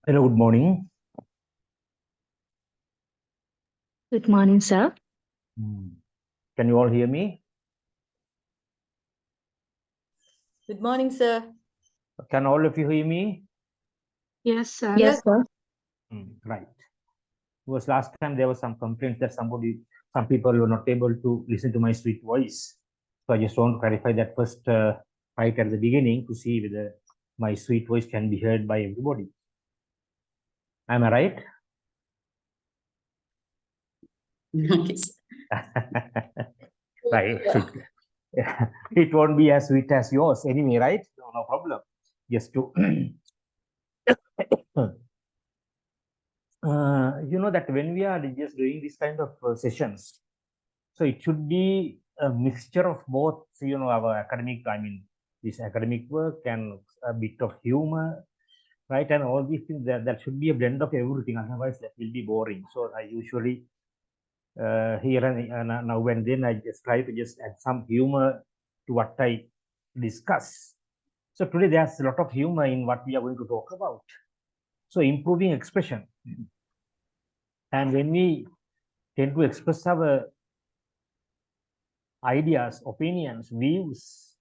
Hello, good morning. Good morning, sir. Can you all hear me? Good morning, sir. Can all of you hear me? Yes, sir. Yes, sir. Right. Because last time there was some complaints that some people were not able to listen to my sweet voice. So I just want to clarify that first right at the beginning to see whether my sweet voice can be heard by everybody. Am I right? Yes. Right. It won't be as sweet as yours anyway, right? No problem. Just to you know that when we are just doing this kind of sessions, so it should be a mixture of both, our academic, this academic work and a bit of humor, right? And all these things, that should be a blend of everything. Otherwise, that will be boring. So I usually here and now and then I just try to just add some humor to what I discuss. So today there's a lot of humor in what we are going to talk about. So improving expression. And when we tend to express our ideas, opinions, views,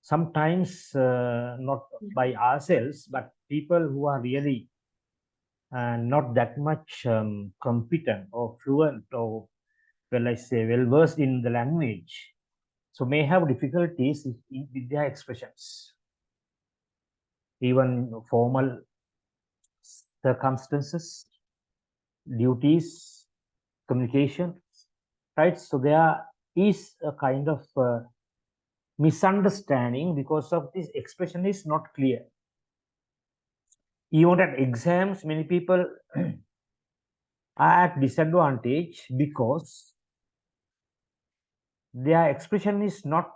sometimes not by ourselves, but people who are really not that much competent or fluent or, well versed in the language, so may have difficulties with their expressions. Even formal circumstances, duties, communication, right? So there is a kind of misunderstanding because of this expression is not clear. Even at exams, many people are at disadvantage because their expression is not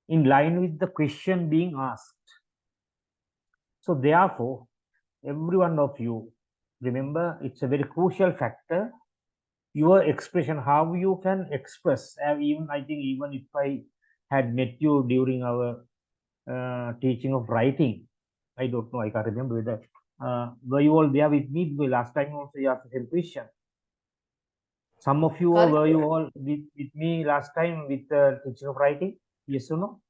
in line with the question being asked. So therefore, every one of you, remember, it's a very crucial factor, your expression, how you can express. I think even if I had met you during our teaching of writing, I don't know, I can't remember whether were you all there with me? Because last time also you asked the same question. Some of you, were you all with me last time with the teaching of writing? Yes or no?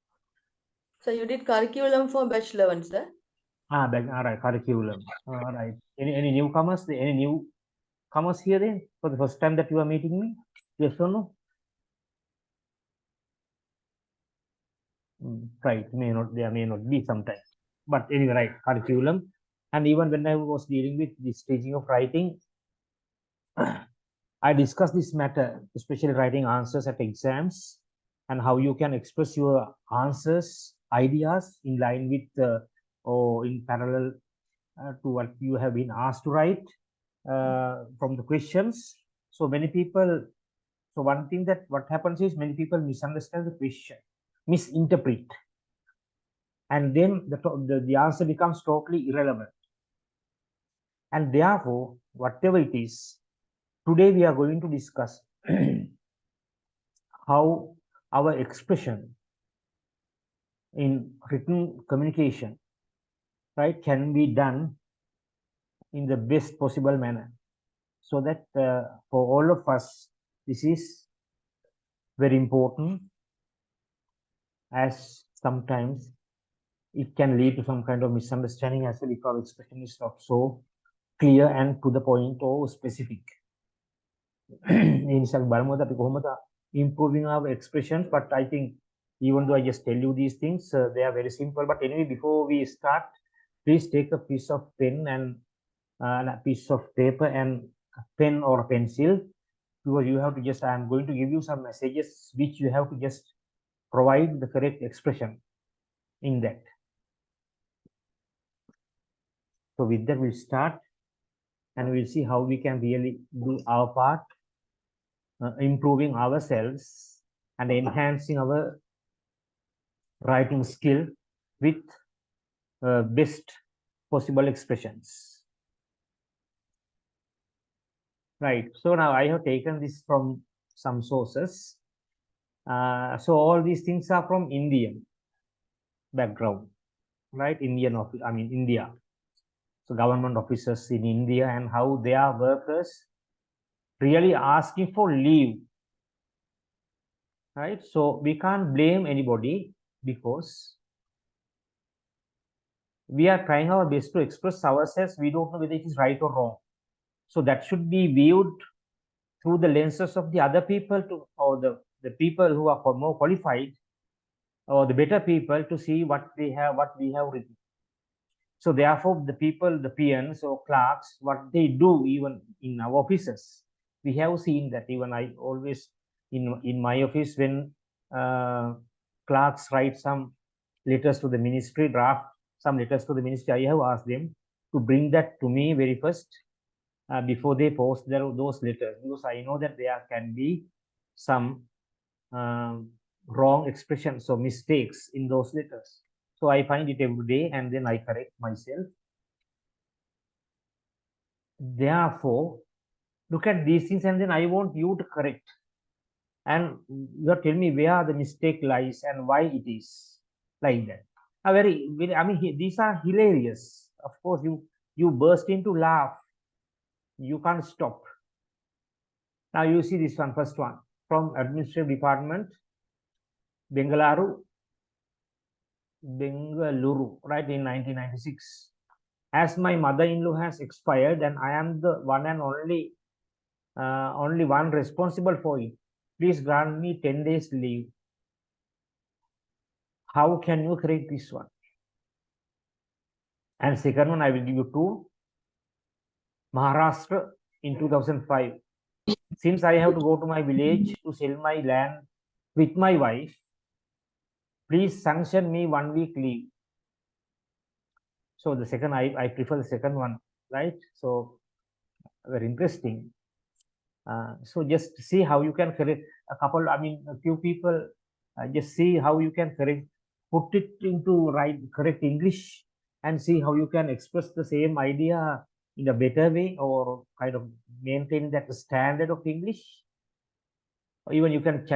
So you did curriculum for bachelor one, sir? All right, curriculum. All right. Any newcomers? Any newcomers here then for the first time that you are meeting me? Yes or no? Right. There may not be sometimes. But anyway, right, curriculum. And even when I was dealing with this teaching of writing, I discussed this matter, especially writing answers at exams and how you can express your answers, ideas in line with or in parallel to what you have been asked to write from the questions. So many people, so one thing that what happens is many people misunderstand the question, misinterpret, and then the answer becomes totally irrelevant. And therefore, whatever it is, today we are going to discuss how our expression in written communication, right, can be done in the best possible manner, so that for all of us, this is very important, as sometimes it can lead to some kind of misunderstanding as well if our expression is not so clear and to the point or specific. Improving our expressions, but I think even though I just tell you these things, they are very simple. But anyway, before we start, please take a piece of pen and a piece of paper and a pen or a pencil, because you have to just, I'm going to give you some messages which you have to just provide the correct expression in that. So with that, we'll start and we'll see how we can really do our part, improving ourselves and enhancing our writing skill with best possible expressions. Right. So now I have taken this from some sources. So all these things are from Indian background, right? India. so government officers in India, and how their workers really asking for leave, right? So we can't blame anybody because we are trying our best to express ourselves. We don't know whether it is right or wrong. So that should be viewed through the lenses of the other people or the people who are more qualified or the better people to see what we have written. So therefore, the people, the peons or clerks, what they do even in our offices, we have seen that. Even I always in my office, when clerks write some letters to the ministry, draft some letters to the ministry, I have asked them to bring that to me very first before they post those letters, because I know that there can be some wrong expressions or mistakes in those letters. So I find it every day and then I correct myself. Therefore, look at these things and then I want you to correct. And you tell me where the mistake lies and why it is like that. I mean, these are hilarious. Of course, you burst into laugh. You can't stop. Now you see this one, first one, from Administrative Department, Bengaluru, right, in 1996. As my mother-in-law has expired and I am the one and only one responsible for it, please grant me 10 days leave. How can you correct this one? And second one, I will give you two. Maharashtra in 2005. Since I have to go to my village to sell my land with my wife, please sanction me 1 week leave. So the second, I prefer the second one, right? So very interesting. So just see how you can correct a few people, just see how you can put it into correct English and see how you can express the same idea in a better way or kind of maintain that standard of English. Or even you can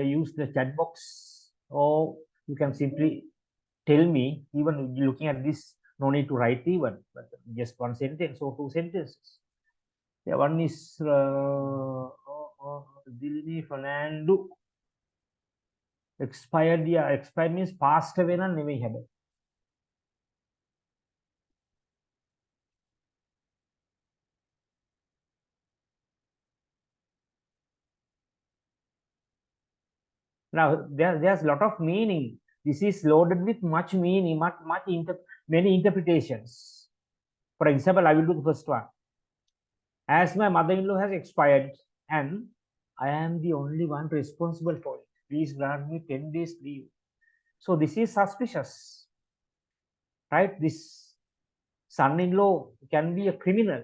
use the chat box, or you can simply tell me, even looking at this, no need to write even, but just one sentence or two sentences. Yeah, one is Dilini Fernando. Expired means passed away na නෙවෙයි හැබැයි. Now there's a lot of meaning. This is loaded with much meaning, many interpretations. For example, I will do the first one. As my mother-in-law has expired and I am the only one responsible for it, please grant me 10 days leave. So this is suspicious, right? This son-in-law can be a criminal.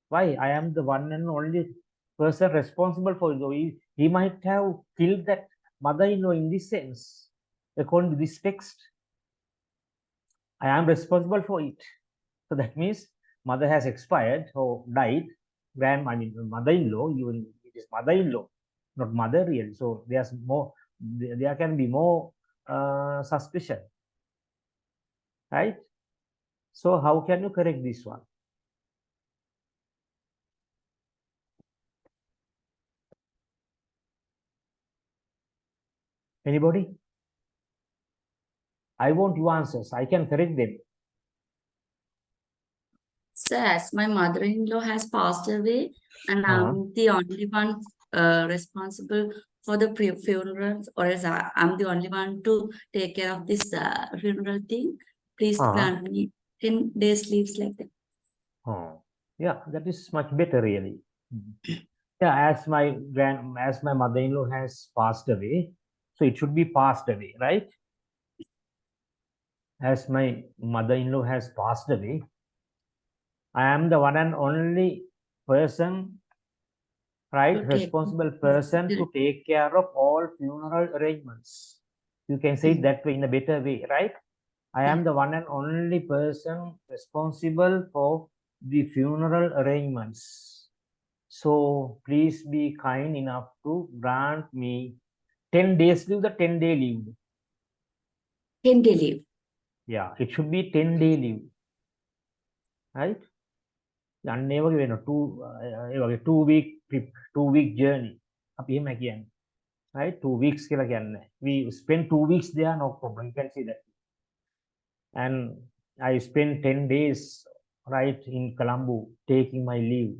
Why? I am the one and only person responsible for it. So he might have killed that mother-in-law in this sense. According to this text, I am responsible for it. So that means mother has expired or died. Mother-in-law, even it is mother-in-law, not mother real. So there's more. There can be more suspicion, right? So how can you correct this one? Anybody? I want your answers. I can correct them. Sir, as my mother-in-law has passed away, and I'm the only one responsible for the funerals, or as I'm the only one to take care of this funeral thing, please grant me 10 days leaves like that. Yeah, that is much better really. Yeah, as my mother-in-law has passed away, so it should be passed away, right? As my mother-in-law has passed away, I am the one and only person, right? Responsible person to take care of all funeral arrangements. You can say it that way in a better way, right? I am the one and only person responsible for the funeral arrangements. So please be kind enough to grant me 10 days leave, the 10-day leave. 10-day leave. Yeah, it should be 10-day leave. right? අන්න ඒ වගේ වෙනවා ඒ වගේ 2-week trip 2-week journey අපි එහෙම කියන්නේ right 2 weeks කියලා කියන්නේ we spend 2 weeks there, no problem, you can see that. And I spent 10 days right in Colombo taking my leave,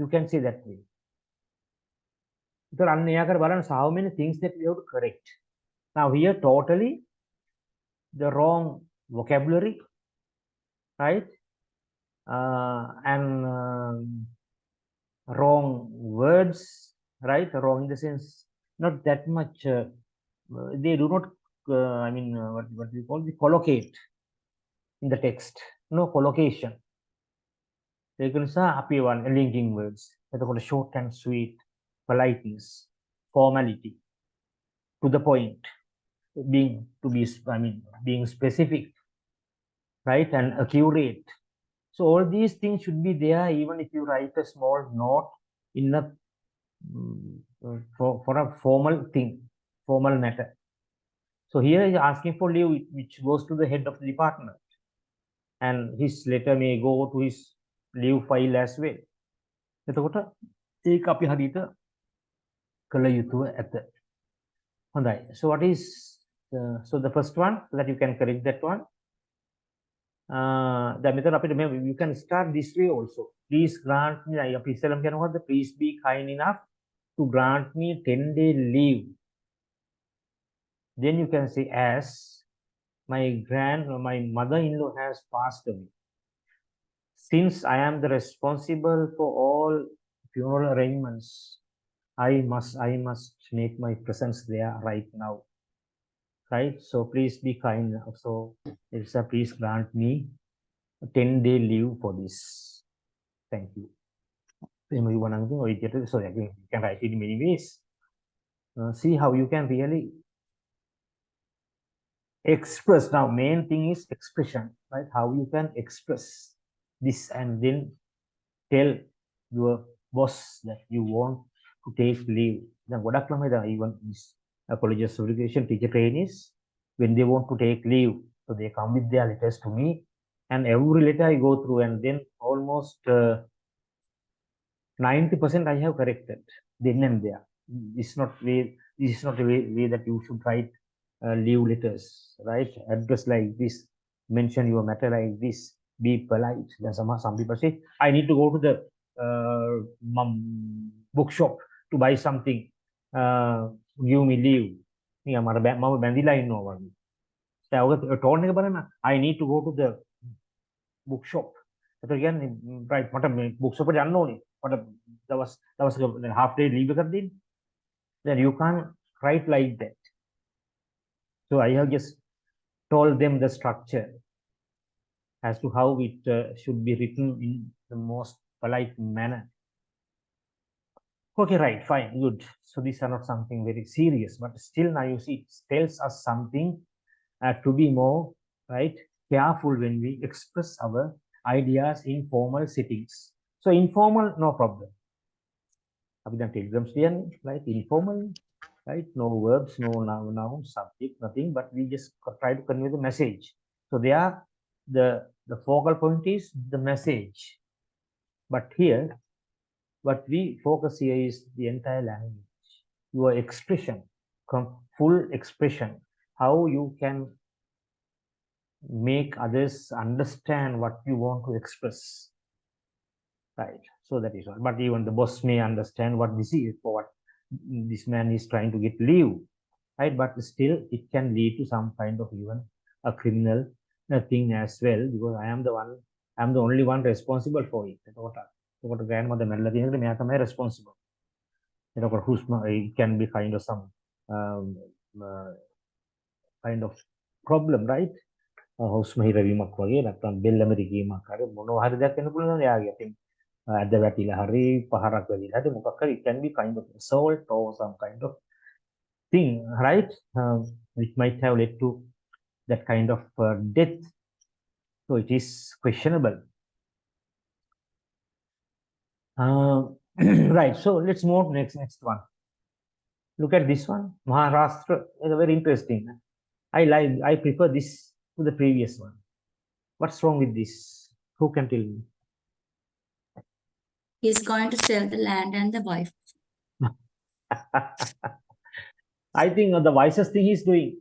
you can see that way. So අන්න එයා කර බලන්න how many things that we have to correct. Now here totally the wrong vocabulary, right? And wrong words, right? Wrong in the sense not that much they do not I mean what we call the collocate in the text, no collocation. ඒක නිසා අපි වань linking words එතකොට short and sweet, politeness, formality, to the point, being specific, right, and accurate. So all these things should be there even if you write a small note in a for a formal thing, formal matter. So here is asking for leave which goes to the head of the department, and his letter may go to his leave file as well. එතකොට ඒක අපි හරියට කළ යුතුව ඇත. හොඳයි. So what is so the first one, so that you can correct that one. දැන් මෙතන අපිට මේ you can start this way also. Please grant me, අපි ඉස්සෙල්ලම කියනකොට please be kind enough to grant me 10-day leave. Then you can say as my mother-in-law has passed away. Since I am the responsible for all funeral arrangements, I must make my presence there right now. Right? So please be kind. So Elsa, please grant me a 10-day leave for this. Thank you. So again, you can write it in many ways. See how you can really express. Now main thing is expression, right? How you can express this and then tell your boss that you want to take leave. Then ගොඩක් ළමයි දැන් even this colleges of education teacher trainees, when they want to take leave, so they come with their letters to me, and every letter I go through, and then almost 90% I have corrected then and there. This is not the way that you should write leave letters, right? Address like this, mention your matter like this, be polite. Then some people say I need to go to the bookshop to buy something, give me leave. මම බැඳිලා ඉන්නවා වගේ. දැන් ඔක tone එක බලන්න. I need to go to the bookshop. ඒතර කියන්නේ right මට මේ bookshop එකට යන්න ඕනේ. මට දවස් half day leave එකක් දෙන්න. Then you can't write like that. So I have just told them the structure as to how it should be written in the most polite manner. Okay, right, fine, good. So these are not something very serious, but still now you see it tells us something to be more right careful when we express our ideas in formal settings. So informal, no problem. අපි දැන් telegrams ලියන්නේ, right? Informal, right? No verbs, no noun, subject, nothing, but we just try to convey the message. So there, the focal point is the message. But here, what we focus here is the entire language, your expression, full expression, how you can make others understand what you want to express, right? So that is all. But even the boss may understand what this is, for what this man is trying to get leave, right? But still it can lead to some kind of even a criminal thing as well, because I am the only one responsible for it. So grandmother මැරලා තියෙනකොට මෙයා තමයි responsible. එතකොට හුස්ම it can be kind of some kind of problem, right? හුස්ම හිරවීමක් වගේ නැත්නම් බෙල්ල මෙරිකීමක් හරි මොනවා හරි දෙයක් වෙන්න පුළුවන් එයාගේ. අතින් ඇද වැටිලා හරි පහරක් වැදිලා හරි මොකක් හරි it can be kind of assault or some kind of thing, right? Which might have led to that kind of death. So it is questionable. Right, so let's move next one. Look at this one. Maharashtra is very interesting. I prefer this to the previous one. What's wrong with this? Who can tell me? He's going to sell the land and the wife. I think the wisest thing he's doing.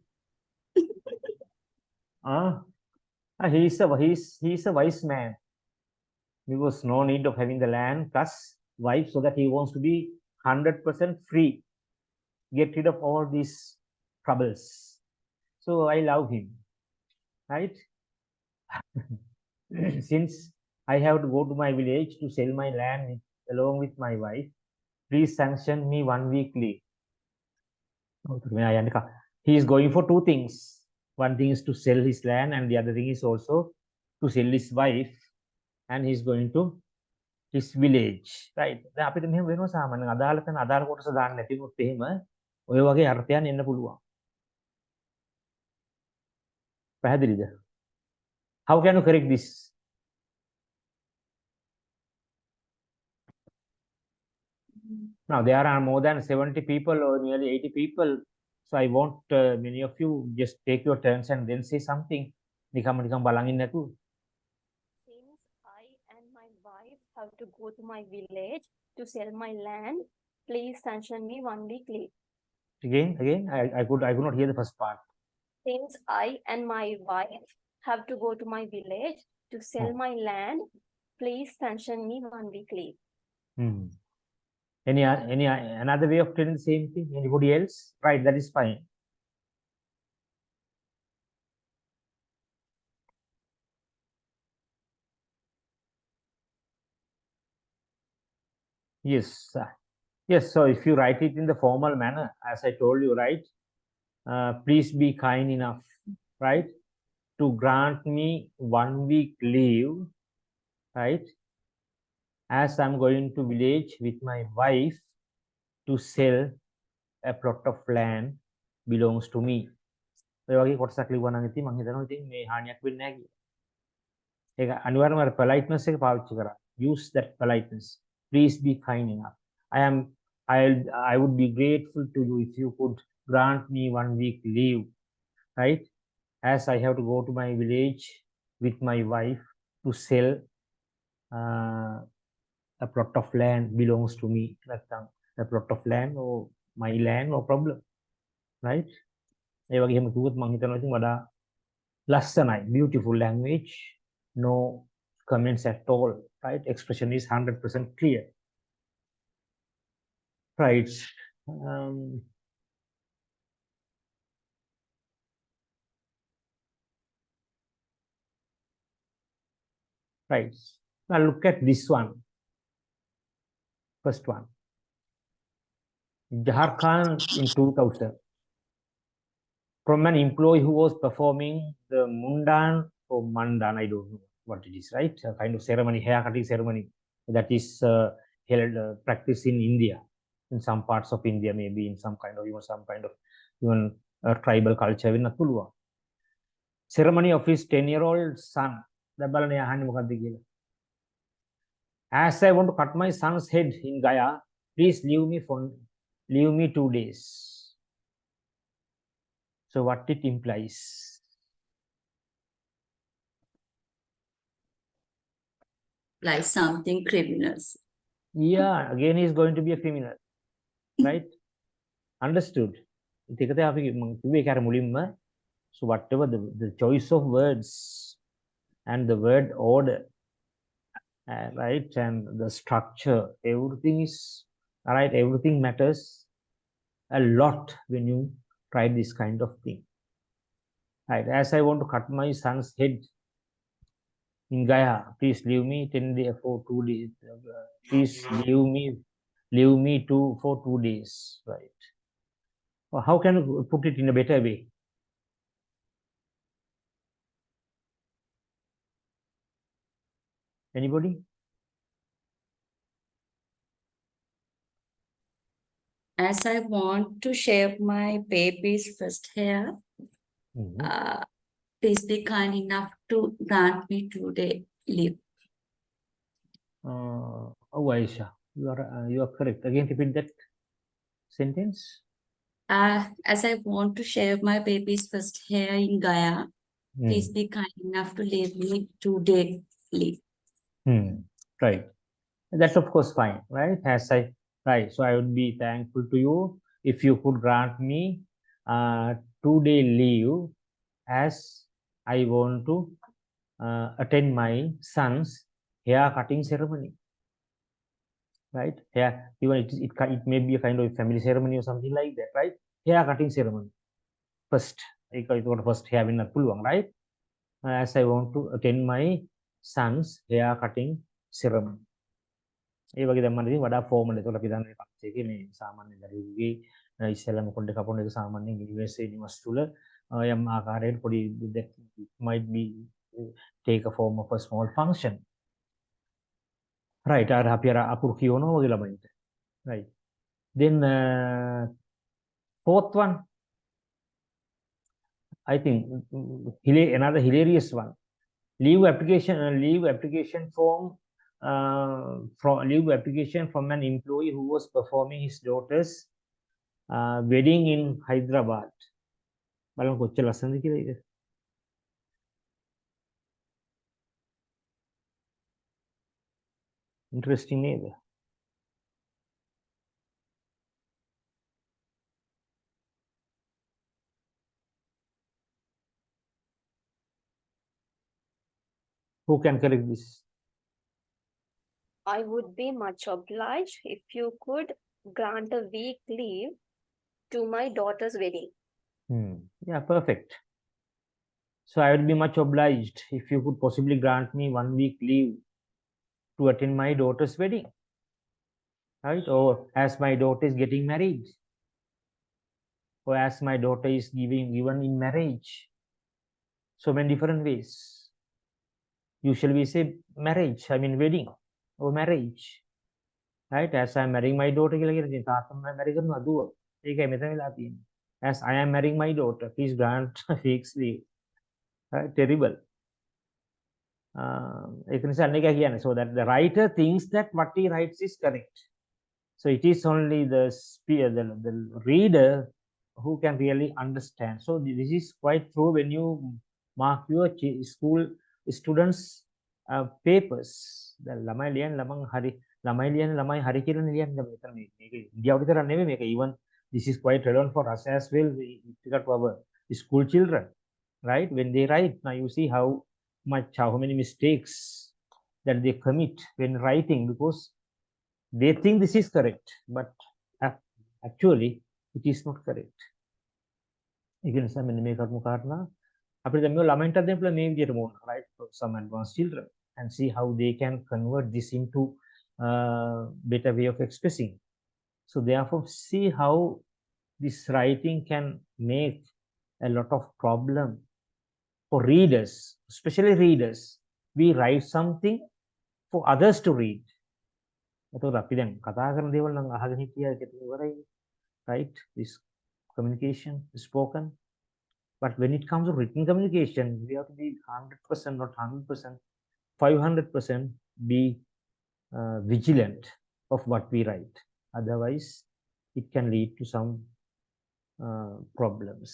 He's a wise man. There was no need of having the land plus wife, so that he wants to be 100% free, get rid of all these troubles. So I love him, right? Since I have to go to my village to sell my land along with my wife, please sanction me 1 week leave. He is going for two things. One thing is to sell his land, and the other thing is also to sell his wife, and he's going to his village, right? දැන් අපිට මෙහෙම වෙනවා සාමාන්‍යයෙන් අදාළ තැන අදාළ කොටස දාන්න නැතිවොත් එහෙම ඔය වගේ අර්ථයන් එන්න පුළුවන්. පැහැදිලිද? How can you correct this? Now there are more than 70 people or nearly 80 people, so I want many of you just take your turns and then say something. නිකම්ම බලන් ඉන්න නැතුව. Since I and my wife have to go to my village to sell my land, please sanction me 1 week leave. Again, I could not hear the first part. Since I and my wife have to go to my village to sell my land, please sanction me 1 week leave. Any another way of telling the same thing? Anybody else? Right, that is fine. Yes, yes. So if you write it in the formal manner, as I told you, right? Please be kind enough, right, to grant me 1 week leave, right? As I'm going to village with my wife to sell a plot of land belongs to me. ඔය වගේ කොටසක් ලිව්වා නම් ඉතින් මම හිතනවා ඉතින් මේ හානියක් වෙන්නේ නැහැ කියලා. ඒක අනිවාර්යයෙන්ම අර politeness එක පාවිච්චි කරා. Use that politeness. Please be kind enough. I would be grateful to you if you could grant me 1 week leave, right? As I have to go to my village with my wife to sell a plot of land belongs to me. A plot of land or my land, no problem, right? ඒ වගේ එහෙම කිව්වොත් මම හිතනවා ඉතින් වඩා ලස්සනයි. Beautiful language, no comments at all, right? Expression is 100% clear, right? Right. Now look at this one. First one. Jharkhand in 2000. From an employee who was performing the mundan or mandan, I don't know what it is, right? A kind of ceremony, hair cutting ceremony that is held practiced in India, in some parts of India, maybe in some kind of tribal culture. Ceremony of his 10-year-old son. As I want to cut my son's head in Gaya, please leave me 2 days. So what it implies? Like something criminal. Yeah, again he's going to be a criminal, right? Understood. So whatever the choice of words and the word order, right, and the structure, everything is right. Everything matters a lot when you try this kind of thing, right? As I want to cut my son's head in Gaya, please leave me 10 days for 2 days. Please leave me for 2 days, right? Well, how can you put it in a better way? Anybody? As I want to shave my baby's first hair, please be kind enough to grant me 2 day leave. Oh, Aisha, you are correct. Again, repeat that sentence. As I want to shave my baby's first hair in Gaya, please be kind enough to leave me 2 day leave. Right. That's of course fine, right? Right. So I would be thankful to you if you could grant me 2-day leave, as I want to attend my son's hair cutting ceremony. Right? Hair, even it may be a kind of family ceremony or something like that, right? Hair cutting ceremony. First, I got first hair in a pulwang, right? As I want to attend my son's hair cutting ceremony. ඒ වගේ දැන් මම ඉතින් වඩා formal ඒතකොට අපි දන්නේ පන්ති එකේ මේ සාමාන්‍ය දරුවෙකුගේ ඉස්සෙල්ලාම කොණ්ඩේ කපන එක සාමාන්‍යයෙන් යුනිවර්සිටි තුල යම් ආකාරයකට පොඩි that might be take a form of a small function. Right, අර අපි අර අකුරු කියවනවා වගේ ළමයින්ට. Right. Then fourth one, I think another hilarious one. Leave application form leave application from an employee who was performing his daughter's wedding in Hyderabad. බලන්න කොච්චර ලස්සනද කියලා ඒක. Interesting නේද? Who can correct this? I would be much obliged if you could grant a week leave to my daughter's wedding. Yeah, perfect. So I would be much obliged if you could possibly grant me 1 week leave to attend my daughter's wedding. Right? Or as my daughter is getting married. Or as my daughter is given in marriage. So many different ways. Usually we say marriage, I mean wedding or marriage. Right? As I am marrying my daughter කියලා කියන ඉතින් තාත්තම marry කරනවා දුව. ඒකයි මෙතන වෙලා තියෙන්නේ. As I am marrying my daughter, please grant a week's leave. Right? Terrible. ඒක නිසා අනේක කියන්නේ so that the writer thinks that what he writes is correct. So it is only the reader who can really understand. So this is quite true when you mark your school students papers. දැන් ළමයි ලියන ළමයි හරි කියලා ලියන්න මෙතන මේක ඉන්දියාව විතර නෙවෙයි මේක even this is quite relevant for us as well. We got our school children, right? When they write, now you see how many mistakes that they commit when writing, because they think this is correct, but actually it is not correct. ඒක නිසා මෙන්න මේ කරුණු කාරණා අපිට දැන් මේ ළමයින්ට දෙන්න පුළුවන් මේ විදිහට මොන, right? For some advanced children, and see how they can convert this into better way of expressing. So therefore see how this writing can make a lot of problem for readers, especially readers. We write something for others to read. එතකොට අපි දැන් කතා කරන දේවල් නම් අහගෙන හිටියා ඒක ඉවරයි, right? This communication is spoken, but when it comes to written communication, we have to be 100%, not 100%, 500% be vigilant of what we write. Otherwise it can lead to some problems.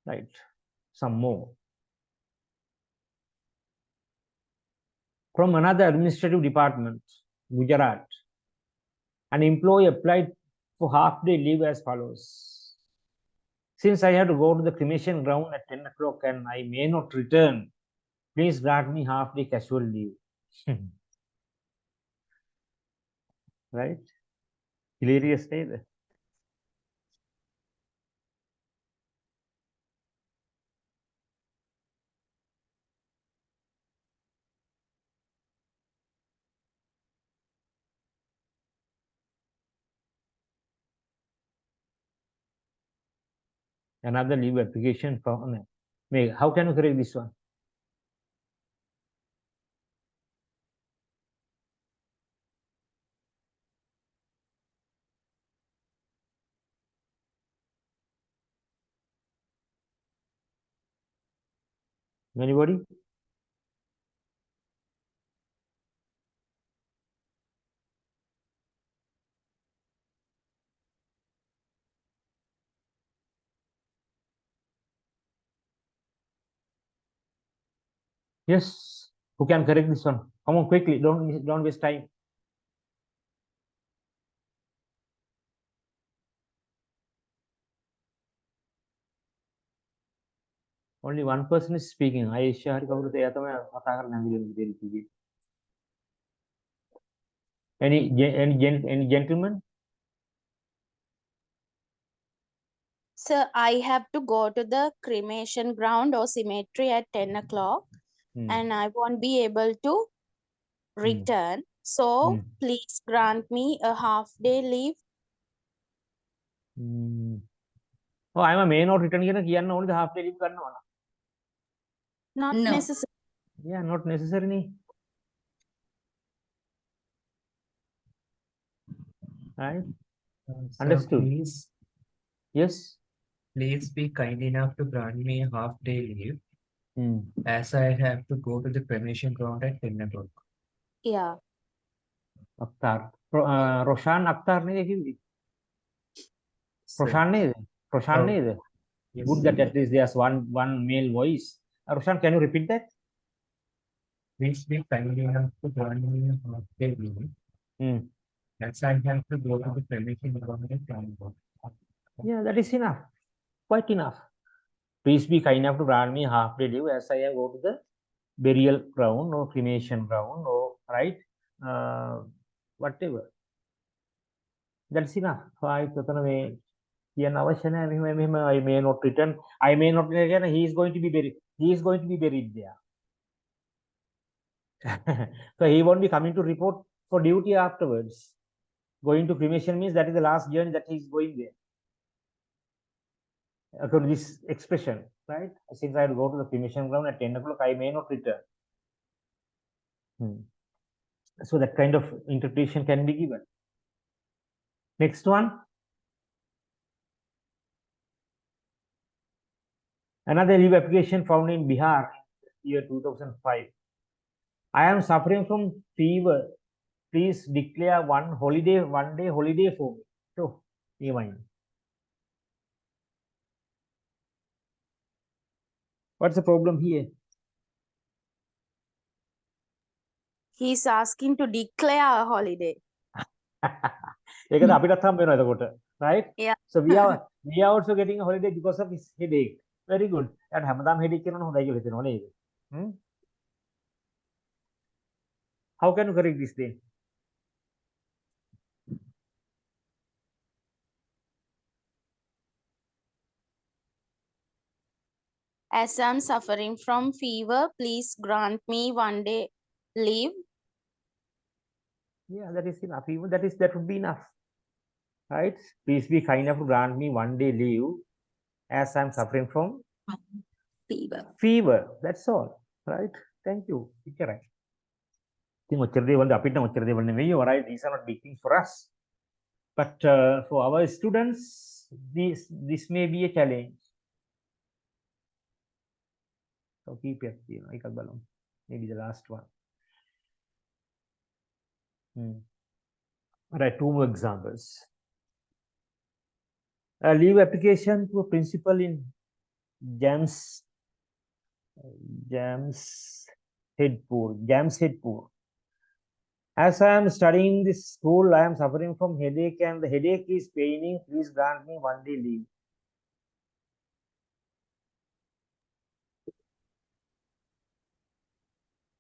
Right. Some more. From another administrative department, Gujarat, an employee applied for half-day leave as follows. Since I have to go to the cremation ground at 10 o'clock and I may not return, please grant me half-day casual leave. Right? Hilarious, either. Another leave application from how can you correct this one? Anybody? Yes. Who can correct this one? Come on, quickly. Don't waste time. Only one person is speaking. Aisha hari kawuruද එයා තමයි කතා කරන්න හැංගිලා ඉන්නේ. Any gentleman? Sir, I have to go to the cremation ground or cemetery at 10 o'clock and I won't be able to return. So, please grant me a half-day leave. Oh, I'm a may not return කියන කියන්න ඕනද half day leave ගන්නවා. Not No. necessary. Yeah, not necessary නේ. Right? Sir, Understood. Please, Yes. please be kind enough to grant me a half-day leave, as I have to go to the cremation ground at 10 o'clock. Yeah. Akhtar. Roshan Akhtar නේද කිව්වේ? Sir, Roshan නේද? Roshan Oh. නේද? yes, Good that at least there's one male voice. Roshan, can you repeat that? Please be kind enough to grant me a half-day leave, as I have to go to the cremation ground at 10 o'clock. Yeah, that is enough. Quite enough. Please be kind enough to grant me half day leave as I go to the burial ground or cremation ground or right, whatever. That's enough. I may not return. I may not return. He is going to be buried. He is going to be buried there. So he won't be coming to report for duty afterwards. Going to cremation means that is the last journey that he is going there. According to this expression, right? Since I have to go to the cremation ground at 10 o'clock, I may not return. So that kind of interpretation can be given. Next one. Another leave application found in Bihar, year 2005. I am suffering from fever. Please declare one day holiday for me. So, what's the problem here? He's asking to declare a holiday. ඒකද අපිටත් හම්බ වෙනවා එතකොට, right? Yeah. So we are also getting a holiday because of his headache. Very good. And හැමදාම headache කරනවා හොඳයි කියලා හිතනවා නේද? How can you correct this then? As I'm suffering from fever, please grant me one day leave. Yeah, that is enough. Even that would be enough. Right? Please be kind enough to grant me one day leave as I'm suffering from fever. That's all. Right? Thank you. Right. Right? These are not big things for us. But for our students, this may be a challenge. So keep it, maybe the last one. All right, two more examples. A leave application to a principal in Jamshedpur. As I am studying this school, I am suffering from headache and the headache is paining. Please grant me one day leave.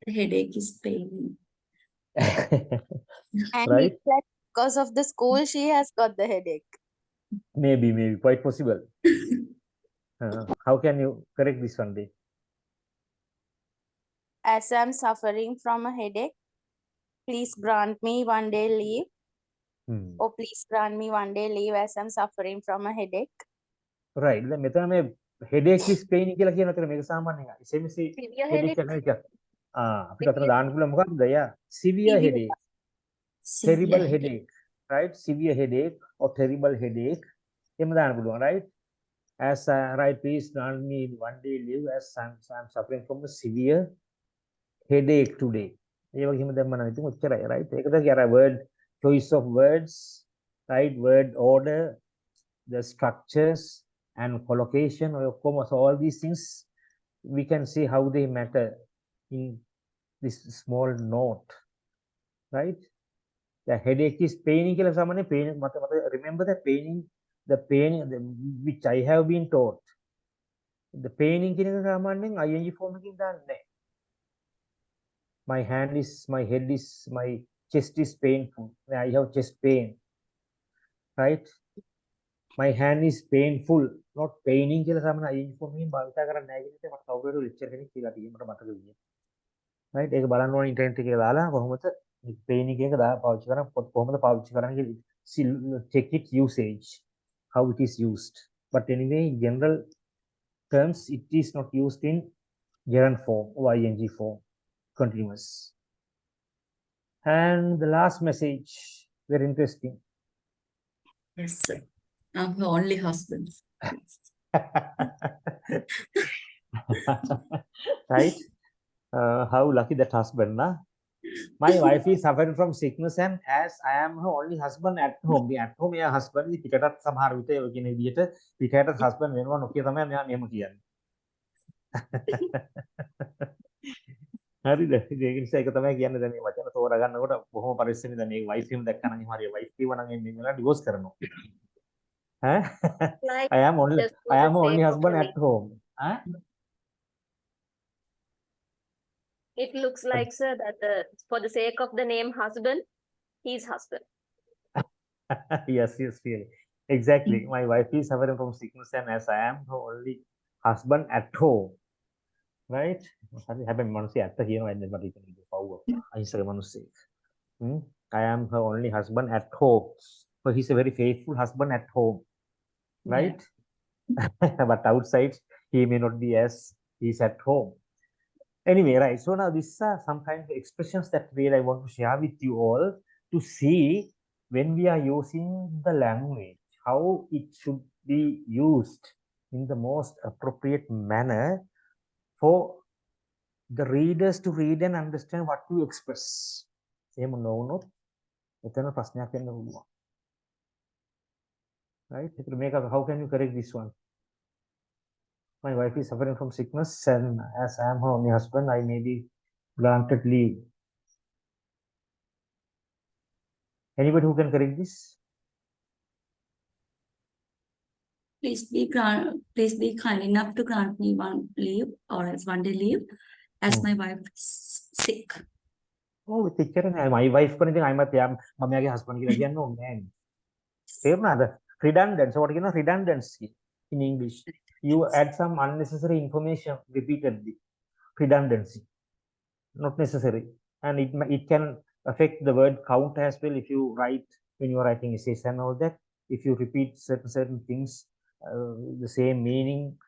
The headache is paining. And Right? it's like because of the school, she has got the headache. Maybe, quite possible. How can you correct this one day? As I'm suffering from a headache, please grant me one day leave. Or please grant me one day leave as I'm suffering from a headache. Right. Then මෙතන මේ headache is pain කියලා කියන අතර මේක සාමාන්‍යයි. SMC Severe headache headache. එක. අපිට අතන දාන්න පුළුවන් මොකක්ද? Yeah. Severe headache. Terrible headache. Right? Severe headache or terrible headache. එහෙම දාන්න පුළුවන්, right? As right, please grant me one day leave as I'm suffering from a severe headache today. ඒ වගේම දැම්ම නම් ඉතින් ඔච්චරයි, right? ඒකද අර word choice of words, right? Word order, the structures and collocation or commas, all these things we can see how they matter in this small note, right? The headache is paining. Remember the paining, which I have been taught. The paining ing form my hand is, my head is, my chest is painful. I have chest pain, right? My hand is painful, not paining. ing form right? ඒක බලන්න ඕන internet එකේ දාලා කොහොමද paining එක පාවිච්චි කරන්නේ කොහොමද පාවිච්චි කරන්නේ check its usage, how it is used. But anyway, in general terms, it is not used in gerund form or ing form, continuous. And the last message, very interesting. Yes, sir. I'm the only husband. Right? How lucky that husband, nah? My wife is suffering from sickness, and as I am her only husband at home, the at home husband is පිටටත් සමහර විට ඔය කියන විදිහට පිටට husband වෙනවා නොකිය තමයි මෙයා මෙහෙම කියන්නේ. හරිද? ඒක නිසා ඒක තමයි කියන්නේ දැන් මේ වචන තෝරා ගන්නකොට බොහොම පරිස්සමෙන් දැන් මේ wife එහෙම දැක්කම නම් හරිය wife කියව නම් එන්නේ මෙලා divorce කරනවා. ඈ? Like I am only just for the only sake of husband the at home. Huh? It looks like, sir, that for the sake of the name husband, he's husband. Yes, really. Exactly. My wife is suffering from sickness, and as I am her only husband at home, right? I am her only husband at home. So he's a very faithful husband at home, right? Yeah. But outside, he may not be as he's at home. Anyway, right. So now these are some kind of expressions that really I want to share with you all to see when we are using the language, how it should be used in the most appropriate manner for the readers to read and understand what to express. Right? How can you correct this one? My wife is suffering from sickness, and as I am her only husband, I may be granted leave. Anybody who can correct this? Please be kind enough to grant me one leave or else 1 day leave, as my wife is sick. Oh, my wife I'm my husband no man. Redundant. So what you know redundancy in English? You add some unnecessary information repeatedly. Redundancy. Not necessary. And it can affect the word count as well if you write, when you are writing essays and all that. If you repeat certain things, the same meaning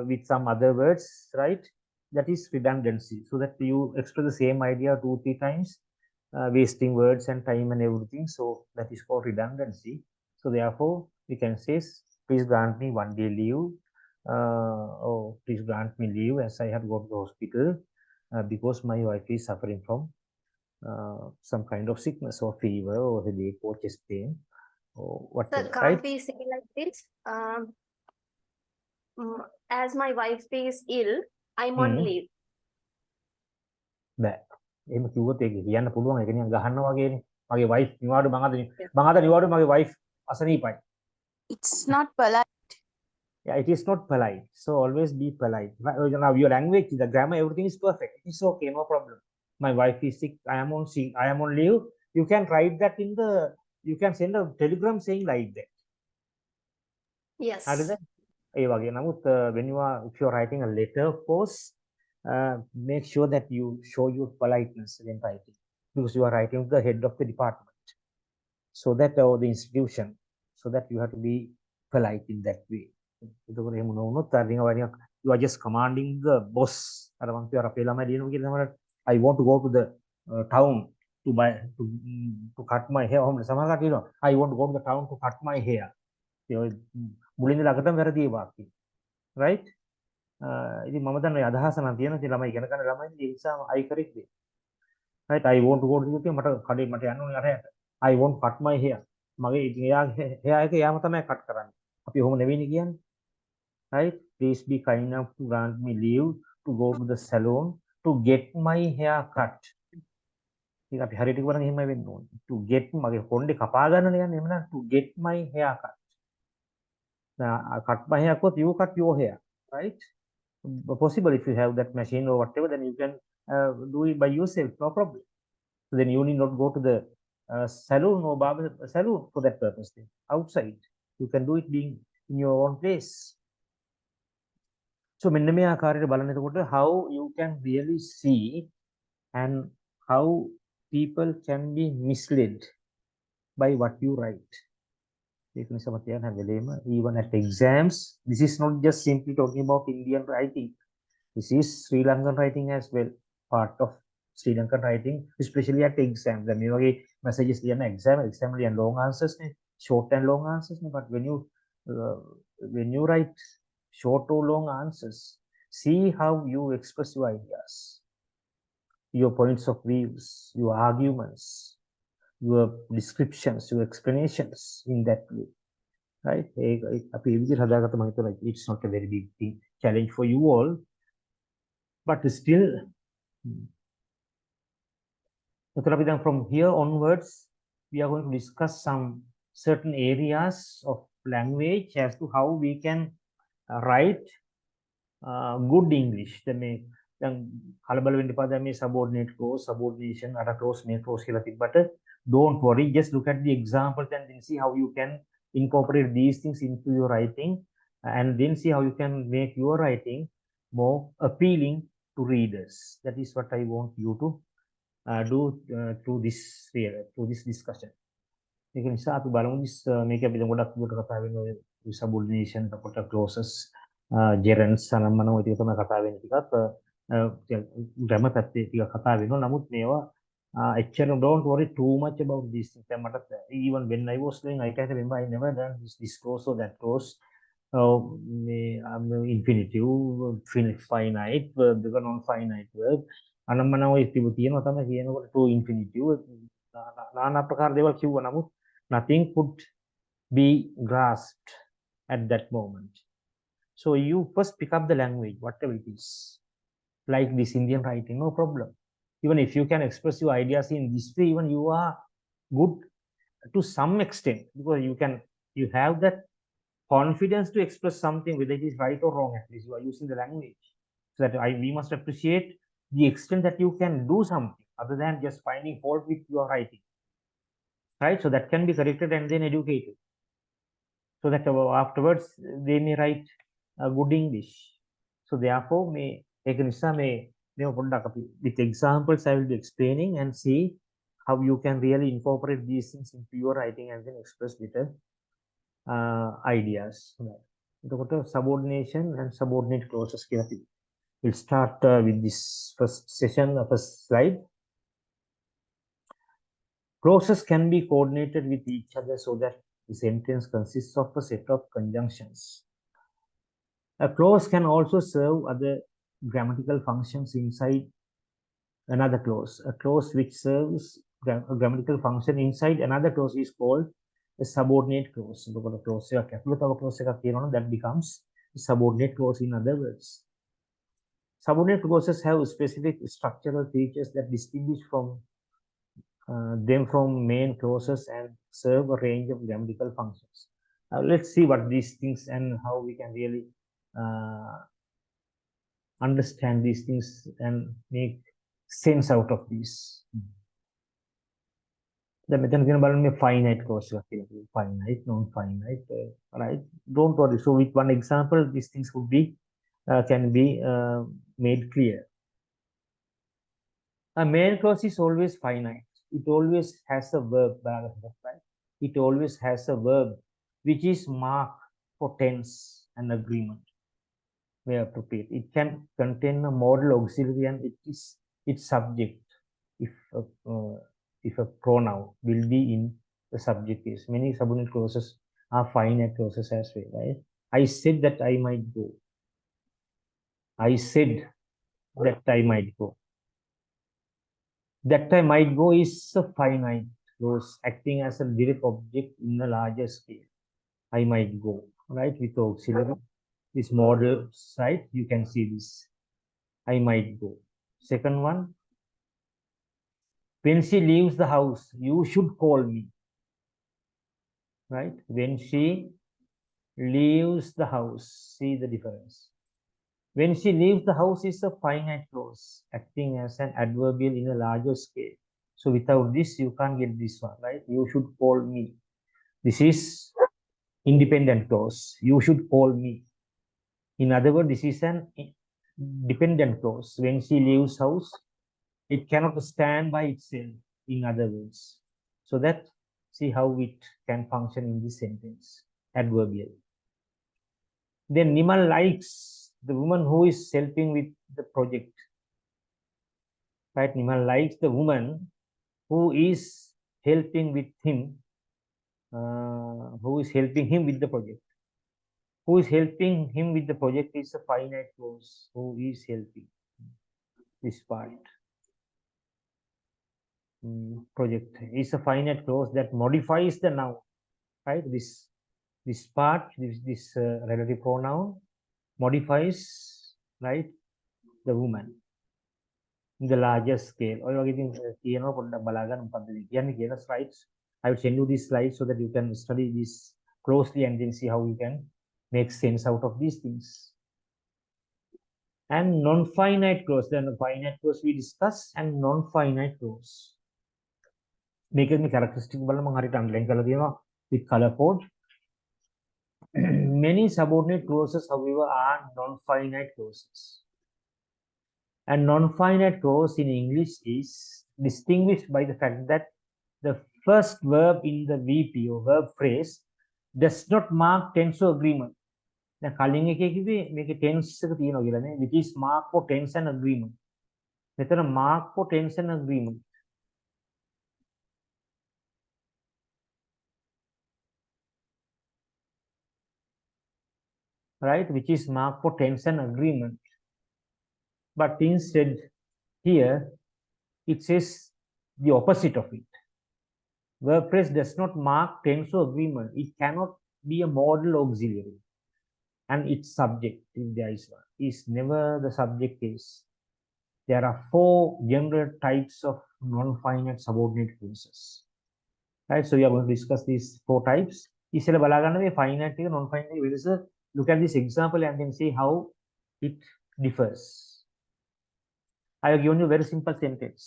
with some other words, right? That is redundancy. So that you express the same idea 2-3 times, wasting words and time and everything. So that is called redundancy. So therefore, we can say, please grant me 1 day leave. Oh, please grant me leave as I have gone to the hospital because my wife is suffering from some kind of sickness or fever or headache or chest pain or whatever. Sir, can't we say like this? As my wife is ill, I'm on leave. බෑ. එහෙම කිව්වොත් ඒක කියන්න පුළුවන් ඒක නිකන් ගහනවා වගේනේ. මගේ wife නිවාඩු මං අද නිවාඩු මගේ wife අසනීපයි. It's not polite. Yeah, it is not polite. So always be polite. Now your language, the grammar, everything is perfect. It's okay, no problem. My wife is sick. I am on leave. You can write that in the. You can send a telegram saying like that. Yes. When you are, if you are writing a letter, of course, make sure that you show your politeness when writing, because you are writing to the head of the department, so that or the institution, so that you have to be polite in that way. You are just commanding the boss. I want to go to the town to cut my hair. I want to go to the town to cut my hair. Right? ඉතින් මම දන්න අදහස නම් තියෙනවා ඉතින් ළමයි ඉගෙන ගන්න ළමයි ඒ නිසා I correct it. Right? I want to go to the මට කඩේ මට යන්න ඕනේ අරයට. I want cut my hair. මගේ hair එක යාම තමයි cut කරන්නේ. අපි ඔහොම නෙවෙයිනේ කියන්නේ. Right? Please be kind enough to grant me leave to go to the salon to get my hair cut. To get my to get my hair cut. Now, I cut my hair, you cut your hair, right? Possible if you have that machine or whatever, then you can do it by yourself, no problem. So then you need not go to the salon or barber salon for that purpose. Then outside, you can do it being in your own place. So how you can really see and how people can be misled by what you write. Even at exams, this is not just simply talking about Indian writing. This is Sri Lankan writing as well, part of Sri Lankan writing, especially at exams. The messages exam long answers, short and long answers. But when you write short or long answers, see how you express your ideas, your points of views, your arguments, your descriptions, your explanations in that way. Right? It's not a very big thing, challenge for you all, but still, from here onwards, we are going to discuss some certain areas of language as to how we can write good English. Subordinate clause, subordination, other clause, main clause, but don't worry, just look at the examples and then see how you can incorporate these things into your writing, and then see how you can make your writing more appealing to readers. That is what I want you to do through this discussion. Make subordination, clauses, gerunds, grammar don't worry too much about these things. Even when I was doing, I can't remember, I never done this clause or that clause. Infinitive, finite verb, non-finite verb. To infinitive. Nothing could be grasped at that moment. So you first pick up the language, whatever it is. Like this Indian writing, no problem. Even if you can express your ideas in this way, even you are good to some extent, because you have that confidence to express something, whether it is right or wrong. At least you are using the language. So that we must appreciate the extent that you can do something other than just finding fault with your writing, right? So that can be corrected and then educated, so that afterwards they may write good English. So therefore, with examples I will be explaining and see how you can really incorporate these things into your writing and then express better ideas. Subordination and subordinate clauses. We'll start with this first session, first slide. Clauses can be coordinated with each other so that the sentence consists of a set of conjunctions. A clause can also serve other grammatical functions inside another clause. A clause which serves a grammatical function inside another clause is called a subordinate clause. That becomes a subordinate clause, in other words. Subordinate clauses have specific structural features that distinguish them from main clauses and serve a range of grammatical functions. Let's see what these things and how we can really understand these things and make sense out of these. The finite clause, finite, non-finite, right? Don't worry. So with one example, these things would be can be made clear. A main clause is always finite. It always has a verb, right? It always has a verb which is marked for tense and agreement where appropriate. It can contain a modal auxiliary and it is its subject if a pronoun will be in the subject case. Many subordinate clauses are finite clauses as well, right? I said that I might go. I said that I might go. That I might go is a finite clause acting as a direct object in a larger scale. I might go, right? With auxiliary, this model side, you can see this. I might go. Second one, when she leaves the house, you should call me. Right? When she leaves the house, see the difference. When she leaves the house is a finite clause, acting as an adverbial in a larger scale. So without this, you can't get this one, right? You should call me. This is independent clause. You should call me. In other words, this is an dependent clause. When she leaves house, it cannot stand by itself, in other words. So that, see how it can function in this sentence, adverbial. Then Nimal likes the woman who is helping with the project. Right? Nimal likes the woman who is helping with him, who is helping him with the project. Who is helping him with the project is a finite clause. Who is helping this part. Project is a finite clause that modifies the noun. Right? This part, this relative pronoun modifies, right, the woman in the larger scale. ඔය වගේ ඉතින් කියනවා පොඩ්ඩක් බලා ගන්න මොකද්ද කියන්නේ කියන slides. I will send you these slides so that you can study this closely and then see how you can make sense out of these things. And non-finite clause, then the finite clause we discuss and non-finite clause. මේකේ මේ characteristic බලලා මම හරියට underline කරලා තියෙනවා with color code. Many subordinate clauses, however, are non-finite clauses. And non-finite clause in English is distinguished by the fact that the first verb in the VP or verb phrase does not mark tense or agreement. දැන් කලින් එකේ කිව්වේ මේකේ tense එක තියෙනවා කියලා නේ, which is mark for tense and agreement. මෙතන mark for tense and agreement. Right, which is mark for tense and agreement. But instead here it says the opposite of it. Verb phrase does not mark tense or agreement. It cannot be a modal auxiliary. And its subject, if there is one, is never the subject case. There are 4 general types of non-finite subordinate clauses. Right, so we are going to discuss these 4 types. ඉස්සෙල්ලා බලා ගන්න මේ finite එක non-finite එක වෙනස. Look at this example and then see how it differs. I have given you a very simple sentence.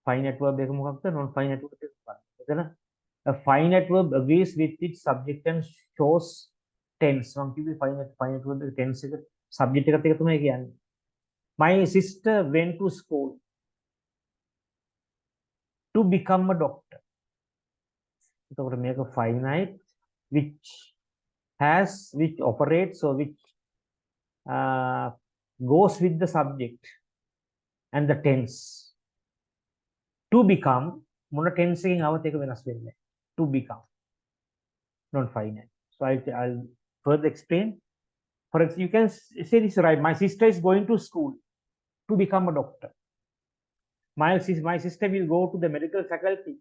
Finite verb එක මොකක්ද? Non-finite verb එක මොකක්ද? A finite verb agrees with its subject and shows tense. මම කිව්වේ finite verb එක tense එක subject එකත් එක තමයි කියන්නේ. My sister went to school to become a doctor. එතකොට මේක finite which operates or which goes with the subject and the tense. To become, මොන tense එකකින් આવත් ඒක වෙනස් වෙන්නේ. To become, non-finite. So I'll further explain. For example, you can say this, right? My sister is going to school to become a doctor. My sister will go to the medical faculty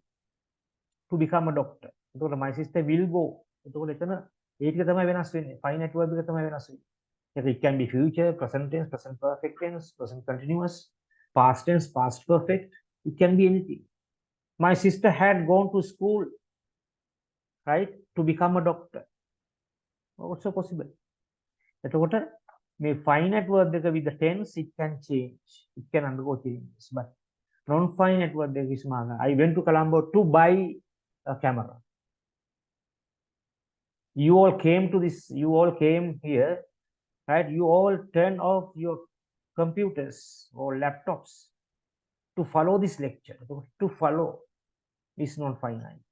to become a doctor. එතකොට my sister will go. එතකොට එතන ඒක තමයි වෙනස් වෙන්නේ. Finite verb එක තමයි වෙනස් වෙන්නේ. It can be future, present tense, present perfect tense, present continuous, past tense, past perfect. It can be anything. My sister had gone to school, right, to become a doctor. Also possible. එතකොට මේ finite verb එක with the tense, it can change. It can undergo changes. But non-finite verb එක is I went to Colombo to buy a camera. You all came here, right? You all turn off your computers or laptops to follow this lecture. To follow is non-finite.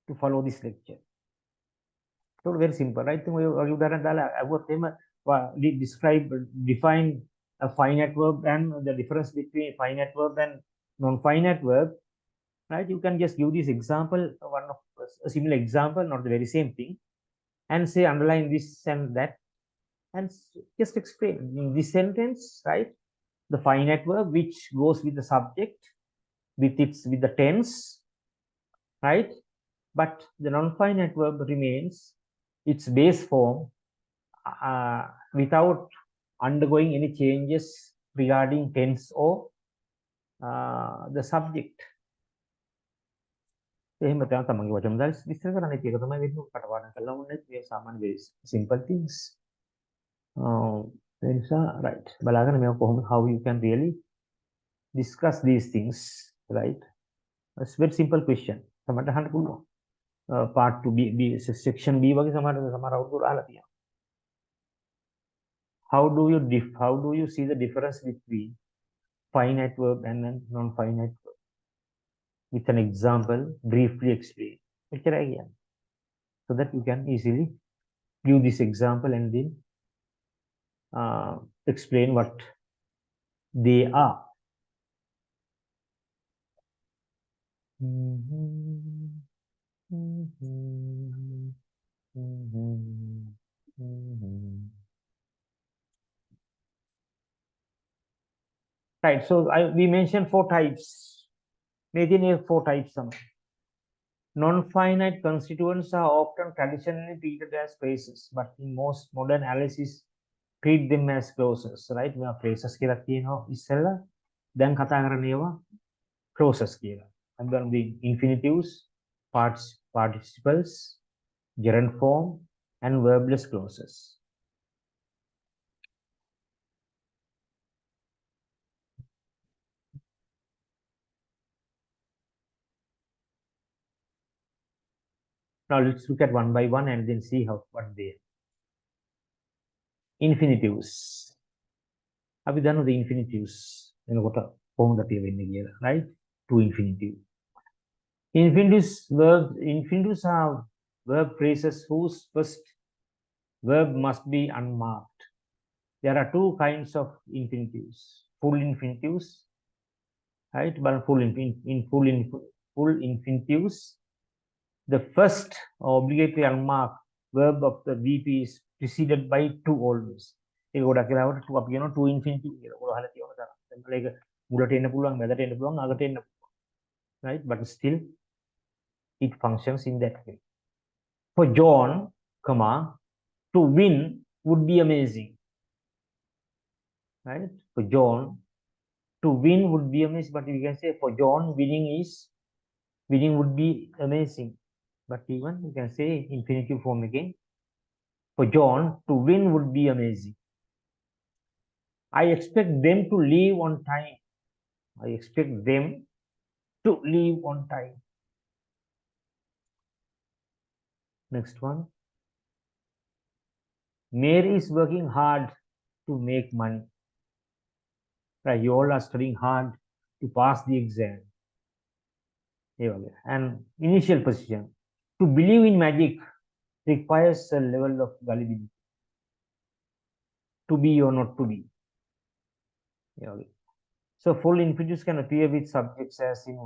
To follow this lecture. So very simple, right? Define a finite verb and the difference between finite verb and non-finite verb. Right? You can just give this example, a similar example, not the very same thing, and say underline this and that, and just explain in this sentence, right? The finite verb which goes with the subject, with the tense, right? But the non-finite verb remains its base form without undergoing any changes regarding tense or the subject. එහෙම තමයි වචන දාලා විස්තර කරන්න ඒක තමයි වෙන්නේ කටපාඩම් කළා වුණත් මේ සාමාන්‍ය simple things. ඒ නිසා right බලාගෙන මේක කොහොමද how you can really discuss these things, right? It's very simple question. සමහරට අහන්න පුළුවන්. Part 2 B section B වගේ සමහර අවුරුදු අහලා තියෙනවා. How do you see the difference between finite verb and non-finite verb? With an example, briefly explain. So that you can easily give this example and then explain what they are. Right, so we mentioned 4 types. Maybe 4 types. Non-finite constituents are often traditionally treated as phrases, but in most modern analysis treat them as clauses, right? We have phrases කියලා කියනවා ඉස්සෙල්ලා දැන් කතා කරන්නේ ඒවා clauses කියලා. And then the infinitives, participles, gerund form and verbless clauses. Now let's look at one by one and then see what they are. Infinitives. අපි දන්නවා the infinitives එනකොට කොහොමද අපි වෙන්නේ කියලා, right? To infinitive. Infinitives are verb phrases whose first verb must be unmarked. There are 2 kinds of infinitives. Full infinitives, right? But full infinitives, the first obligatory unmarked verb of the VP is preceded by 2 always. ඒක ගොඩක් වෙලාවට අපි කියනවා to infinitive කියලා. ඔයාලා අහලා තියෙනවා තරම්. දැන් ඒක මුලට එන්න පුළුවන්, මැදට එන්න පුළුවන්, අගට එන්න පුළුවන්. Right? But still it functions in that way. For John, to win would be amazing. Right? For John, to win would be amazing. But we can say for John, winning would be amazing. But even you can say infinitive form again. For John, to win would be amazing. I expect them to leave on time. I expect them to leave on time. Next one. Mary is working hard to make money. Right? You all are studying hard to pass the exam. And initial position. To believe in magic requires a level of gullibility. To be or not to be. So full infinitives can appear with subjects as in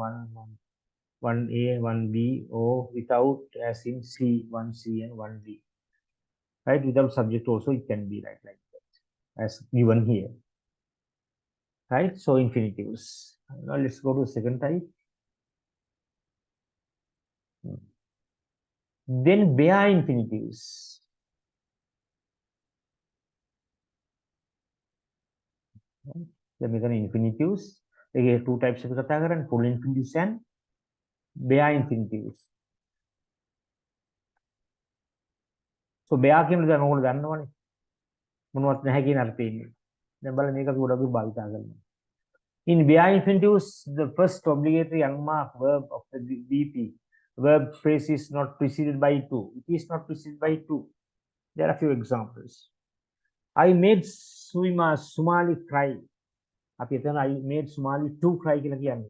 1A, 1B, or without as in C, 1C and 1D. Right? Without subject also it can be like that, as given here. Right? So infinitives. Now let's go to the second type. Then bare infinitives. Then we can infinitives. There are 2 types of kata karan, full infinitives and bare infinitives. So bare කියන දේ ඕගොල්ලෝ දන්නවනේ. මොනවත් නැහැ කියන අර්ථයෙන්. දැන් බලන්න මේක අපි ගොඩක් භාවිතා කරනවා. In bare infinitives, the first obligatory unmarked verb of the VP verb phrase is not preceded by 2. It is not preceded by 2. There are a few examples. I made Sumali cry. අපි එතන I made Sumali to cry කියලා කියන්නේ.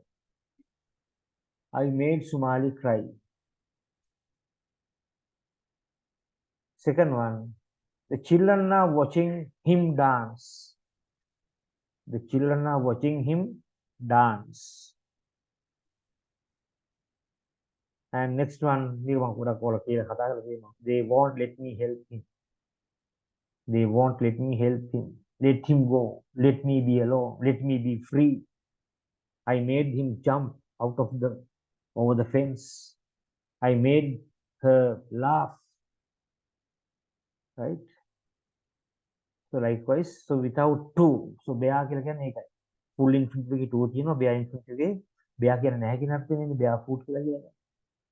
I made Sumali cry. Second one, the children are watching him dance. The children are watching him dance. And next one, they won't let me help him. They won't let me help him. Let him go. Let me be alone. Let me be free. I made him jump over the fence. I made her laugh. Right? So likewise, so without two, so bear කියලා කියන්නේ ඒකයි. Full infinitive එකේ two තියෙනවා, bare infinitive එකේ bear කියන්නේ නැහැ කියන අර්ථයෙන් ඉන්නේ barefoot කියලා කියන්නේ.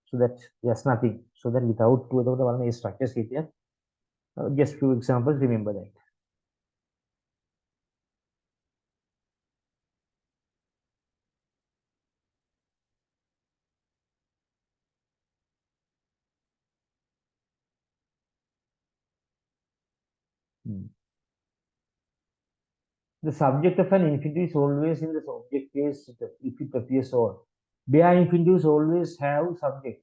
So that there's nothing. So that without two එතකොට බලන්න මේ structures හිටියත් just few examples, remember that. The subject of an infinitive is always in the subject case if it appears all. Bare infinitives always have subject.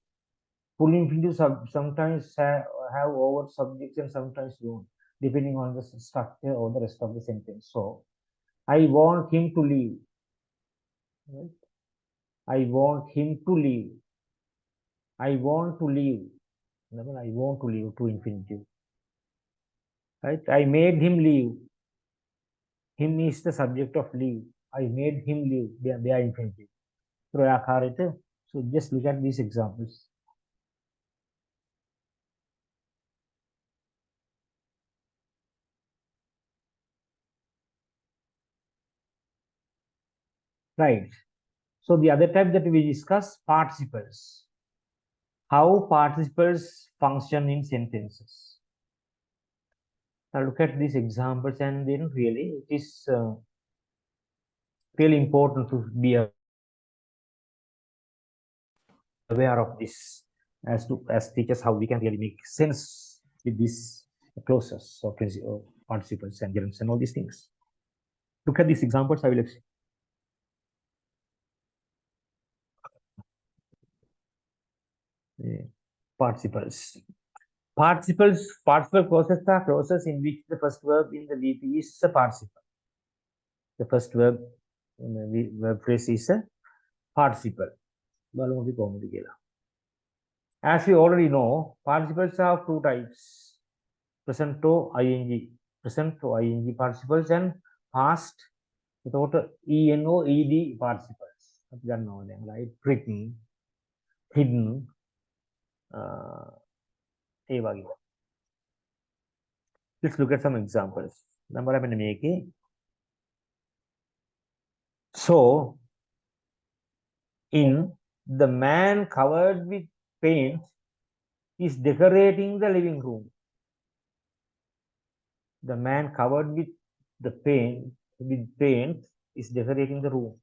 Full infinitives sometimes have over subjects and sometimes don't, depending on the structure or the rest of the sentence. So, I want him to leave. Right? I want him to leave. I want to leave. I want to leave to infinitive. Right? I made him leave. Him is the subject of leave. I made him leave. They are infinitive. So just look at these examples. Right. So the other type that we discuss, participles. How participles function in sentences. Now look at these examples, and then really it is really important to be aware of this as teachers, how we can really make sense with these clauses or participles and gerunds and all these things. Look at these examples. I will explain. Participles. Participle clauses are clauses in which the first verb in the VP is a participle. The first verb in the verb phrase is a participle. As we already know, participles are of two types: present to ing, participles, and past without eno ed participles. Right? Written, hidden. Let's look at some examples. So, in the man covered with paint is decorating the living room. The man covered with the paint is decorating the room.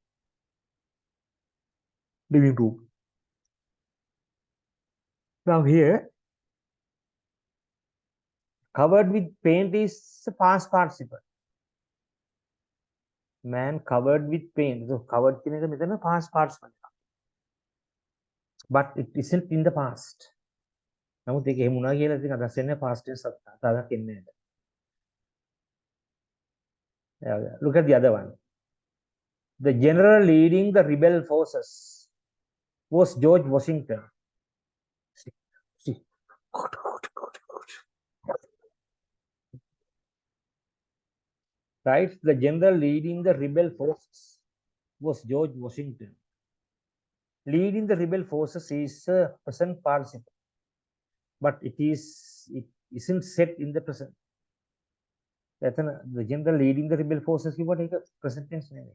Living room. Now here, covered with paint is a past participle. Man covered with paint. So covered is a past participle. But it isn't in the past. Now take a past tense. Look at the other one. The general leading the rebel forces was George Washington. See. Right? The general leading the rebel forces was George Washington. Leading the rebel forces is a present participle, but it isn't set in the present. The general leading the rebel forces is what is the present tense name.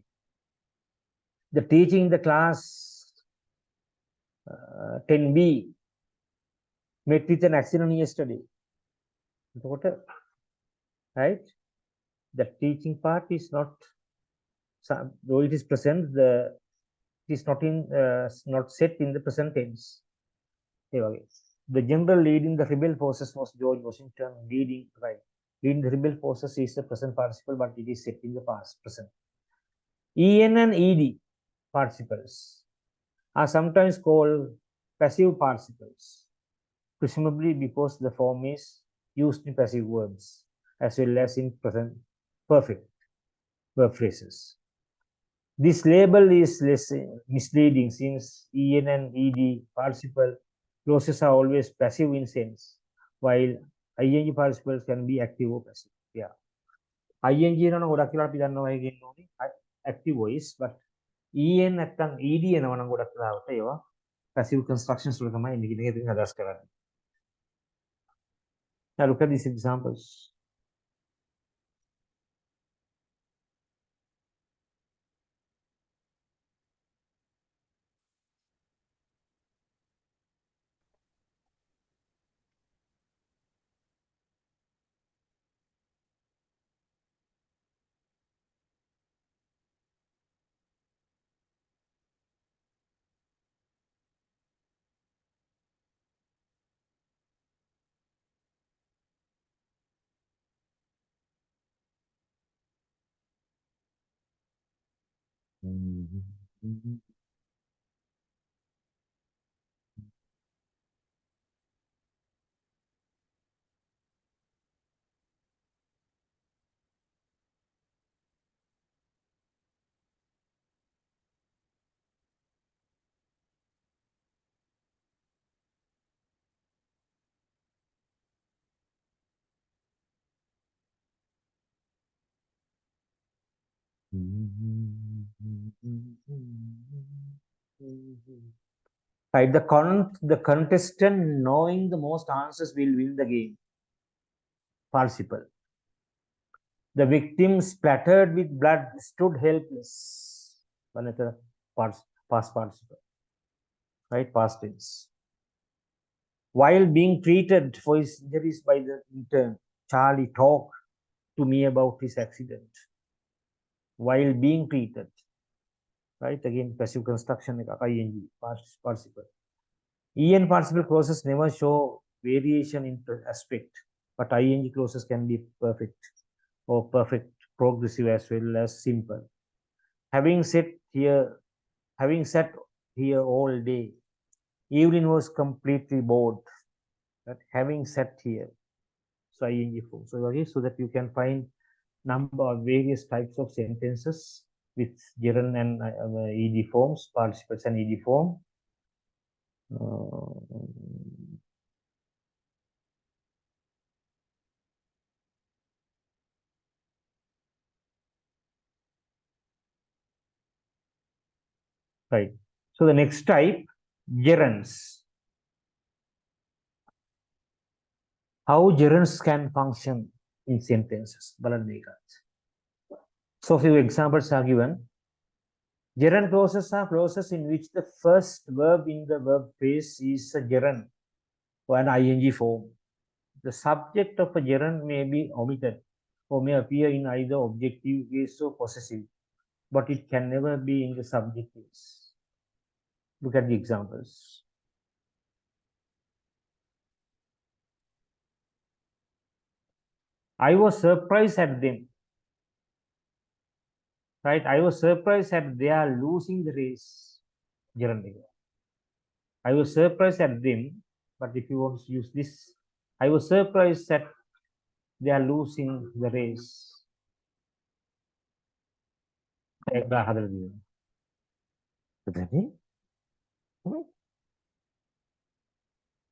The teaching in the class 10B met with an accident yesterday. Right? The teaching part is not, though it is present, it is not set in the present tense. The general leading the rebel forces was George Washington. Leading the rebel forces is the present participle, but it is set in the past present. En and ed participles are sometimes called passive participles, presumably because the form is used in passive verbs as well as in present perfect verb phrases. This label is less misleading since en and ed participle clauses are always passive in sense, while ing participles can be active or passive. Yeah. ing active voice, but en ed passive constructions. Now look at these examples. Right, the contestant knowing the most answers will win the game. Participle. The victim splattered with blood stood helpless. Another past participle. Right, past tense. While being treated for his injuries by the intern, Charlie talked to me about his accident. While being treated. Right, again passive construction ing participle. En participle clauses never show variation in aspect, but ing clauses can be perfect or perfect progressive as well as simple. Having sat here all day, Evelyn was completely bored. But having sat here, so ing form. So okay, so that you can find number of various types of sentences with gerund and ed forms, participles and ed form. Right. So the next type, gerunds. How gerunds can function in sentences. So few examples are given. Gerund clauses are clauses in which the first verb in the verb phrase is a gerund or an ing form. The subject of a gerund may be omitted or may appear in either objective case or possessive, but it can never be in the subject case. Look at the examples. I was surprised at them. Right? I was surprised that they are losing the race. Gerund. I was surprised at them, but if you want to use this, I was surprised that they are losing the race.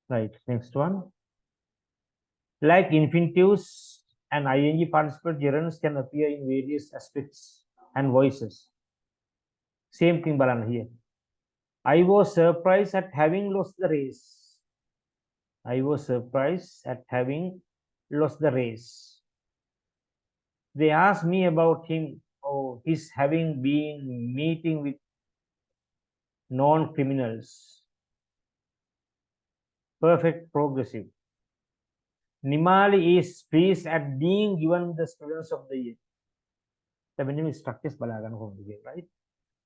Right, next one. Like infinitives and ing participle gerunds can appear in various aspects and voices. Same thing balan here. I was surprised at having lost the race. I was surprised at having lost the race. They asked me about him or his having been meeting with non-criminals. Perfect progressive. Nimali is pleased at being given the students of the year. The minimum structures right?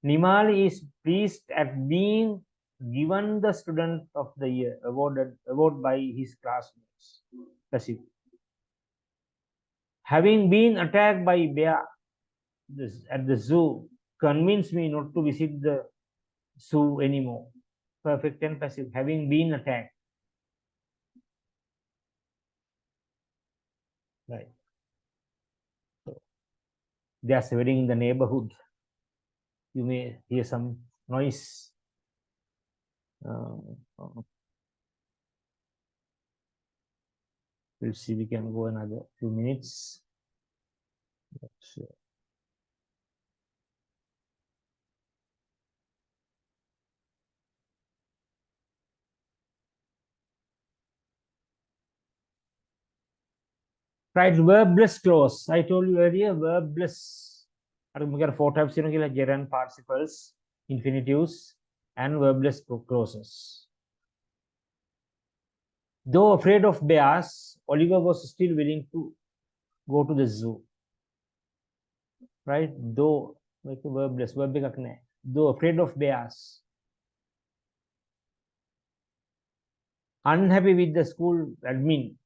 Nimali is pleased at being given the student of the year award by his classmates. Passive. Having been attacked by bear at the zoo convinced me not to visit the zoo anymore. Perfect and passive. Having been attacked. Right. So, there's a wedding in the neighborhood. You may hear some noise. We'll see. We can go another few minutes. Right, verbless clause. I told you earlier, verbless. We have 4 types, gerund participles, infinitives, and verbless clauses. Though afraid of bears, Oliver was still willing to go to the zoo. Right? Though, like verbless, though afraid of bears. Unhappy with the school admin.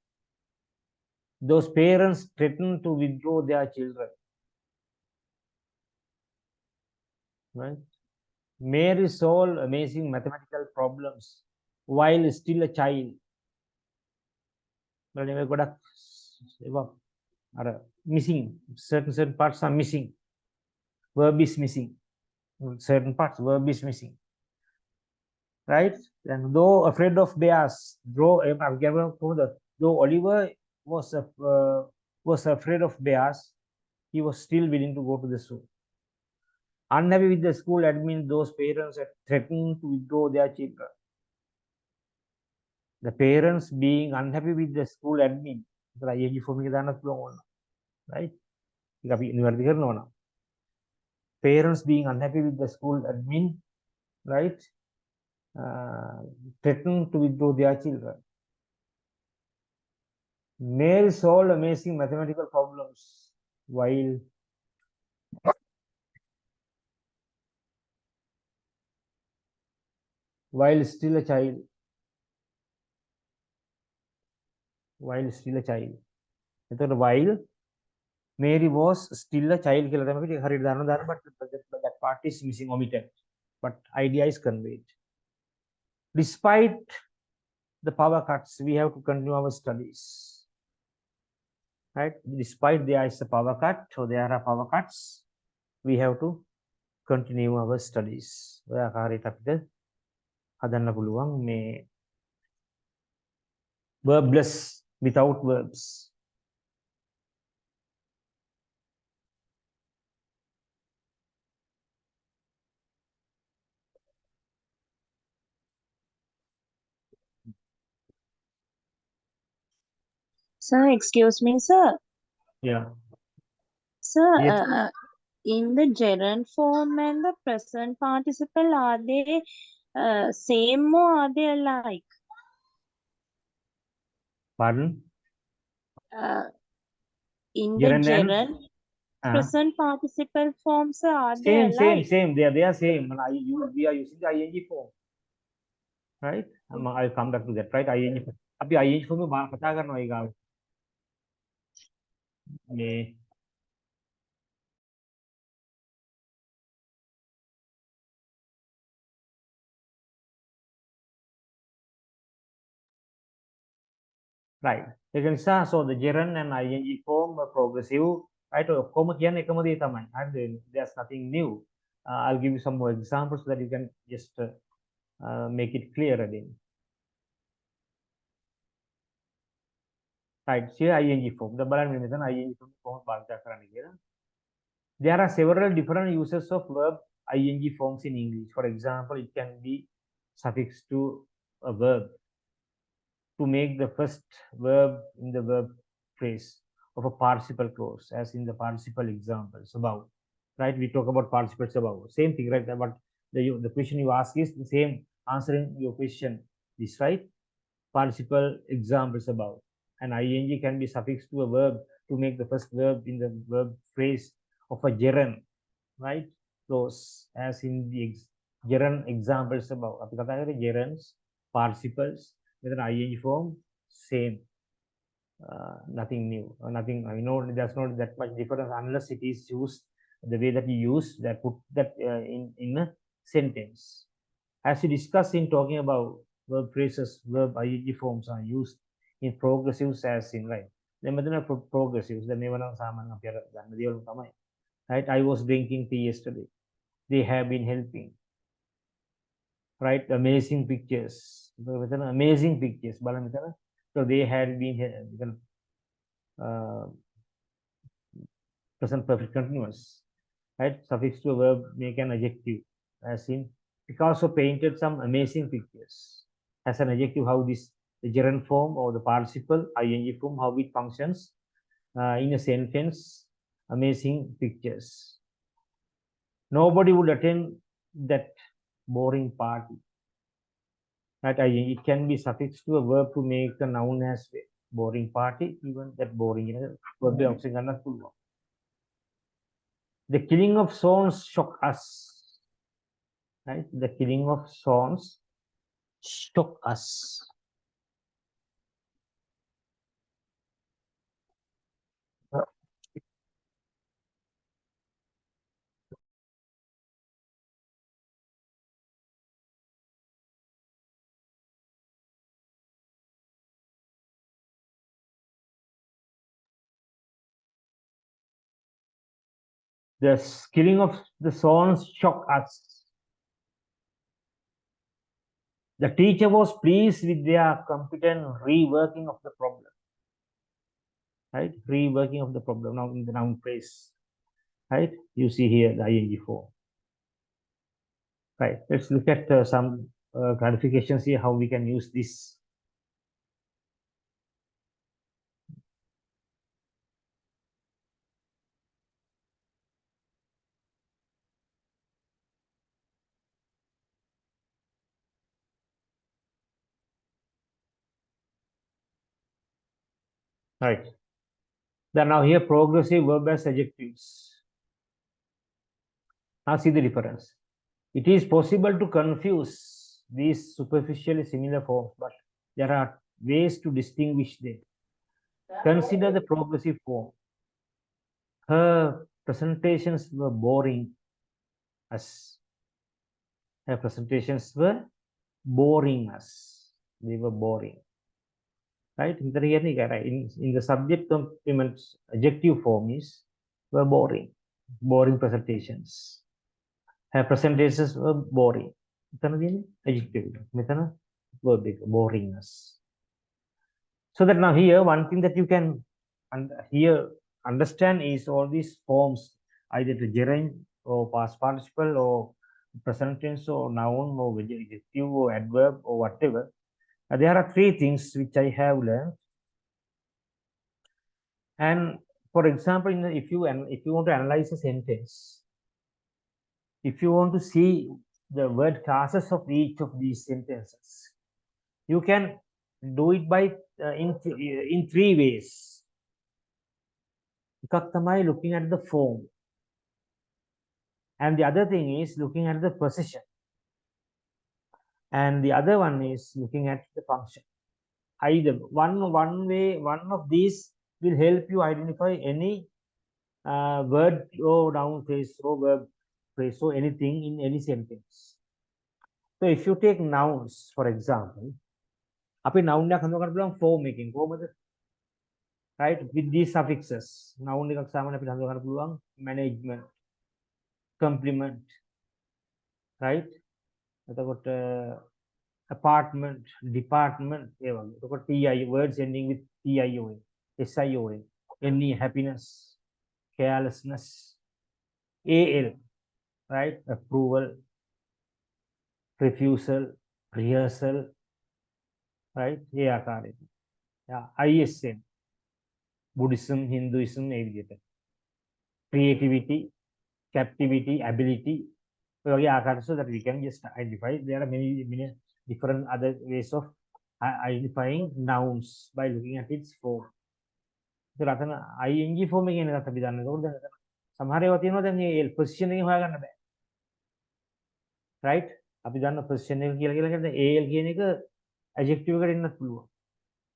Those parents threatened to withdraw their children. Right? Mary solved amazing mathematical problems while still a child. Missing. Certain parts are missing. Verb is missing. Certain parts, verb is missing. Right? And though afraid of bears, though Oliver was afraid of bears, he was still willing to go to the zoo. Unhappy with the school admin, those parents are threatening to withdraw their children. The parents being unhappy with the school admin, right? Parents being unhappy with the school admin, right? Threaten to withdraw their children. Mary solved amazing mathematical problems while still a child. While still a child. While Mary was still a child, but that part is missing, omitted. But idea is conveyed. Despite the power cuts, we have to continue our studies. Right? Despite there is a power cut, or there are power cuts, we have to continue our studies. Verbless without verbs. Sir, excuse me, sir. Yeah. Sir, Yes. in the gerund form and the present participle, are they same or are they alike? Pardon? In the Gerund and gerund, present participle forms are they same. alike? They are same. We are using the ing form. Right? I'll come back to that. Right? ing form. Abhi ing form में पता करना होगा. ये right. So the gerund and ing form are progressive. Right? And there's nothing new. I'll give you some more examples so that you can just make it clear again. Right. Here ing form. The balan ing form there are several different uses of verb ing forms in English. For example, it can be suffixed to a verb to make the first verb in the verb phrase of a participle clause, as in the participle examples above. Right? We talk about participles above. Same thing, right? But the question you ask is the same answering your question. This, right? Participle examples above. And ing can be suffixed to a verb to make the first verb in the verb phrase of a gerund, right? Those as in the gerund examples above. Gerunds, participles with an ing form, same. Nothing new, nothing. I know there's not that much difference unless it is used the way that you use that, put that in a sentence. As we discussed in talking about verb phrases, verb ing forms are used in progressives as in, right? Then progressives, the right? I was drinking tea yesterday. They have been helping. Right? Amazing pictures. Amazing pictures. So they had been present perfect continuous. Right? Suffix to a verb, make an adjective. As in, Picasso painted some amazing pictures. As an adjective, how this the gerund form or the participle ing form, how it functions in a sentence. Amazing pictures. Nobody would attend that boring party. Right? It can be suffixed to a verb to make a noun as well. Boring party, even that boring. The killing of swans shock us. Right? The killing of swans shock us. The killing of the swans shocked us. The teacher was pleased with their competent reworking of the problem. Right? Reworking of the problem now in the noun phrase. Right? You see here the ing form. Right. Let's look at some clarifications here, how we can use this. Right. Then now here progressive verb as adjectives. Now see the difference. It is possible to confuse these superficially similar forms, but there are ways to distinguish them. Consider the progressive form. Her presentations were boring us. Her presentations were boring us. They were boring. Right? In the subject complement adjective form is were boring. Boring presentations. Her presentations were boring. Adjective. Verb boringness. So that now here one thing that you can here understand is all these forms, either the gerund or past participle or present tense or noun or adjective or adverb or whatever. There are three things which I have learned. And for example, if you want to analyze a sentence, if you want to see the word classes of each of these sentences, you can do it by in three ways. Looking at the form, and the other thing is looking at the position, and the other one is looking at the function. Either one of these will help you identify any word or noun phrase or verb phrase or anything in any sentence. So if you take nouns, for example, අපි noun එකක් හඳුනා ගන්න පුළුවන් form එකකින් කොහොමද? Right, with these suffixes. Noun එකක් සාමාන්‍යයෙන් අපිට හඳුනා ගන්න පුළුවන් management, complement, right? එතකොට apartment, department ඒ වගේ. එතකොට TI words ending with TION, SION, any happiness, carelessness, AL, right? Approval, refusal, rehearsal, right? ඒ ආකාරයට. ISN, Buddhism, Hinduism, ඒ විදිහට. Creativity, captivity, ability, so that we can just identify. There are many different other ways of identifying nouns by looking at its form. So ing form එකෙන් එකක් අපි දන්න. ඒකෝද සමහර ඒවා තියෙනවා දැන් මේ position එකෙන් හොයාගන්න බෑ. Right? අපි දන්න position එක කියලා කියන්නේ AL කියන එක adjective එකට එන්නත් පුළුවන්.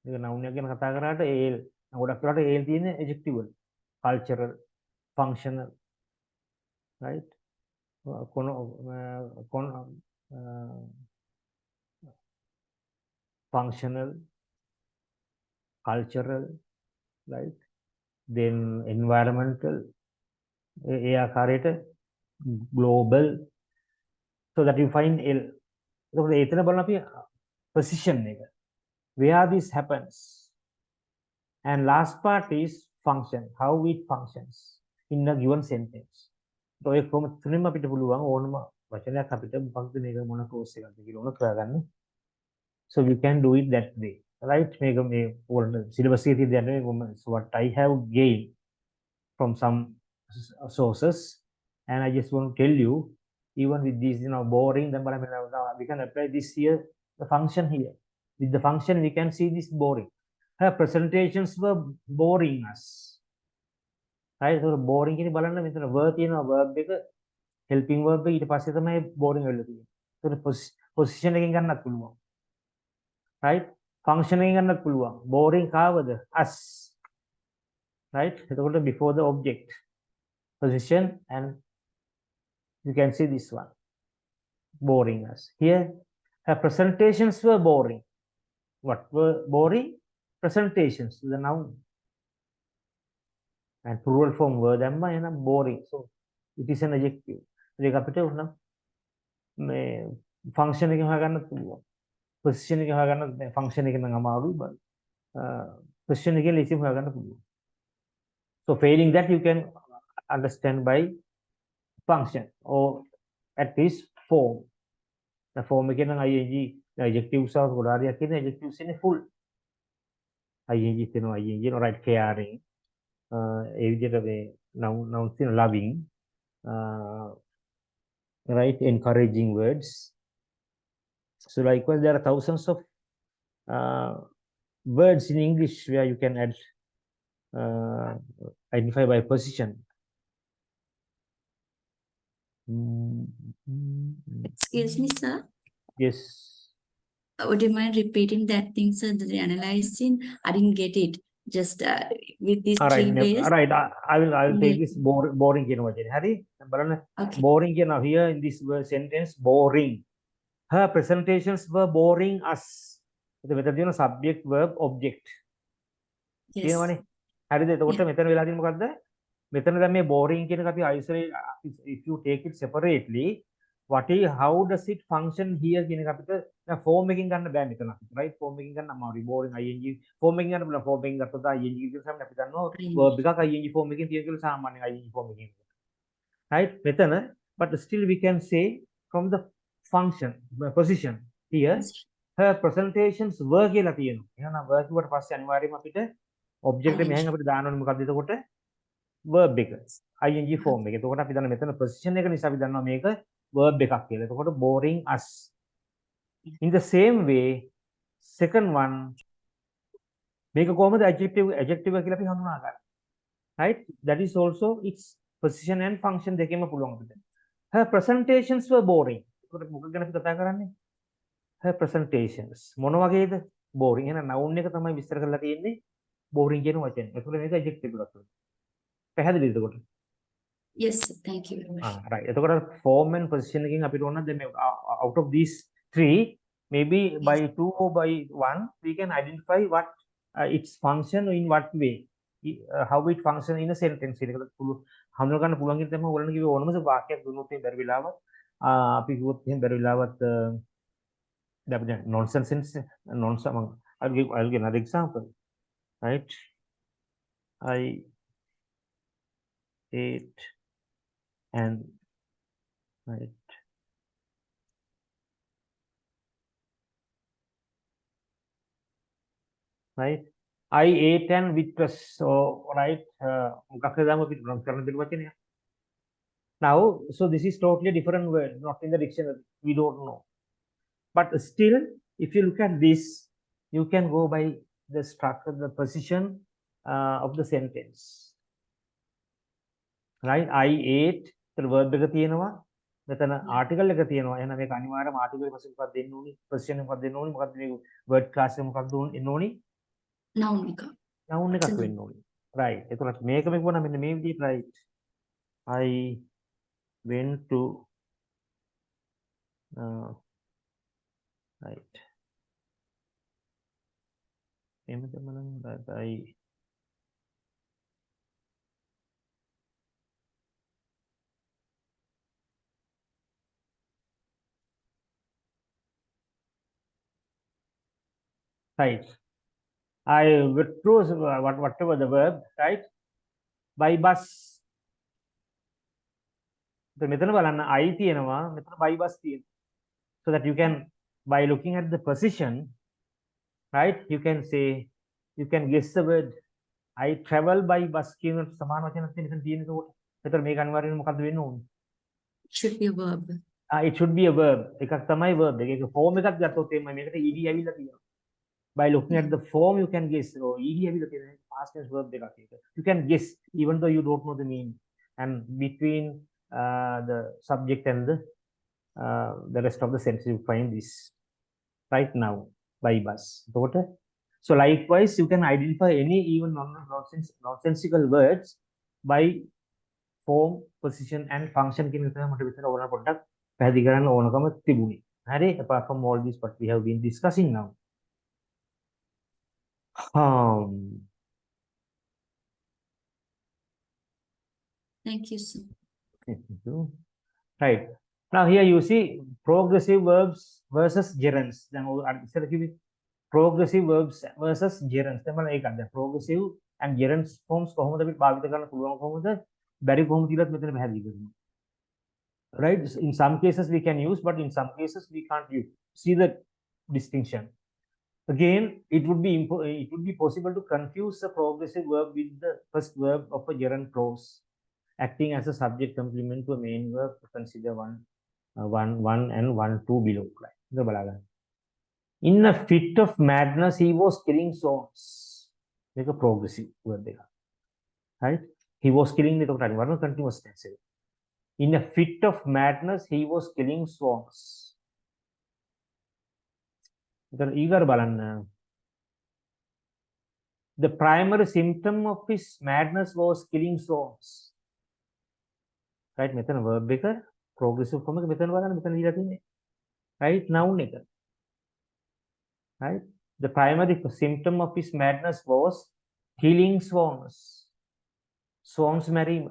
ඒක noun එක ගැන කතා කරාට AL ගොඩක් වෙලාවට AL තියෙන adjective වල. Cultural, functional, right? Functional, cultural, right? Then environmental, global, so that you find L. Position, where this happens. And last part is function, how it functions in a given sentence. So if so we can do it that way, right? So what I have gained from some sources, and I just want to tell you, even with this, boring, then we can apply this here, the function here. With the function, we can see this boring. Her presentations were boring us. Right? So boring is verb, verb helping verb boring. So the position again, right? Functioning and boring us. Right? Before the object position, and you can see this one, boring us. Here, her presentations were boring. What were boring? Presentations, the noun. And plural form were boring. So it is an adjective. ඒක අපිට උන මේ function එකෙන් හොයාගන්න පුළුවන්. position එකෙන් හොයාගන්න function එකෙන් නම් අමාරුයි බල. position එකෙන් ලේසියෙන් හොයාගන්න පුළුවන්. So failing that you can understand by function or at least form. The form එකෙන් නම් ing adjectives are ගොඩාරියක් කියන adjectives ඉන්නේ full. ing තියෙනවා ing right caring ඒ විදිහට මේ nouns තියෙන loving right encouraging words. So likewise there are thousands of words in English where you can add identify by position. Excuse me, sir. Yes. Would you mind repeating that thing, sir? The analyzing, I didn't get it. Just with these All right, three ways. all right. I will take Yes. this boring කියන වචනේ. හරි? බලන්න Okay. boring කියන here in this word sentence boring. Her presentations were boring us. මෙතන තියෙන subject verb object. Yes. කියනවනේ. හරිද? එතකොට මෙතන වෙලා තියෙන්නේ මොකද්ද? මෙතන දැන් මේ boring කියන එක අපි isolate if you take it separately what is how does it function here කියන එක අපිට දැන් form එකකින් ගන්න බෑ මෙතන අපිට right form එකකින් ගන්න අමාරුයි boring ing form එකකින් ගන්න බෑ form එකකින් ගත්තොත් ing කියන සම්මත අපි දන්නවා verb එකක් ing form එකකින් තියෙන කියලා සාමාන්‍යයෙන් ing form එකකින් right මෙතන but still we can say from the function position here her presentations were කියලා තියෙනවා එහෙනම් were කිව්වට පස්සේ අනිවාර්යයෙන්ම අපිට object එක මෙහෙන් අපිට දාන්න ඕනේ මොකක්ද එතකොට verb එක ing form එක. එතකොට අපි දන්න මෙතන position එක නිසා අපි දන්නවා මේක verb එකක් කියලා. එතකොට boring us. In the same way second one මේක කොහොමද adjective කියලා අපි හඳුනා ගන්න. Right? That is also its position and function දෙකෙම පුළුවන් අපිට. Her presentations were boring. එතකොට මොකක් ගැන අපි කතා කරන්නේ? Her presentations. මොන වගේද? boring. එහෙනම් noun එක තමයි විස්තර කරලා තියෙන්නේ boring කියන වචනේ. එතකොට මේක adjective එකක්. පැහැදිලිද එතකොට? Yes, sir. Thank you very much. Right. එතකොට form and position එකකින් අපිට ඕන දැන් out of these three maybe by two or by one we can identify what its function in what way how it function in a sentence එකකට හඳුනා ගන්න පුළුවන් කියන තමයි ඔයගොල්ලෝ කිව්වේ ඕනම වාක්‍යයක් දුන්නොත් එහෙනම් බැරි වෙලාවත් අපි කිව්වොත් එහෙනම් බැරි වෙලාවත් දැන් nonsense I'll give another example right I ate and right right I ate and witness so right මොකක්ද දාම අපි pronounce කරන්න දෙන වචනය now so this is totally different word not in the dictionary we don't know but still if you look at this you can go by the structure the position of the sentence right I ate the verb එක තියෙනවා මෙතන article එක තියෙනවා එහෙනම් මේක අනිවාර්යයෙන්ම article එක පස්සේ මොකක්ද දෙන්න ඕනි position එක මොකක්ද දෙන්න ඕනි මොකක්ද මේ word class එක මොකක්ද එන්න ඕනි Noun එක. noun එකක් වෙන්න ඕනි right එතකොට මේක මේ වුණා මෙන්න මේ විදිහට right I went to right එහෙමද මනම් I right I withdrew whatever the verb right by bus මෙතන බලන්න I තියෙනවා මෙතන by bus තියෙනවා so that you can by looking at the position right you can say you can guess the word I travel by bus කියන සමාන වචනයක් තියෙන එතකොට මෙතන මේක අනිවාර්යයෙන්ම මොකද්ද වෙන්න ඕනේ Should be a verb. it should be a verb එකක් තමයි verb එක ඒක form එකක් ගත්තොත් එimhe මේකට ed ඇවිල්ලා තියෙනවා by looking at the form you can guess oh ed ඇවිල්ලා තියෙනවා past tense verb එකක් ඒක you can guess even though you don't know the meaning and between the subject and the rest of the sentence you find this right now by bus so likewise you can identify any even nonsensical words by form position and function කියන එක තමයි මට විතර ඕන පොඩ්ඩක් පැහැදිලි කරන්න ඕනකම තිබුණේ හරි apart from all this what we have been discussing now Thank you, sir. Right. Now here you see progressive verbs versus gerunds. Then progressive verbs versus gerunds. Progressive and gerunds forms කොහොමද අපි භාවිත කරන්න පුළුවන් කොහොමද බැරි කොහොමද කියලාත් මෙතන පැහැදිලි කරනවා. Right? In some cases we can use, but in some cases we can't use. See the distinction. Again, it would be possible to confuse the progressive verb with the first verb of a gerund clause, acting as a subject complement to a main verb. Consider one and 1-2 below. In a fit of madness, he was killing swans. Like a progressive word there. Right? He was killing the continuous tense. In a fit of madness, he was killing swans. The primary symptom of his madness was killing swans. Right? Method verb එක progressive form එක මෙතන බලන්න මෙතන දීලා තියෙන්නේ. Right? Noun එක. Right? The primary symptom of his madness was killing swans. Swans marrying.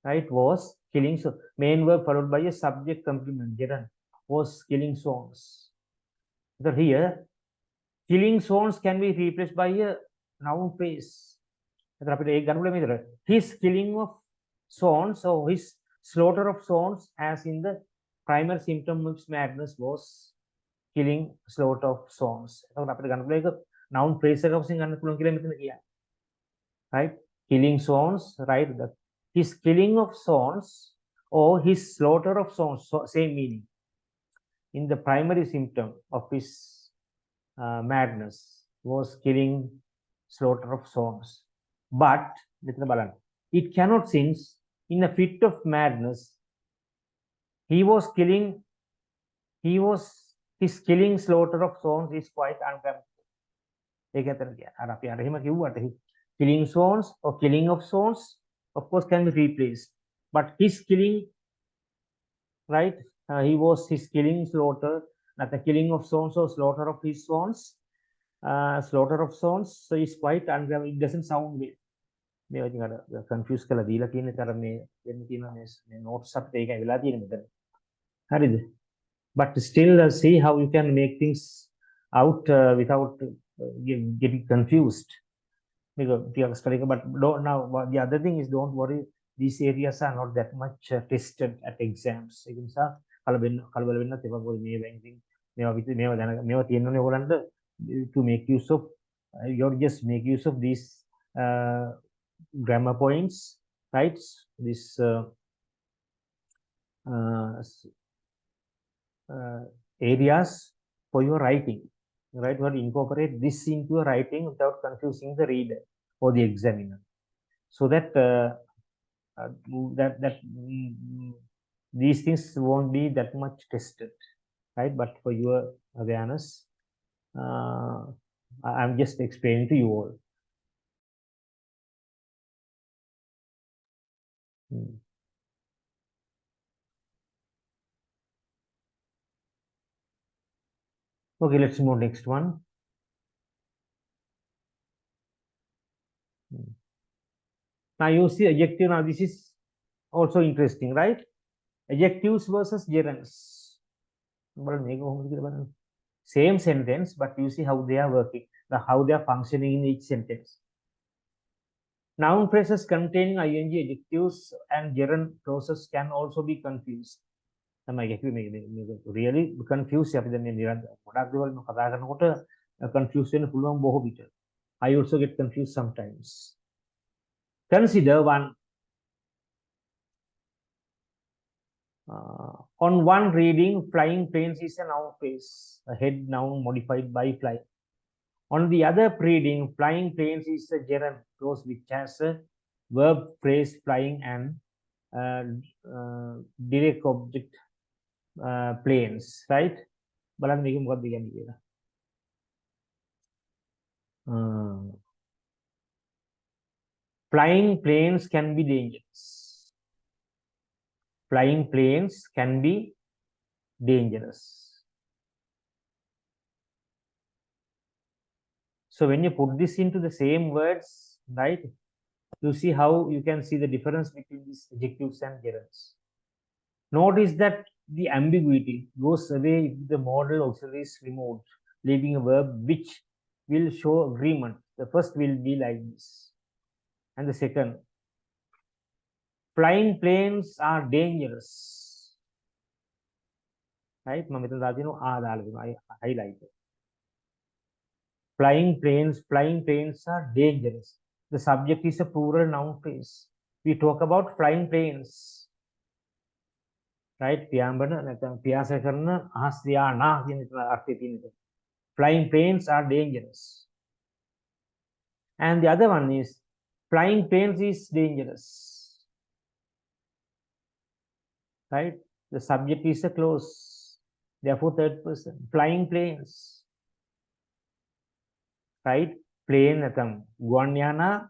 Right? Was killing swans. Main verb followed by a subject complement. Gerund was killing swans. So here, killing swans can be replaced by a noun phrase. His killing of swans, or his slaughter of swans, as in the primary symptom of madness was killing, slaughter of swans. Noun phrase right? Killing swans, right? His killing of swans or his slaughter of swans, same meaning. In the primary symptom of his madness was killing, slaughter of swans. But it cannot, since in a fit of madness his killing, slaughter of swans is quite ungrammatical. Killing swans or killing of swans, of course, can be replaced. But his killing, right? His killing, slaughter, not the killing of swans or slaughter of his swans. Slaughter of swans, so it's quite ungrammatical. It doesn't sound weird. Confused කළා දීලා තියෙන තර මේ දෙන්න තියෙන මේ notes අපිට ඒකයි වෙලා තියෙන්නේ මෙතන. හරිද? But still see how you can make things out without getting confused. But now the other thing is, don't worry, these areas are not that much tested at exams. To make use of just make use of these grammar points, right? This areas for your writing, right? You have to incorporate this into your writing without confusing the reader or the examiner, so that these things won't be that much tested, right? But for your awareness, I'm just explaining to you all. Okay, let's move next one. Now you see adjective. Now this is also interesting, right? Adjectives versus gerunds. Same sentence, but you see how they are working, how they are functioning in each sentence. Noun phrases containing ing adjectives and gerund clauses can also be confused. Really confused. Confusion. I also get confused sometimes. Consider one. On one reading, flying planes is a noun phrase, a head noun modified by fly. On the other reading, flying planes is a gerund clause which has a verb phrase flying and direct object planes, right? Flying planes can be dangerous. Flying planes can be dangerous. So when you put this into the same words, right, you see how you can see the difference between these adjectives and gerunds. Notice that the ambiguity goes away if the modal auxiliary is removed, leaving a verb which will show agreement. The first will be like this. And the second, flying planes are dangerous. Right? I highlight it. Flying planes are dangerous. The subject is a plural noun phrase. We talk about flying planes. Right? Flying planes are dangerous. And the other one is flying planes is dangerous. Right? The subject is a clause. Therefore, third person. Flying planes. Right? Plane නැතම් ගුවන් යානා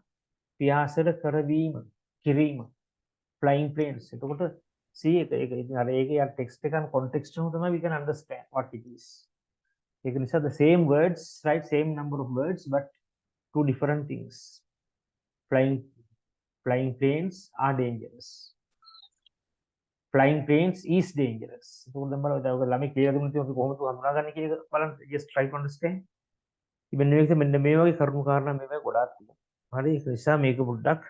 පියාසර කරවීම කිරීම. Flying planes. එතකොට see ඒක text එක context එක තමයි we can understand what it is. ඒක නිසා the same words, right? Same number of words, but two different things. Flying planes are dangerous. Flying planes is dangerous. Just try to understand. Even if the Mendemeo Karmu Karna Meva Godak, Hari Krisa make a Budak,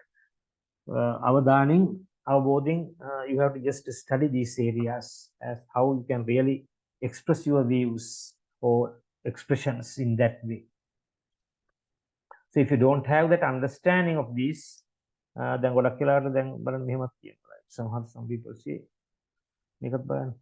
our darning, our boarding, you have to just study these areas as how you can really express your views or expressions in that way. So if you don't have that understanding of these, then Godakila, then Baran Mihamat, right? Some people say, make up burn.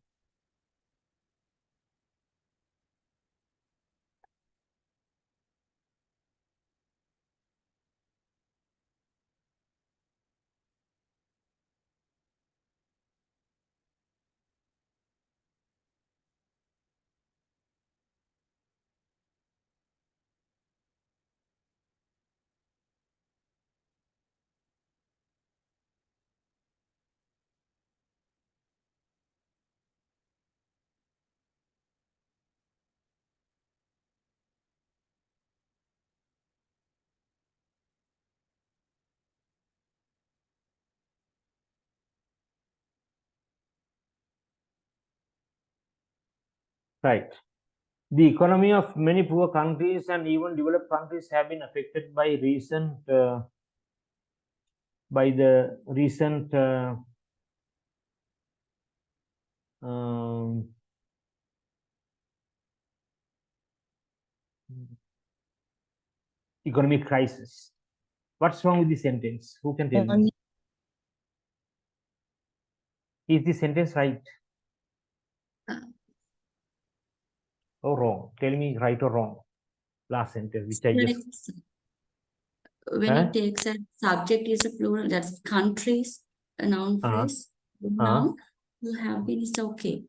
Right. The economy of many poor countries and even developed countries have been affected by the recent economic crisis. What's wrong with the sentence? Who can tell me? Is the sentence right or wrong? Tell me right or wrong. Last sentence, which I just. When it takes a subject is a plural, that's countries, a noun phrase. Noun, you have been is okay.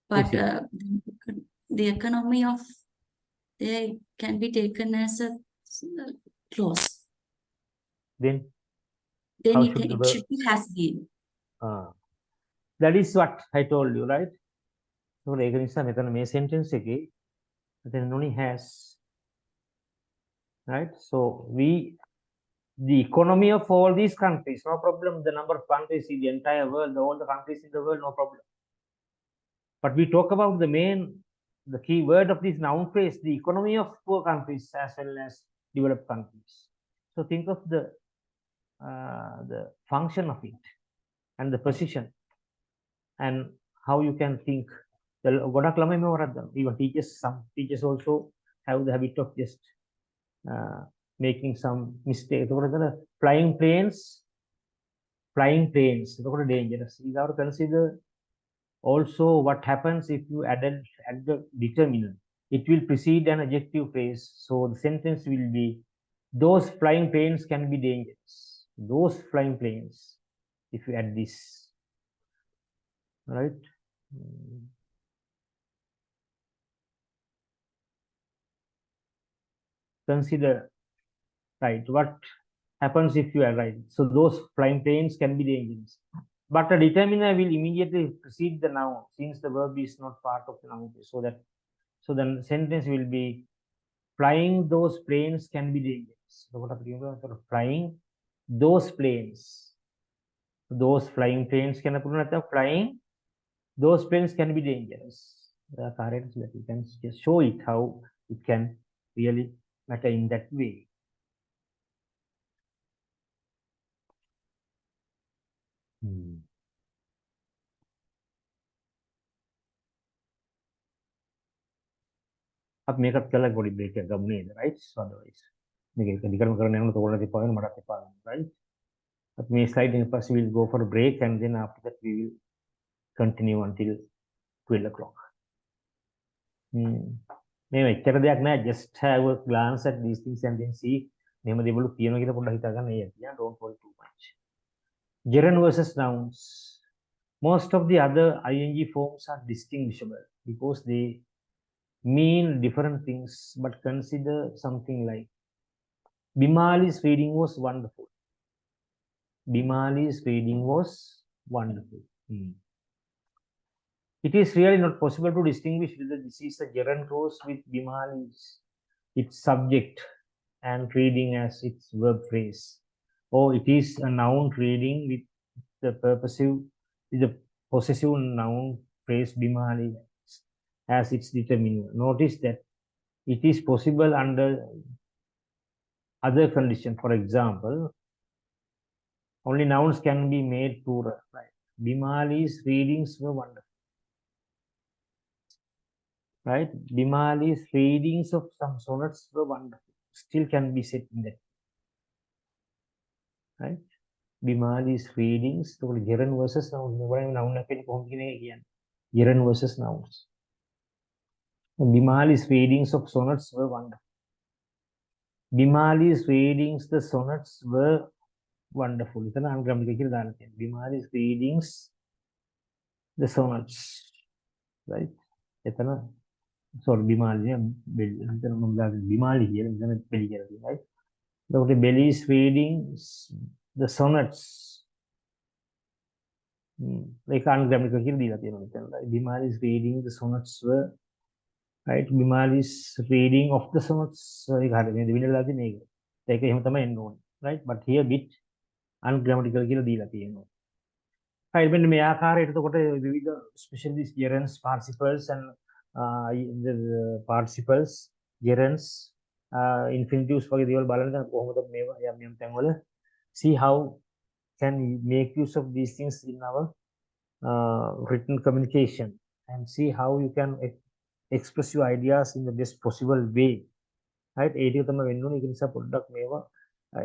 But the economy of they can be taken as a clause. Then it should be has been. That is what I told you, right? So the sentence again, then only has, right? So the economy of all these countries, no problem. The number of countries in the entire world, all the countries in the world, no problem. But we talk about the key word of this noun phrase, the economy of poor countries as well as developed countries. So think of the function of it and the position and how you can think. Even some teachers also have the habit of just making some mistakes. Flying planes dangerous. You have to consider also what happens if you add the determinant. It will precede an adjective phrase. So the sentence will be, those flying planes can be dangerous. Those flying planes, if you add this, right? Consider, right, what happens if you are right. So those flying planes can be dangerous. But a determiner will immediately precede the noun since the verb is not part of the noun. So then the sentence will be, flying those planes can be dangerous. So what are you flying those planes those flying planes can flying, those planes can be dangerous. There are currents that you can just show it how it can really matter in that way. අපි මේකත් කළා පොඩි break එකක් ගමු නේද, right? So otherwise මේක එක දිගටම කරගෙන යනකොට ඕගොල්ලන්ට එපා වෙන මටත් එපා වෙනවා, right? But මේ slide එක පස්සේ we'll go for a break and then after that we will continue until 12 o'clock. මේ එච්චර දෙයක් නෑ, just have a glance at these things and then see මෙහෙම දේවල් කියනවා කියලා පොඩ්ඩක් හිතා ගන්න. ඒ don't worry too much. Gerund versus nouns. Most of the other ing forms are distinguishable because they mean different things, but consider something like Bimali's reading was wonderful. Bimali's reading was wonderful. It is really not possible to distinguish whether this is a gerund clause with Bimali's its subject and reading as its verb phrase, or it is a noun reading with the possessive noun phrase Bimali as its determiner. Notice that it is possible under other condition. For example, only nouns can be made plural. Right? Bimali's readings were wonderful. Right? Bimali's readings of some sonnets were wonderful. Still can be said in that. Right? Bimali's readings. So gerund versus nouns. Gerund versus nouns. Bimali's readings of sonnets were wonderful. Bimali's readings, the sonnets were wonderful. Bimali's readings, the sonnets, right? Sorry, Bimali, right? Dr. Belly's readings, the sonnets. Like Bimali's reading, the sonnets were right. Bimali's reading of the sonnets, right? But here bit ungrammatical right. When මේ ආකාරයට එතකොට විවිධ specialist gerunds, participles and the participles, gerunds, infinitives වගේ දේවල් බලන්න කොහොමද මේවා යම් තැන්වල see how can we make use of these things in our written communication and see how you can express your ideas in the best possible way, right? ඒ ටික තමයි වෙන්න ඕනේ. ඒක නිසා පොඩ්ඩක් මේවා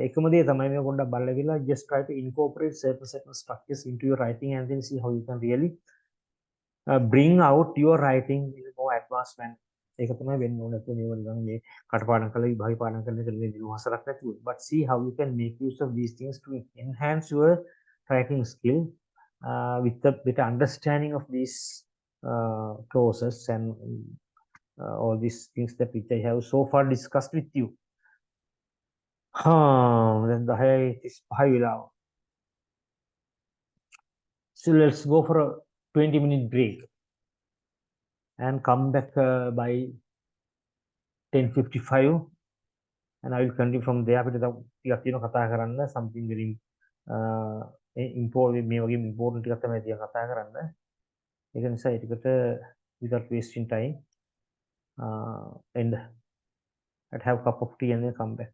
එකම දේ තමයි මේ පොඩ්ඩක් බලලා just try to incorporate certain structures into your writing and then see how you can really bring out your writing in a more advanced manner. ඒක තමයි වෙන්න ඕනේ. මේව නිකන් මේ කටපාඩම් කරලා විභාග පාඩම් කරන එක නෙවෙයි විවහසරක් නැතුව. But see how you can make use of these things to enhance your writing skill with the better understanding of these clauses and all these things that which I have so far discussed with you. Then the height is 5 hours. So let's go for a 20-minute break and come back by 10:55 and I will continue from there. Something very important, important without wasting time and I'd have a cup of tea and then come back.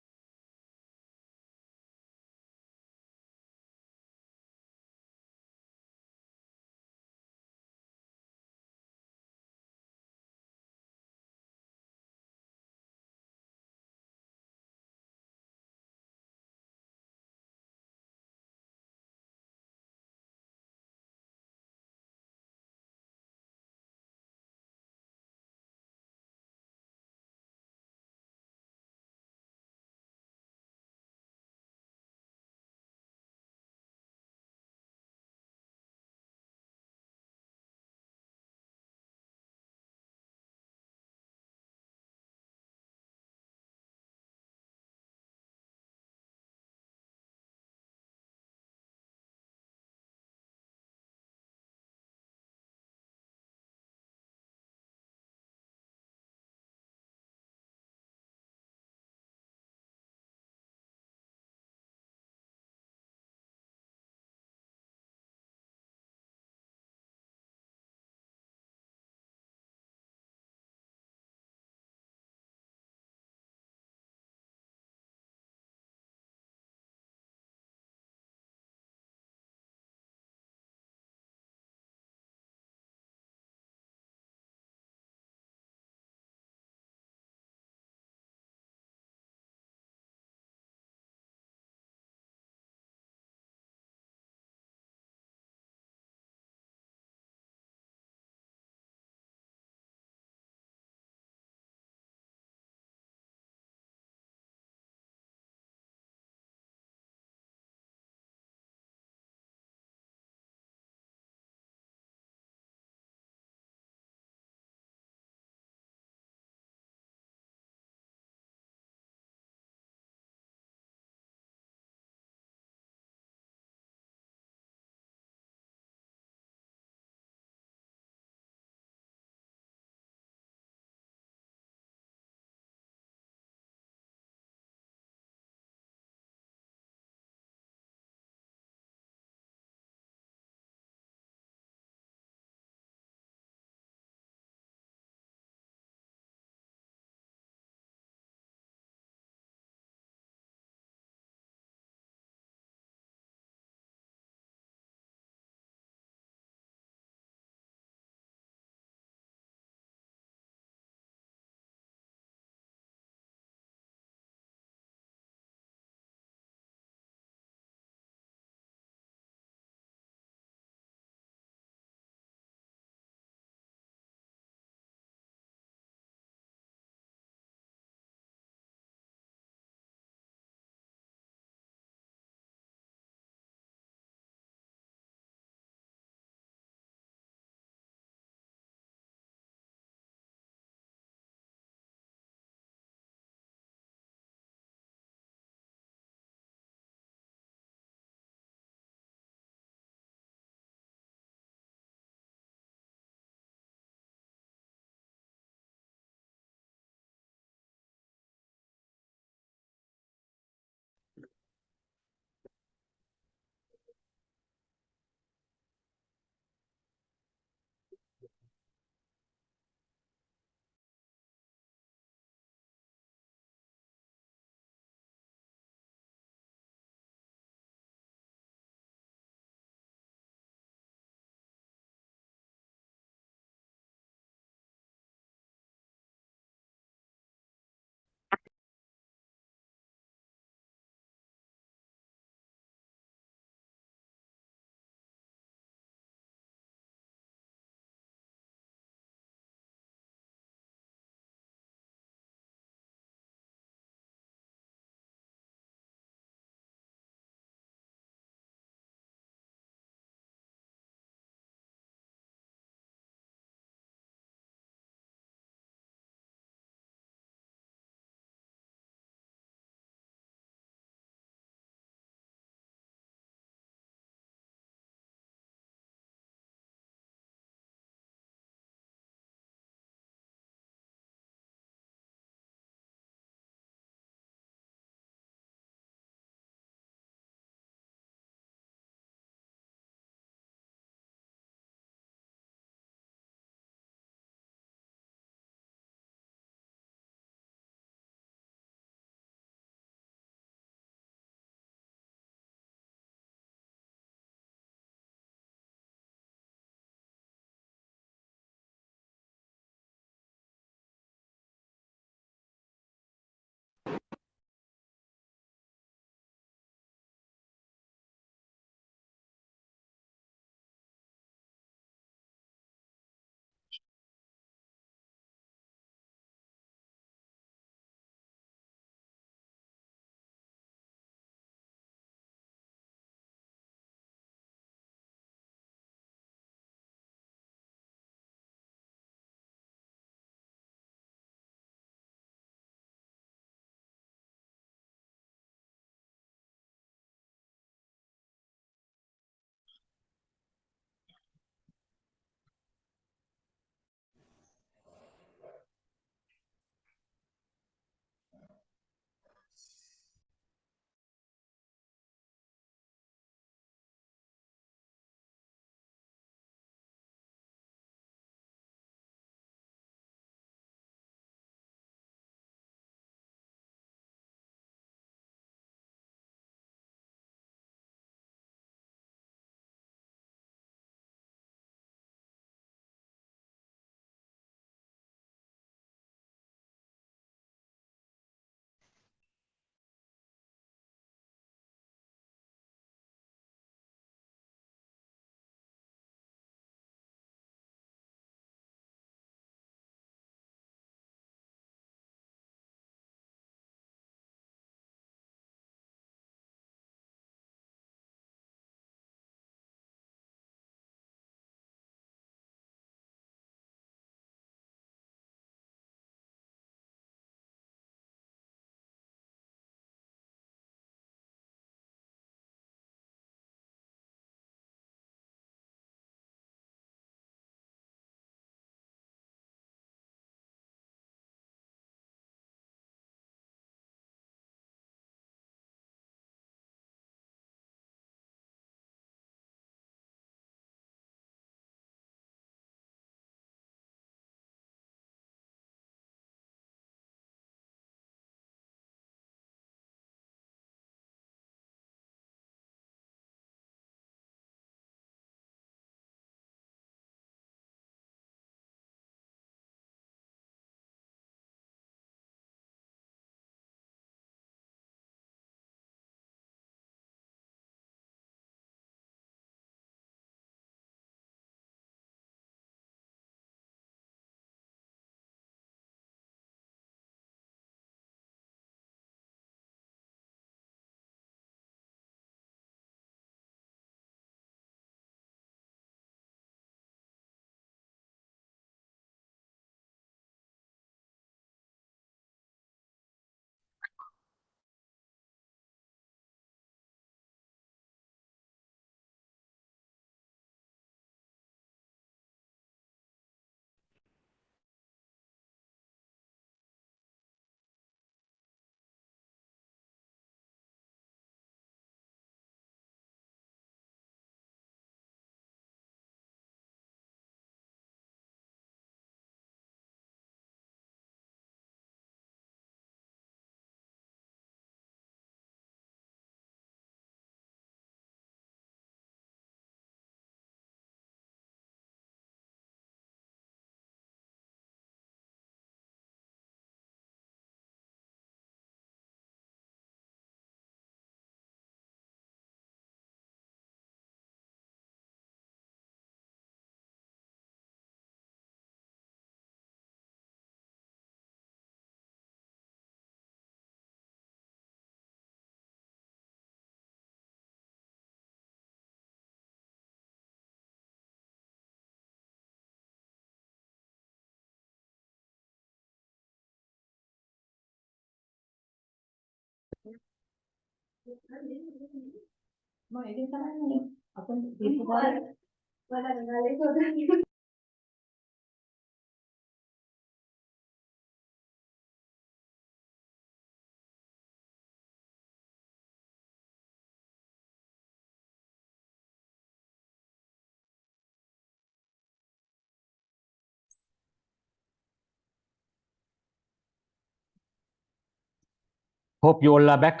Hope you all are back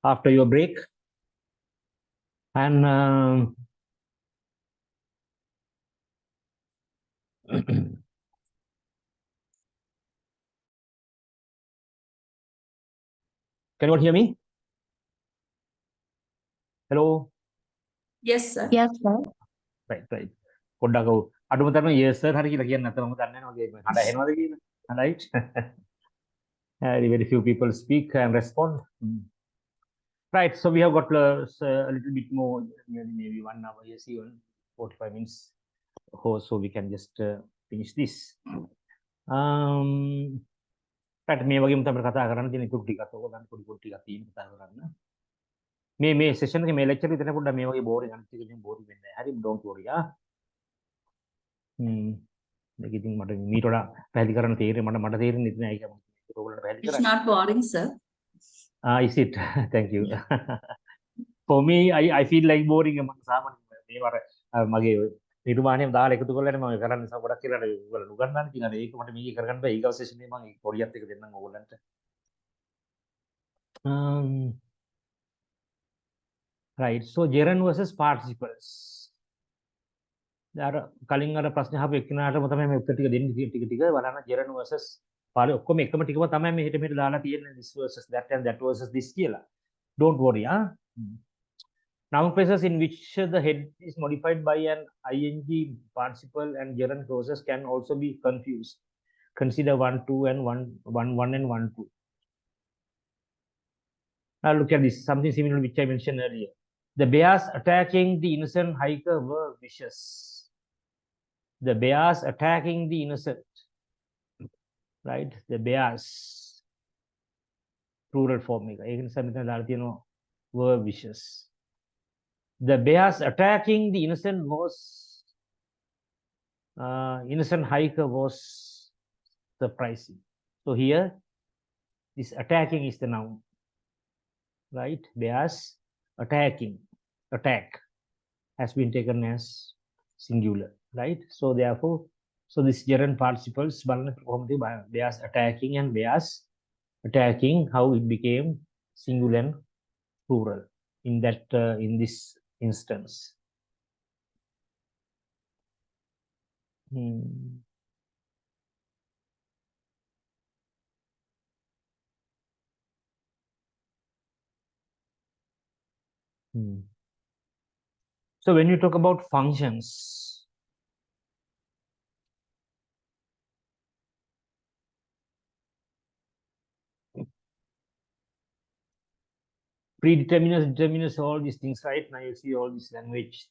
after your break. And can you all hear me? Hello? Yes, sir. Yes, sir. Right, right. පොඩ්ඩක් ඔව් අඩුම තරම yes sir හරි කියලා කියන්න නැත්නම් මම දන්නේ නැහැ වගේ හඬ ඇහෙනවද කියලා. Right? Very few people speak and respond. Right, so we have got a little bit more, maybe 1 hour, yes, even 45 minutes or so we can just finish this. Right, මේ වගේම තමයි කතා කරන්න තියෙන ඉතුරු ටිකත් ඔයගොල්ලන් පොඩි ටිකක් තියෙන කතා කරන්න. මේ session එකේ මේ lecture එක විතර පොඩ්ඩක් මේ වගේ boring අනිත් එකකින් boring වෙන්නේ නැහැ. හරි, don't worry. මේක ඉතින් මට මීට වඩා පැහැදිලි කරන්න තේරෙන්නේ මට තේරෙන්නේ නැහැ ඒක මොකද ඔයගොල්ලන්ට පැහැදිලි It's කරන්නේ. not boring, sir. Is it? Thank you. For me, I feel like boring. මම සාමාන්‍යයෙන් මේවර මගේ නිර්මාණයම දාලා එකතු කරලා මම කරන්න නිසා ගොඩක් කියලා ඔයගොල්ලෝ උගන්වන්න ඉතින් අර ඒක මට මේක කරගන්න බෑ. ඊගව සෙෂන් එකේ මම පොඩියත් එක දෙන්නම් ඔයගොල්ලන්ට. Right, so gerund versus participles. අර කලින් අර ප්‍රශ්න අහපු එක්කෙනාටම තමයි මේ උත්තර ටික දෙන්නේ ටික බලන්න gerund versus පාළි ඔක්කොම එකම ටිකම තමයි මේ මෙහෙට දාලා තියෙන්නේ this versus that and that versus this කියලා. Don't worry. Noun phrases in which the head is modified by an ing participle and gerund clauses can also be confused. Consider 1, 2 and 1, 1, 1 and 1, 2. Now look at this, something similar which I mentioned earlier. The bears attacking the innocent hiker were vicious. The bears attacking the innocent, right? The bears, plural form. Were vicious. The bears attacking the innocent was innocent hiker was surprising. So here, this attacking is the noun, right? Bears attacking, attack has been taken as singular, right? So therefore, so this gerund participles, bears attacking and bears attacking, how it became singular and plural in that in this instance. So when you talk about functions, predeterminers, determiners, all these things, right? Now you see all this language,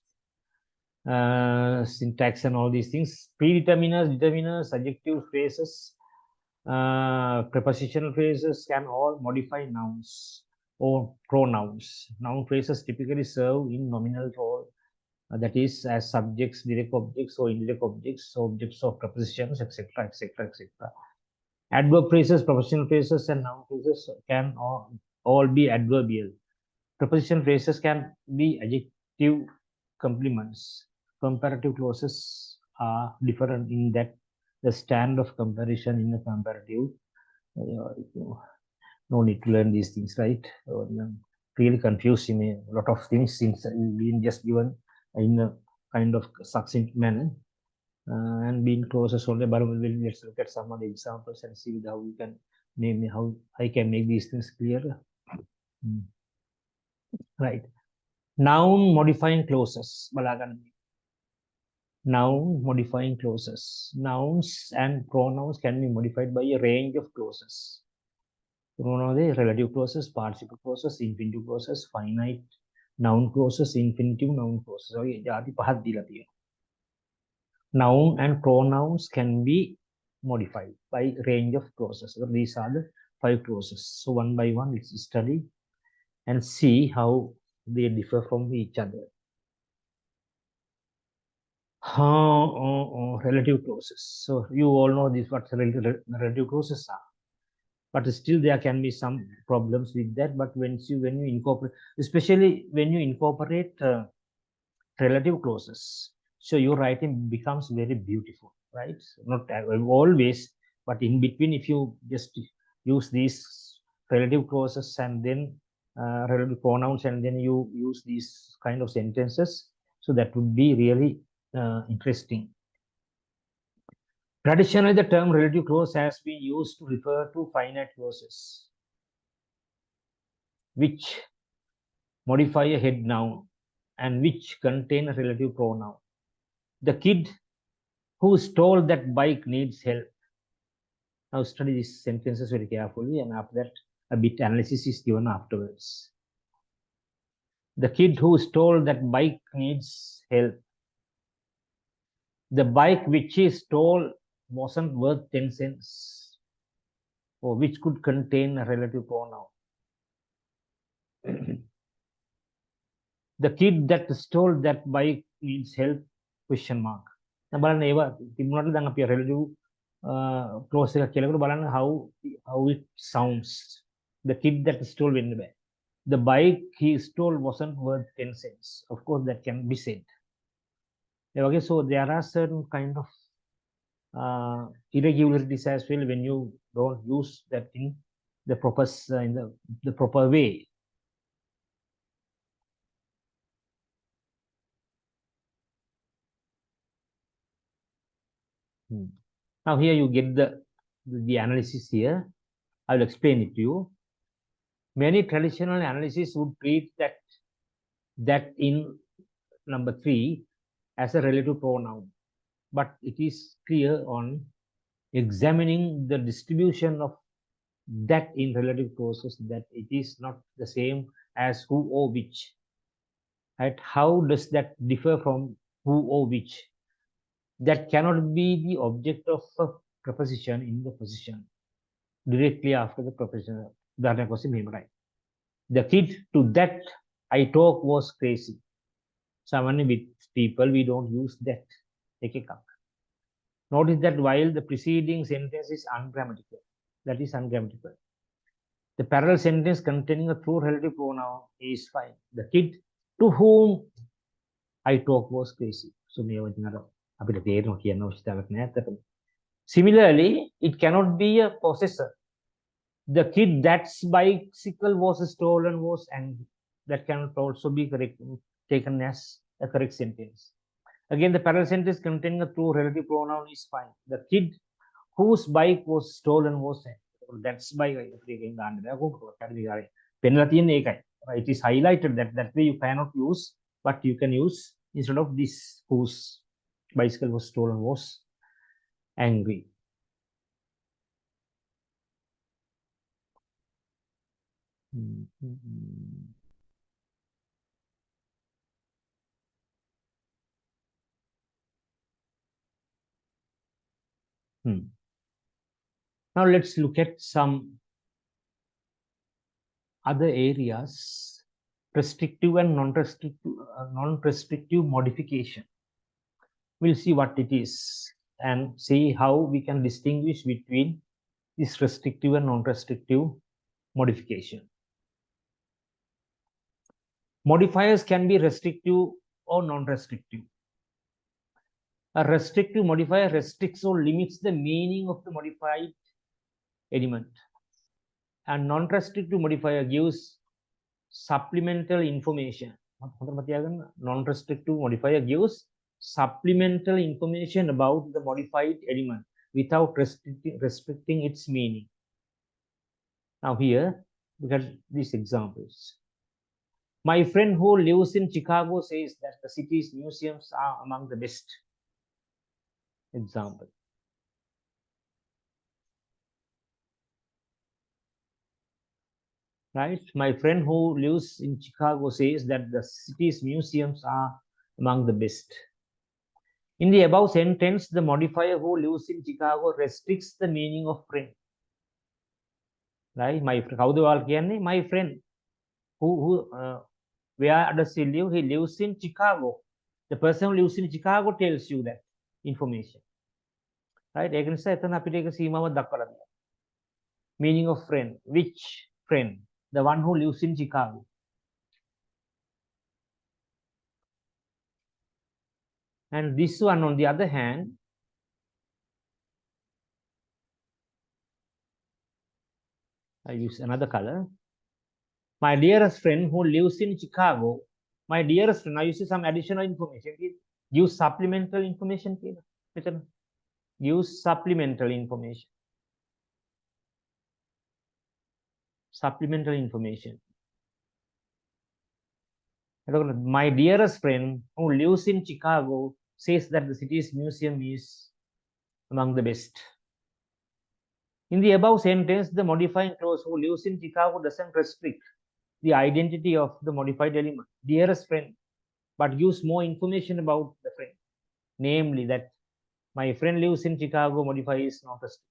syntax and all these things. Predeterminers, determiners, adjective phrases, prepositional phrases can all modify nouns or pronouns. Noun phrases typically serve in nominal role, that is as subjects, direct objects or indirect objects, objects of prepositions, etc., etc., etc. Adverb phrases, prepositional phrases and noun phrases can all be adverbial. Preposition phrases can be adjective complements. Comparative clauses are different in that the stand of comparison in a comparative. No need to learn these things, right? Really confused in a lot of things since being just given in a kind of succinct manner and being clauses only. But let's look at some of the examples and see how we can name how I can make these things clear. Right. Noun modifying clauses. Noun modifying clauses. Nouns and pronouns can be modified by a range of clauses. Pronouns, relative clauses, participle clauses, infinitive clauses, finite noun clauses, infinitive noun clauses. Noun and pronouns can be modified by range of clauses. So these are the 5 clauses. So one by one, let's study and see how they differ from each other. Relative clauses. So you all know this what relative clauses are, but still there can be some problems with that. But when you incorporate, especially when you incorporate relative clauses, so your writing becomes very beautiful, right? Not always, but in between, if you just use these relative clauses and then relative pronouns, and then you use these kind of sentences, so that would be really interesting. Traditionally, the term relative clause has been used to refer to finite clauses which modify a head noun and which contain a relative pronoun. The kid who stole that bike needs help. Now study these sentences very carefully, and after that a bit analysis is given afterwards. The kid who stole that bike needs help. The bike which he stole wasn't worth 10 cents, or which could contain a relative pronoun. The kid that stole that bike needs help, question mark. දැන් බලන්න ඒවා තිබුණාට දැන් අපි relative clause එක කියලාකට බලන්න how it sounds. The kid that stole වෙන්න බෑ. The bike he stole wasn't worth 10 cents. Of course that can be said. Okay, so there are certain kind of irregularities as well when you don't use that in the proper the proper way. Now here you get the analysis here. I will explain it to you. Many traditional analysis would treat that in number 3 as a relative pronoun, but it is clear on examining the distribution of that in relative clauses that it is not the same as who or which. Right? How does that differ from who or which? That cannot be the object of a preposition in the position directly after the preposition. The kid to that I talk was crazy. Someone with people, we don't use that. Notice that while the preceding sentence is ungrammatical, that is ungrammatical. The parallel sentence containing a true relative pronoun is fine. The kid to whom I talk was crazy. So similarly, it cannot be a possessor. The kid that's bicycle was stolen was angry. That cannot also be taken as a correct sentence. Again, the parallel sentence containing a true relative pronoun is fine. The kid whose bike was stolen was angry. That's bike. It is highlighted that way you cannot use, but you can use instead of this whose bicycle was stolen was angry. Now let's look at some other areas, restrictive and non-restrictive modification. We'll see what it is and see how we can distinguish between this restrictive and non-restrictive modification. Modifiers can be restrictive or non-restrictive. A restrictive modifier restricts or limits the meaning of the modified element. A non-restrictive modifier gives supplemental information. Non-restrictive modifier gives supplemental information about the modified element without restricting its meaning. Now here, look at these examples. My friend who lives in Chicago says that the city's museums are among the best. Example. Right? My friend who lives in Chicago says that the city's museums are among the best. In the above sentence, the modifier who lives in Chicago restricts the meaning of friend. right? My කවුද ඔයාලා කියන්නේ? My friend who where does he live? He lives in Chicago. The person who lives in Chicago tells you that information, right? ඒක නිසා එතන අපිට ඒක සීමාවක් දක්වලා තියෙනවා. Meaning of friend. Which friend? The one who lives in Chicago. And this one, on the other hand, I use another color. My dearest friend who lives in Chicago. My dearest friend. I use some additional information. Use supplemental information. Use supplemental information. Supplemental information. My dearest friend who lives in Chicago says that the city's museum is among the best. In the above sentence, the modifying clause who lives in Chicago doesn't restrict the identity of the modified element, dearest friend, but gives more information about the friend, namely that my friend lives in Chicago modifier is not restricted.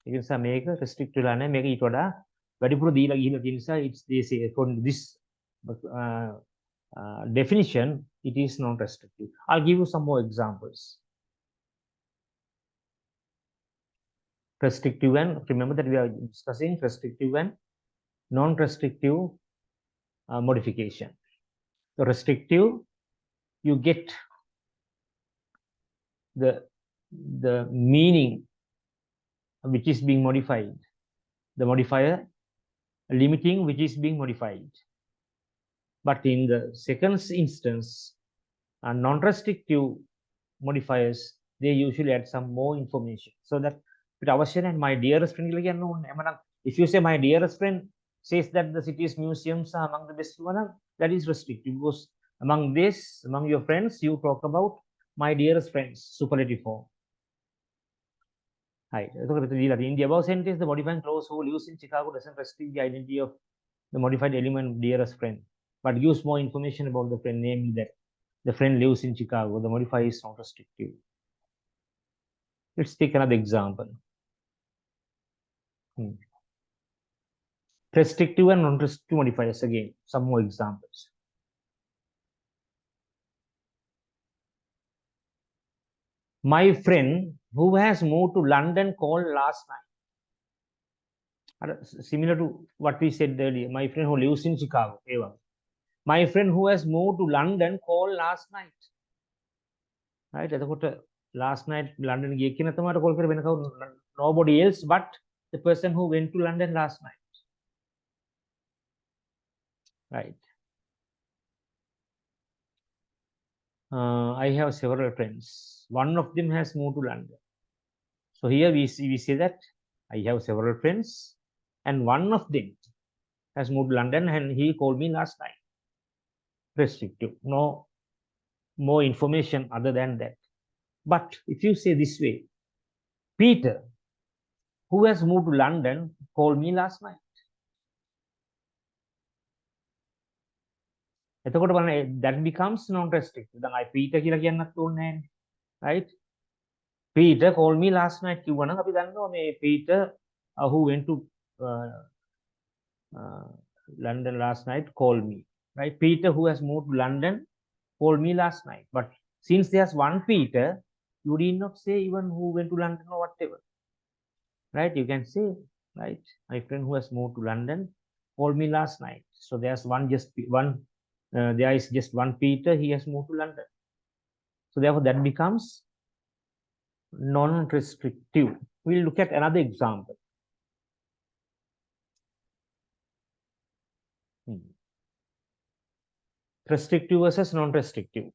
You can say make a restrict to lana make it oda වැඩිපුර දීලා ගිහිල්ලා තියෙන නිසා it's they say according to this definition it is non restrictive. I'll give you some more examples. Restrictive and remember that we are discussing restrictive and non-restrictive modification. The restrictive, you get the meaning which is being modified, the modifier limiting which is being modified. But in the second instance, non-restrictive modifiers, they usually add some more information so that and my dearest friend, if you say my dearest friend says that the city's museums are among the best one, that is restrictive because among your friends, you talk about my dearest friends, superlative form. Right. In the above sentence, the modifying clause who lives in Chicago doesn't restrict the identity of the modified element dearest friend, but gives more information about the friend, namely that the friend lives in Chicago. The modifier is not restrictive. Let's take another example. Restrictive and non-restrictive modifiers again. Some more examples. My friend who has moved to London called last night. Similar to what we said earlier. My friend who lives in Chicago. My friend who has moved to London called last night. Right? Last night London nobody else but the person who went to London last night. Right. I have several friends. One of them has moved to London. So here we say that I have several friends and one of them has moved to London and he called me last night. Restrictive. No more information other than that. But if you say this way, Peter, who has moved to London, called me last night. That becomes non-restrictive. Then I Peter right? Peter called me last night. Peter who went to London last night called me. Right? Peter who has moved to London called me last night. But since there's one Peter, you did not say even who went to London or whatever. Right? You can say, right? My friend who has moved to London called me last night. So there's there is just one Peter, he has moved to London. So therefore that becomes non-restrictive. We'll look at another example. Restrictive versus non-restrictive.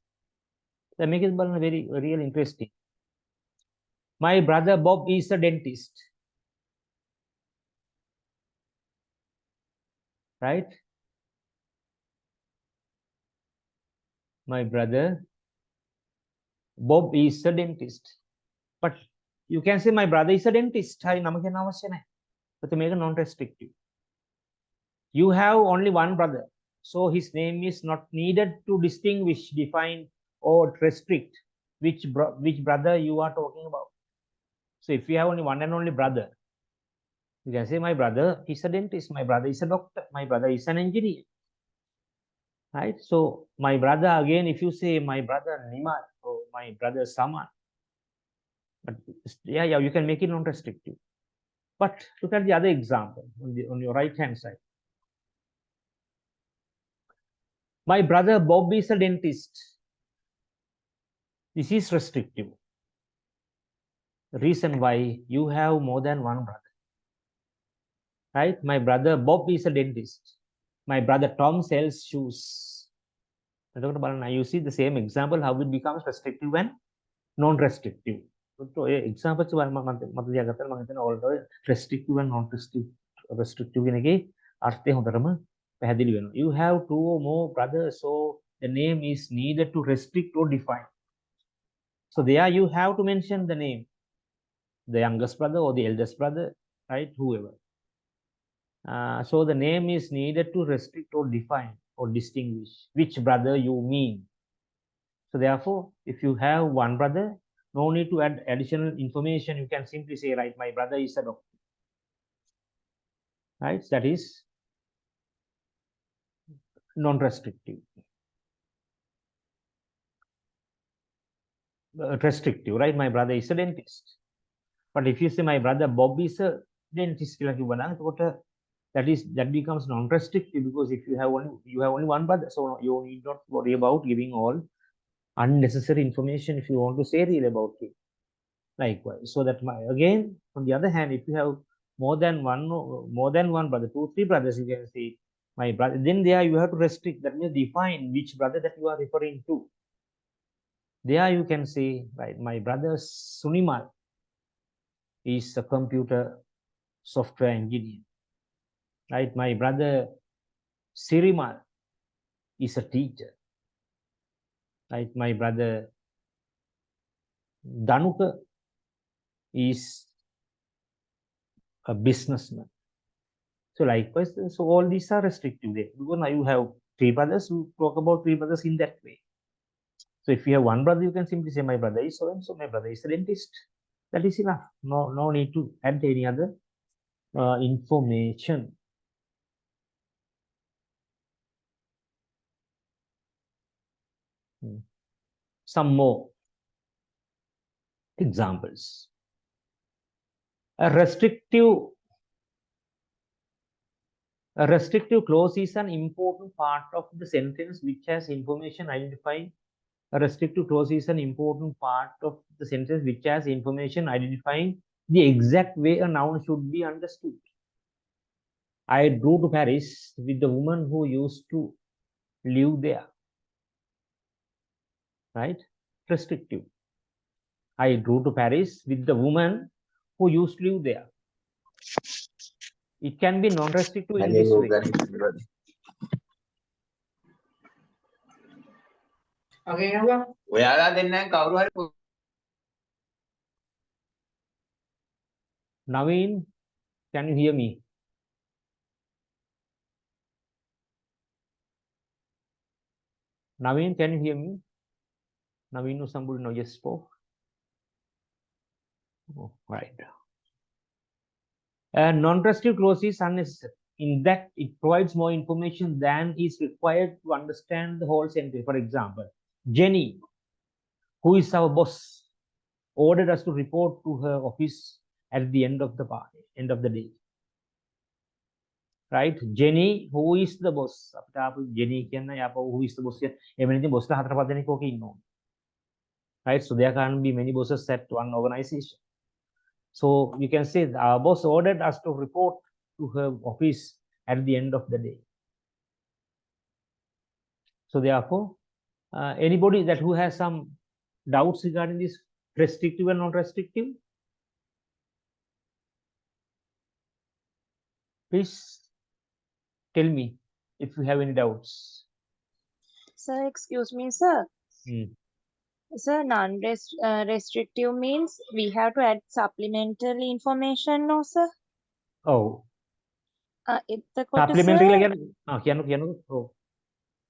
That makes it very real interesting. My brother Bob is a dentist. Right? My brother Bob is a dentist. But you can say my brother is a dentist. But to make a non-restrictive. You have only one brother. So his name is not needed to distinguish, define, or restrict which brother you are talking about. So if you have only one and only brother, You can say my brother is a dentist, my brother is a doctor, my brother is an engineer. Right? So my brother, again, if you say my brother Nimal or my brother Saman, but yeah, you can make it non-restrictive. But look at the other example on your right hand side. My brother Bob is a dentist. This is restrictive. The reason why you have more than one brother. Right? My brother Bob is a dentist. My brother Tom sells shoes. Now you see the same example, how it becomes restrictive and non-restrictive. So examples restrictive and non-restrictive you have two or more brothers, so the name is needed to restrict or define. So there you have to mention the name, the youngest brother or the eldest brother, right? Whoever. So the name is needed to restrict or define or distinguish which brother you mean. So therefore, if you have one brother, no need to add additional information. You can simply say, right, my brother is a doctor. Right? That is non-restrictive. Restrictive, right? My brother is a dentist. But if you say my brother Bob is a dentist, that becomes non-restrictive, because if you have only one brother, so you need not worry about giving all unnecessary information if you want to say real about him. Likewise, so that again, on the other hand, if you have more than one brother, 2, 3 brothers, you can say my brother. Then there you have to restrict. That means define which brother that you are referring to. There you can say, right, my brother Sunimal is a computer software engineer. Right, my brother Sirimal is a teacher. Right, my brother Danuka is a businessman. So likewise, so all these are restrictive there, because now you have 3 brothers, you talk about 3 brothers in that way. So if you have one brother, you can simply say my brother is so and so, my brother is a dentist. That is enough. No need to add any other information. Some more examples. A restrictive clause is an important part of the sentence which has information identifying. A restrictive clause is an important part of the sentence which has information identifying the exact way a noun should be understood. I drove to Paris with the woman who used to live there. Right? Restrictive. I drove to Paris with the woman who used to live there. It can be non-restrictive in this way. Naveen, can you hear me? Naveen, can you hear me? Naveen or somebody now just spoke. Oh, right. A non-restrictive clause is unnecessary in that it provides more information than is required to understand the whole sentence. For example, Jenny, who is our boss, ordered us to report to her office at the end of the day. Right? Jenny, who is the boss? Jenny, who is the boss? Right? So there can be many bosses at one organization. So you can say our boss ordered us to report to her office at the end of the day. So therefore, anybody that who has some doubts regarding this restrictive and non-restrictive, please tell me if you have any doubts. Sir, excuse me, sir. Sir, non-restrictive means we have to add supplementary information, no, sir? Oh. Supplementary again. Oh.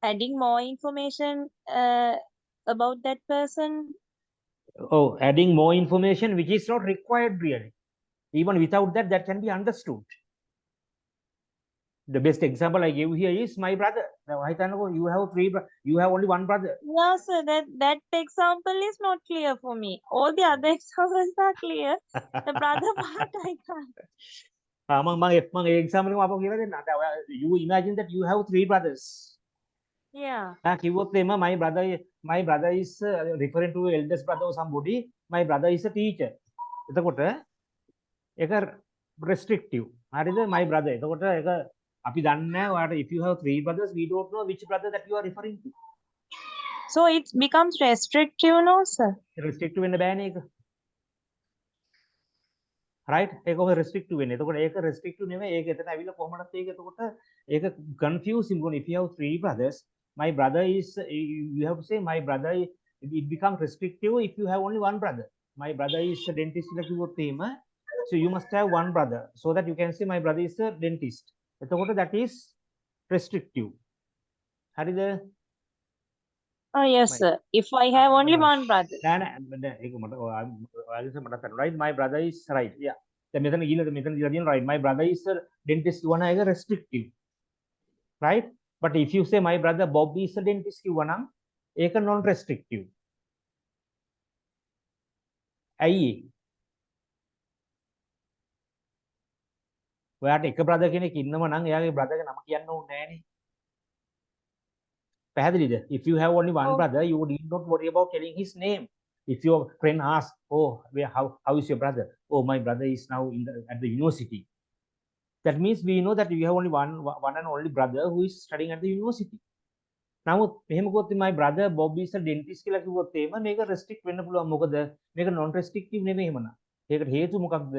Adding more information about that person. Oh, adding more information which is not required really. Even without that, that can be understood. The best example I gave here is my brother. Now, you have you have only one brother. No, sir, that example is not clear for me. All the other examples are clear. The brother part I can't. Example you imagine that you have 3 brothers. Yeah. My brother is referring to eldest brother or somebody. My brother is a teacher. It's restrictive. My brother. If you have 3 brothers, we don't know which brother that you are referring to. So it becomes restrictive, no, sir? Restrictive in the ban. Right? Restrictive in it. Restrictive confusing. If you have 3 brothers, my brother is, you have to say, my brother, it becomes restrictive if you have only one brother. My brother is a dentist. So you must have one brother so that you can say my brother is a dentist. That is restrictive. Oh, yes, sir. If I have only one brother. Right? My brother is right. Yeah. The method right. My brother is a dentist. One is restrictive. Right? But if you say my brother Bob is a dentist, one is non-restrictive. ඔයාට එක brother කෙනෙක් ඉන්නව නම් එයාගේ බ්‍රදර්ගේ නම කියන්න ඕනේ නෑනේ. පැහැදිලිද? If you have only one brother, you need not worry about telling his name. If your friend asks, oh, how is your brother? Oh, my brother is now at the university. That means we know that you have only one and only brother who is studying at the university. නමුත් මෙහෙම කිව්වොත් my brother Bob is a dentist කියලා කිව්වොත් එහෙම මේක restrict වෙන්න පුළුවන්. මොකද මේක non restrictive නෙමෙයි එහෙමනම්. ඒකට හේතුව මොකක්ද?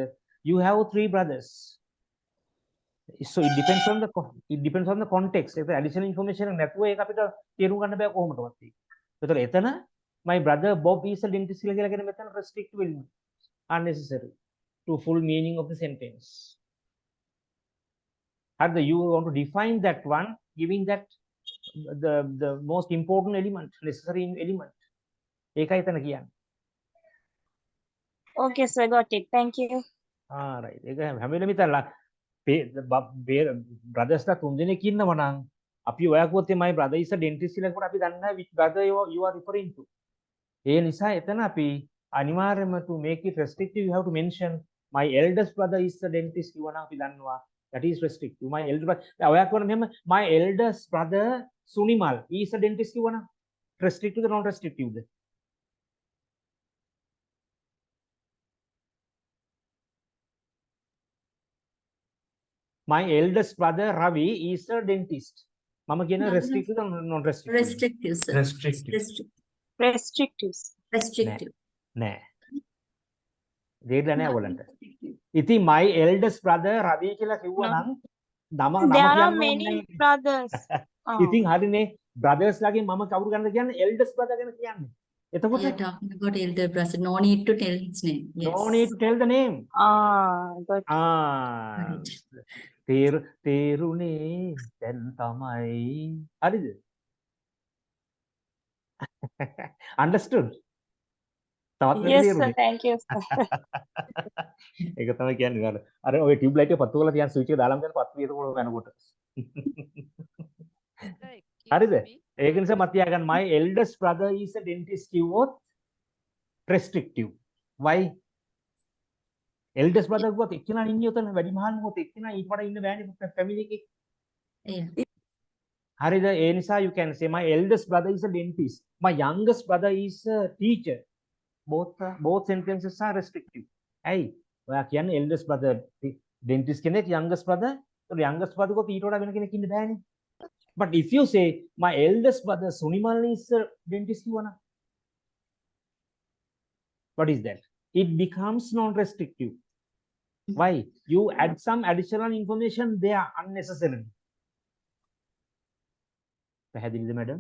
You have 3 brothers. So it depends on the context. If additional information නැතුව ඒක අපිට තේරුම් ගන්න බෑ කොහොමදවත් ඒක. ඒතර එතන my brother Bob is a dentist කියලා කියන මෙතන restrict වෙන්නේ unnecessary to full meaning of the sentence. Either you want to define that one, giving that the most important element, necessary element. ඒකයි එතන කියන්නේ. Okay, sir, got it. Thank you. Right. ඒක හැම වෙලෙම ඉතලා brothers ලා 3 දෙනෙක් ඉන්නව නම් අපි ඔයා කිව්වොත් my brother is a dentist කියලා කිව්වට අපි දන්නේ නැහැ which brother you are referring to. ඒ නිසා එතන අපි අනිවාර්යයෙන්ම to make it restrictive you have to mention my eldest brother is a dentist කිව්වා නම් අපි දන්නවා that is restrictive. My elder brother ඔයා කියවන මෙහෙම my eldest brother Sunimal is a dentist කිව්වා නම් restrictive or non restrictive the? My eldest brother Ravi is a dentist. Mama කියන restrictive or non restrictive? Restrictive, sir. Restrictive. Restrictive. නෑ. දෙන්න නෑ ඔයගලන්ට. ඉතින් my eldest brother Ravi කියලා කිව්වා නම් නම There are කියන්න many ඕනේ. brothers. ඉතින් හරිනේ brothers ලාගෙන් මම කවුරු ගන්නද කියන්නේ eldest brother ගැන කියන්නේ. එතකොට We are talking about elder brother. No need to tell his name. Yes. no need to tell the name. Got it. තේරුනේ දැන් තමයි. හරිද? Understood? Yes, sir. Thank you, sir. ඒක තමයි කියන්නේ අර ඔය ටියුබ් ලයිට් එක පත්තු කරලා තියන් ස්විච් එක දාලාම දැන් පත්තු එතකොට යනකොට. හරිද? ඒක නිසා මත තියාගන්න my eldest brother is a dentist කිව්වොත් restrictive. Why? Eldest brother කිව්වොත් එක්කෙනා ඉන්නේ උතන වැඩි මහල් මොකද එක්කෙනා ඊට වඩා ඉන්න බෑනේ family එකේ. Yeah. හරිද? ඒ නිසා you can say my eldest brother is a dentist. My youngest brother is a teacher. Both sentences are restrictive. ඇයි? ඔයා කියන්නේ eldest brother dentist කෙනෙක් youngest brother. So youngest brother කොට ඊට වඩා වෙන කෙනෙක් ඉන්න බෑනේ. But if you say my eldest brother Sunimal is a dentist කිව්වනම් what is that? It becomes non-restrictive. Why? You add some additional information there unnecessarily. පැහැදිලිද madam?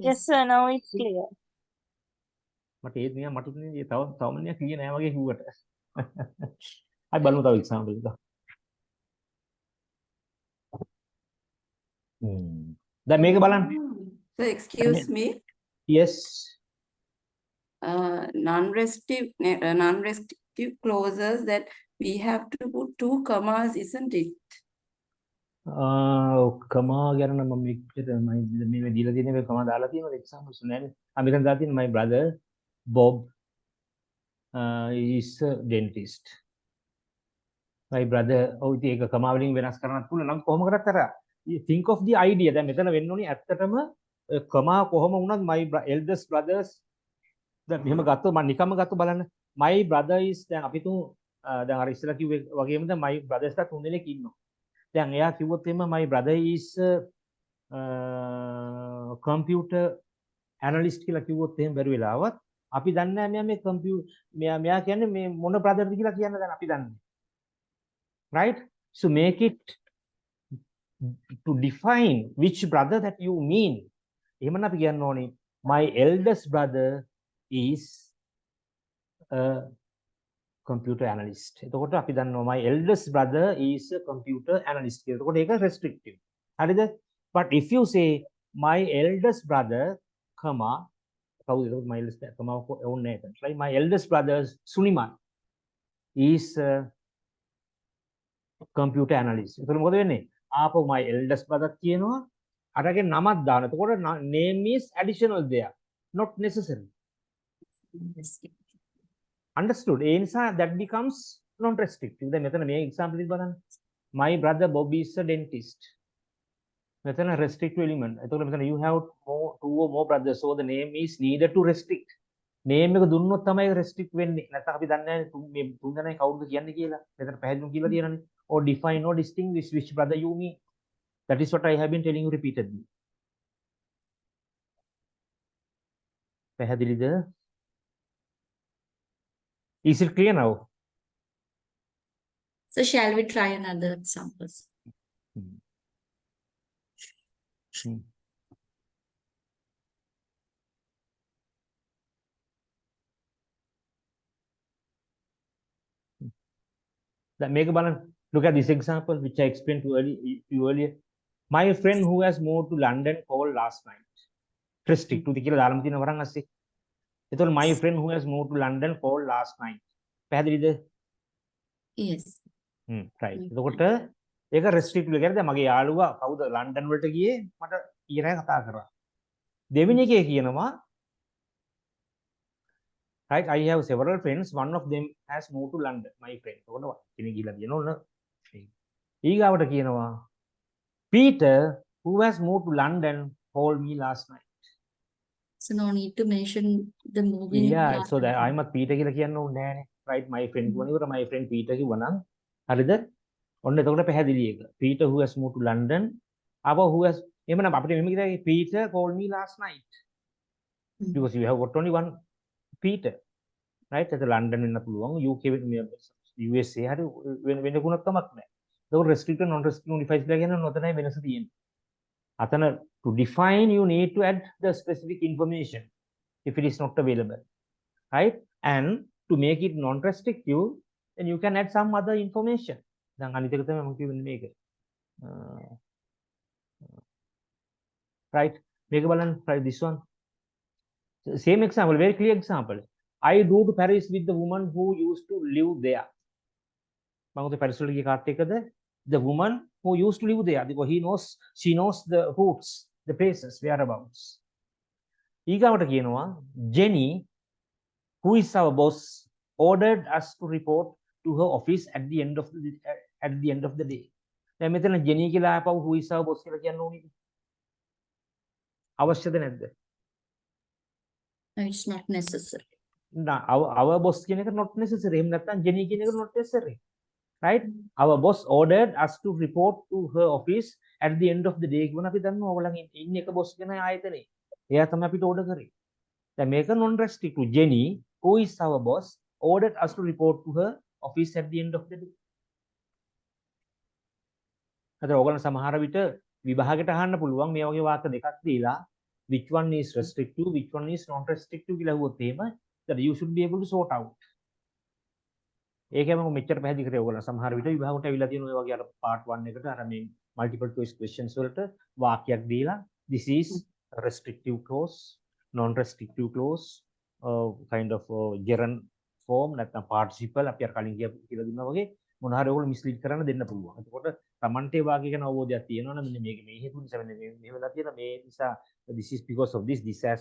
Yes, sir. Now it's clear. මට ඒත් නිකන් මට තවම නිකන් clear නෑ වගේ කිව්වට. අපි බලමු තව example එකක්. දැන් මේක බලන්න. So excuse me. Yes. non-restrictive clauses that we have to put 2 commas, isn't it? කමා ගැන මම මේ දීලා තියෙන මේ කමා දාලා තියෙනවා examples නෑනේ. මෙතන දාලා තියෙන my brother Bob is a dentist. My brother ඉතින් ඒක කමා වලින් වෙනස් කරන්නත් පුළුවන්. නම් කොහොම කරත් අර think of the idea. දැන් මෙතන වෙන්න ඕනේ ඇත්තටම කමා කොහොම වුණත් my eldest brothers දැන් මෙහෙම ගත්තොත් මම නිකම්ම ගත්තොත් බලන්න my brother is දැන් අපි තුන් දැන් අර ඉස්සලා කිව්වේ වගේම දැන් my brothers ලා 3 දෙනෙක් ඉන්නවා. දැන් එයා කිව්වොත් එimhe my brother is computer analyst කියලා කිව්වොත් එහෙම බැරි වෙලාවත් අපි දන්නේ නැහැ මෙයා කියන්නේ මේ මොන brotherද කියලා කියන්න දැන් අපි දන්නේ. Right? So make it to define which brother that you mean. එහෙමනම් අපි කියන්න ඕනේ my eldest brother is a computer analyst. එතකොට අපි දන්නවා my eldest brother is a computer analyst කියලා. එතකොට ඒක restrictive. හරිද? But if you say my eldest brother, comma, කවුද එතකොට my eldest comma ඕනේ නැහැ. Right? My eldest brother Suniman is a computer analyst. එතකොට මොකද වෙන්නේ? ආපහු my eldest brother කියනවා අරගෙන නමක් දාන. එතකොට name is additional there, not necessary. Understood? ඒ නිසා that becomes non-restrictive. දැන් මෙතන මේ example එක බලන්න. My brother Bob is a dentist. මෙතන restrictive element. එතකොට මෙතන you have two or more brothers, so the name is needed to restrict. name එක දුන්නොත් තමයි restrict වෙන්නේ. නැත්නම් අපි දන්නේ නැහැ මේ තුන් දෙනායි කවුරුද කියන්නේ කියලා. මෙතන පැහැදිලිව කියලා තියෙනනේ. Or define or distinguish which brother you mean. That is what I have been telling you repeatedly. පැහැදිලිද? Is it clear now? So shall we try another examples? Make a balance. Look at this example which I explained to you earlier. My friend who has moved to London called last night. Restrict to the කියලා දාලා තියෙන වරන් ඇස්සේ. එතකොට my friend who has moved to London called last night. පැහැදිලිද? Yes. right. එතකොට ඒක restrictive කියලා දැන් මගේ යාළුවා කවුද ලන්ඩන් වලට ගියේ මට ඊරෑ කතා කරා. දෙවෙනි එකේ කියනවා right, I have several friends, one of them has moved to London, my friend. එතකොට කෙනෙක් ගිහලා තියෙන ඕන ඊගාවට කියනවා Peter who has moved to London called me last night. So no need to mention the moving. Yeah, so that I'm a Peter කියලා කියන්න ඕනේ නෑනේ. Right, my friend කියනකොට my friend Peter කිව්වනම් හරිද? ඔන්න එතකොට පැහැදිලි එක. Peter who has moved to London. Aba who has එහෙමනම් අපිට මෙහෙම කියනවා Peter called me last night. Because you have got only one Peter. Right? ඒක ලන්ඩන් වෙන්න පුළුවන්. UK USA හරි වෙන ගුණක් කමක් නැහැ. ඒක restricted non restricted unified කියලා කියන නොතනයි වෙනස තියෙන්නේ. අතන to define you need to add the specific information if it is not available. Right? And to make it non restrictive then you can add some other information. දැන් අනිත් එක තමයි මම කියන්නේ මේක. Right? මේක බලන්න try this one. Same example, very clear example. I drove to Paris with the woman who used to live there. මම උදේ පැරිස් වලට ගිය කාත් එක්කද? The woman who used to live there because she knows the routes, the places, whereabouts. ඊගාවට කියනවා Jenny who is our boss ordered us to report to her office at the end of the day. දැන් මෙතන Jenny කියලා ආපහු who is our boss කියලා කියන්න ඕනේ. අවශ්‍යද නැද්ද? No, it's not necessary. Our boss කියන එක not necessary. එහෙම නැත්නම් Jenny කියන එක not necessary. Right? Our boss ordered us to report to her office at the end of the day. කියවන අපි දන්නවා ඔයගොල්ලන් ඉන්නේ එක boss කෙනා ආයතනේ. එයා තමයි අපිට order කරේ. දැන් මේක non restrictive. Jenny who is our boss ordered us to report to her office at the end of the day. අද ඔයගොල්ලන් සමහර විට විභාගයට අහන්න පුළුවන් මේ වගේ වාක්‍ය දෙකක් දීලා which one is restrictive, which one is non restrictive කියලා අහුවොත් එහෙම that you should be able to sort out. ඒකම මෙච්චර පැහැදිලි කරේ ඔයගොල්ලෝ සමහර විට විභාගයට අවිලා තියෙන ඔය වගේ අර part 1 එකට අර මේ multiple choice questions වලට වාක්‍යයක් දීලා this is restrictive clause, non restrictive clause, kind of gerund form නැත්නම් participle අපි අර කලින් කියලා දුන්නා වගේ මොන හරි ඕගොල්ලෝ මිස්ලීඩ් කරන්න දෙන්න පුළුවන්. එතකොට Tamante වාක්‍ය ගැන අවබෝධයක් තියෙනවා නම් මෙන්න මේක මේ හේතු නිසා මෙහෙම වෙලා තියෙනවා මේ නිසා this is because of this has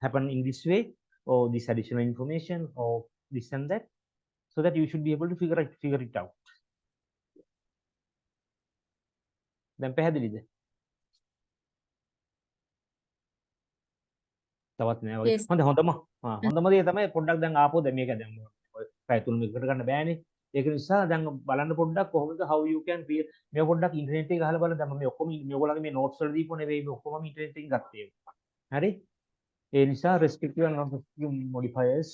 happened in this way or this additional information or this and that so that you should be able to figure it out. දැන් පැහැදිලිද? තවත් නෑ වගේ. Yes. හොඳම දේ තමයි පොඩ්ඩක් දැන් ආපෝ දැන් මේක දැන් ඔය පැය තුනක් එකට ගන්න බෑනේ. ඒක නිසා දැන් බලන්න පොඩ්ඩක් කොහොමද how you can create මේ පොඩ්ඩක් ඉන්ටර්නෙට් එකේ ගහලා බලන්න දැන් මේ ඔක්කොම මේගොල්ලන්ගේ මේ notes වල දීපෝ නෙවෙයි මේ ඔක්කොම ඉන්ටර්නෙට් එකෙන් ගත්තේ. හරි? ඒ නිසා restrictive and non-restrictive modifiers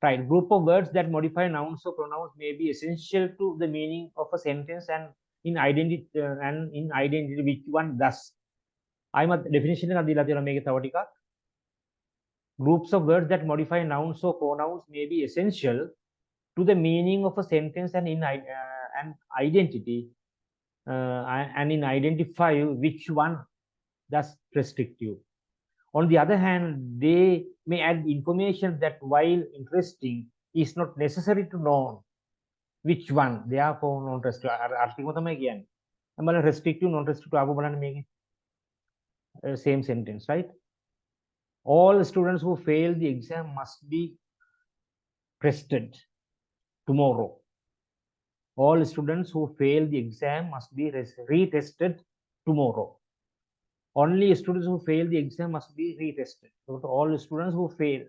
right, group of words that modify nouns or pronouns may be essential to the meaning of a sentence and in identity which one does. I'm a definition of the groups of words that modify nouns or pronouns may be essential to the meaning of a sentence and in identity and in identify which one does restrictive. On the other hand, they may add information that while interesting is not necessary to know which one therefore non-restrictive. Article තමයි කියන්නේ. බලන්න restrictive non-restrictive ආපහු බලන්න මේකේ. Same sentence, right? All students who fail the exam must be tested tomorrow. All students who fail the exam must be retested tomorrow. Only students who fail the exam must be retested. So all students who fail,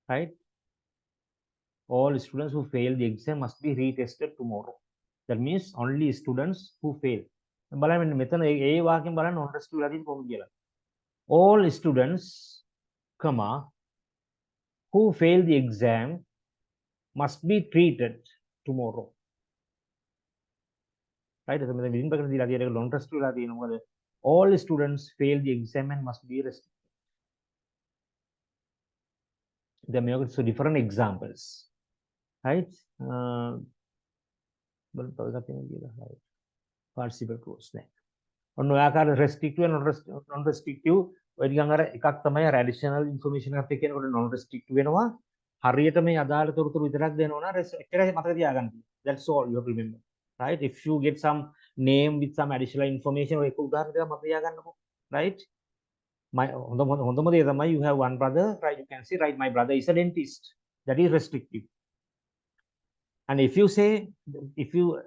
right? All students who fail the exam must be retested tomorrow. That means only students who fail. බලන්න මෙතන ඒ වාක්‍යයෙන් බලන්න non-restrictive වෙලා තියෙන්නේ කොහොමද කියලා. All students, comma, who fail the exam must be treated tomorrow. Right? So, non-restrictive වෙලා තියෙනවා. මොකද all students fail the exam and must be restricted. There may be so different examples, right? Participle clause දැන්. ඔන්න ඔය ආකාර restrictive non-restrictive ඔය නිකන් අර එකක් තමයි additional information එකත් එක්ක එනකොට non-restrictive වෙනවා. හරියට මේ අදාළ තොරතුරු විතරක් දෙනවා නම් එච්චරයි මතක තියාගන්න. That's all you have to remember. Right? If you get some name with some additional information ඔය එක උදාහරණයක් මතක තියාගන්නකො. Right? හොඳම දේ තමයි you have one brother, right? You can say, right, my brother is a dentist. That is restrictive. And if you say, if you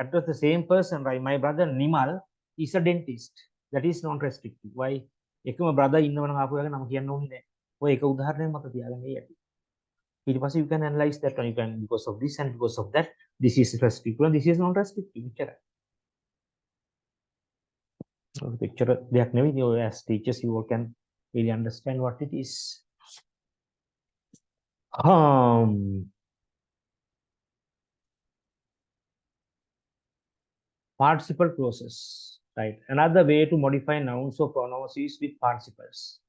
address the same person, right, my brother Nimal is a dentist. That is non-restrictive. Why? එකම brother ඉන්නවනම් ආපු එක නම කියන්න ඕනේ නැහැ. ඔය එක උදාහරණයක් මතක තියාගන්න ඊට. ඊට පස්සේ you can analyze that one. You can, because of this and because of that, this is restrictive and this is non-restrictive. Picture. Picture දෙයක් නෙවෙයි. As teachers, you all can really understand what it is. Participle clauses, right? Another way to modify nouns or pronouns is with participles.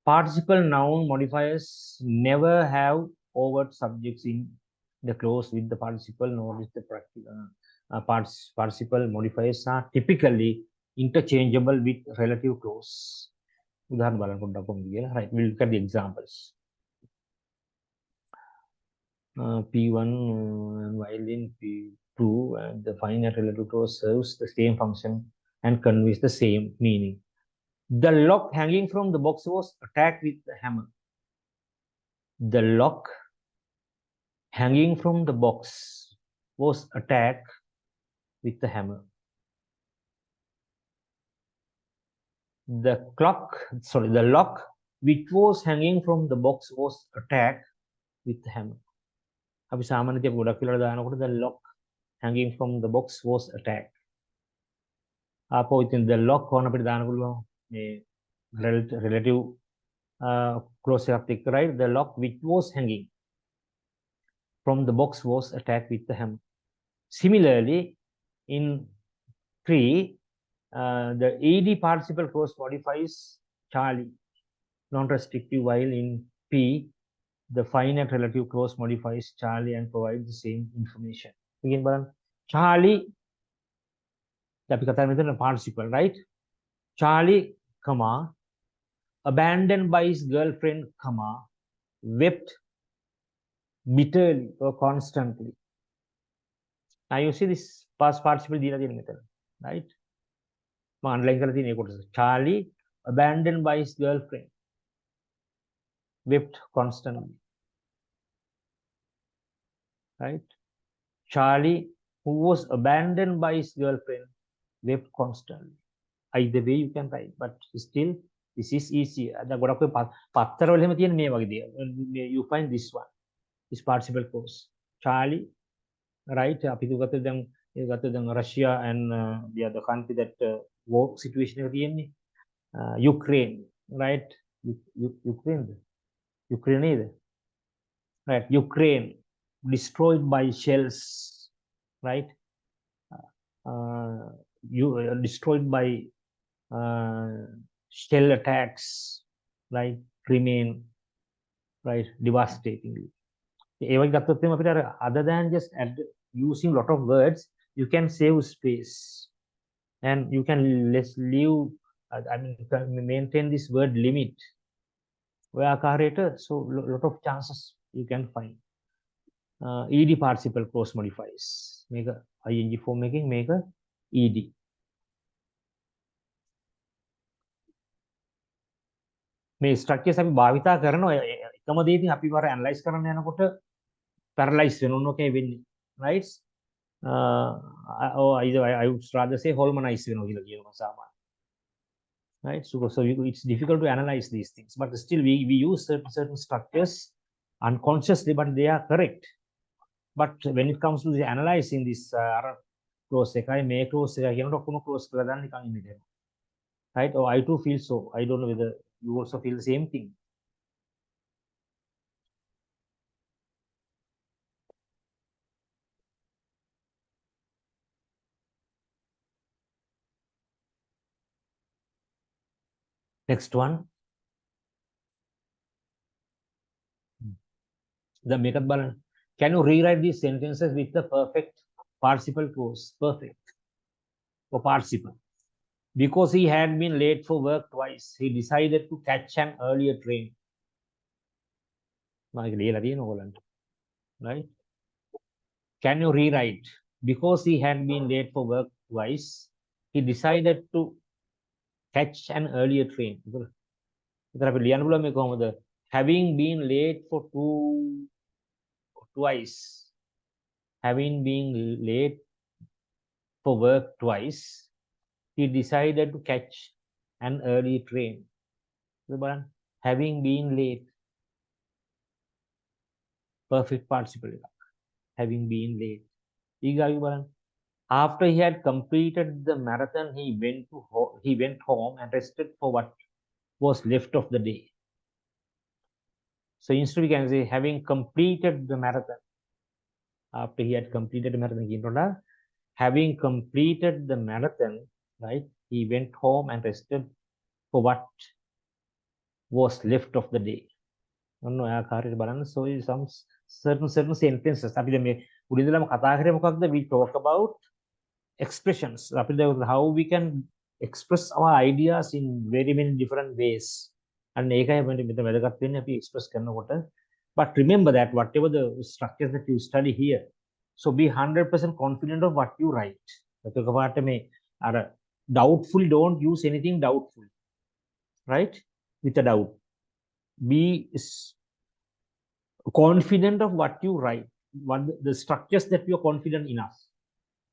Participle noun modifiers never have overt subjects in the clause with the participle, nor with the participle modifiers are typically interchangeable with relative clause. Right? We'll look at the examples. P1 while in P2 and the finite relative clause serves the same function and conveys the same meaning. The lock hanging from the box was attacked with the hammer. The lock hanging from the box was attacked with the hammer. The lock which was hanging from the box was attacked with the hammer. අපි සාමාන්‍යයෙන් ගොඩක් වෙලාවට දානකොට the lock hanging from the box was attacked. ආපහු ඉතින් the lock ඕන අපිට දාන්න පුළුවන් මේ relative clause එකත් එක්ක, right? The lock which was hanging from the box was attacked with the hammer. Similarly, in 3, the ed participle clause modifies Charlie, non-restrictive, while in P, the finite relative clause modifies Charlie and provides the same information. Again, බලන්න. Charlie, අපි කතා කරන participle, right? Charlie, comma, abandoned by his girlfriend, comma, wept bitterly or constantly. Now you see this past participle දීලා තියෙන මෙතන, right? මම underline කරලා තියෙන ඒ කොටස. Charlie, abandoned by his girlfriend, wept constantly. Right? Charlie, who was abandoned by his girlfriend, wept constantly. Either way you can write, but still this is easier. ගොඩක් ඔය පත්තරවල එහෙම තියෙන මේ වගේ දේ. You find this one. This participle clause. Charlie, right? අපි ගත්තොත් දැන් Russia and the other country that war situation එක තියෙන්නේ. Ukraine, right? Ukraine either. Right? Ukraine destroyed by shells, right? Destroyed by shell attacks, right? Remain, right? Devastatingly. Other than just using a lot of words, you can save space and you can leave, maintain this word limit. So lot of chances you can find. ED participle clause modifies. Make a ing form making, make a ED. මේ structures අපි භාවිතා කරනවා එකම දේ ඉතින් අපි වර analyse කරන්න යනකොට පැරලයිස් වෙනවන්න ඔකේ වෙන්නේ right or either I would rather say holmanize වෙනවා කියලා කියනවා සාමාන්‍යයෙන් right so it's difficult to analyze these things but still we use certain structures unconsciously but they are correct. But when it comes to the analyzing this clause එකයි මේ clause එක කියනකොට ඔක්කොම clause කරලා දාන්න නිකන් ඉන්නේ. Right? Or I too feel so. I don't know whether you also feel the same thing. Next one. The makeup balance. Can you rewrite these sentences with the perfect participle clause? Perfect. Or participle. Because he had been late for work twice, he decided to catch an earlier train. Right? Can you rewrite? Because he had been late for work twice, he decided to catch an earlier train. Having been late for twice, having been late for work twice, he decided to catch an early train. Having been late. Perfect participle. Having been late. After he had completed the marathon, he went home and rested for what was left of the day. So instead we can say having completed the marathon. After he had completed the marathon, having completed the marathon, right? He went home and rested for what was left of the day. So some certain sentences. We talk about expressions. How we can express our ideas in very many different ways. And express. But remember that whatever the structures that you study here, so be 100% confident of what you write. Doubtful, don't use anything doubtful, right? With a doubt. Be confident of what you write, what the structures that you are confident enough.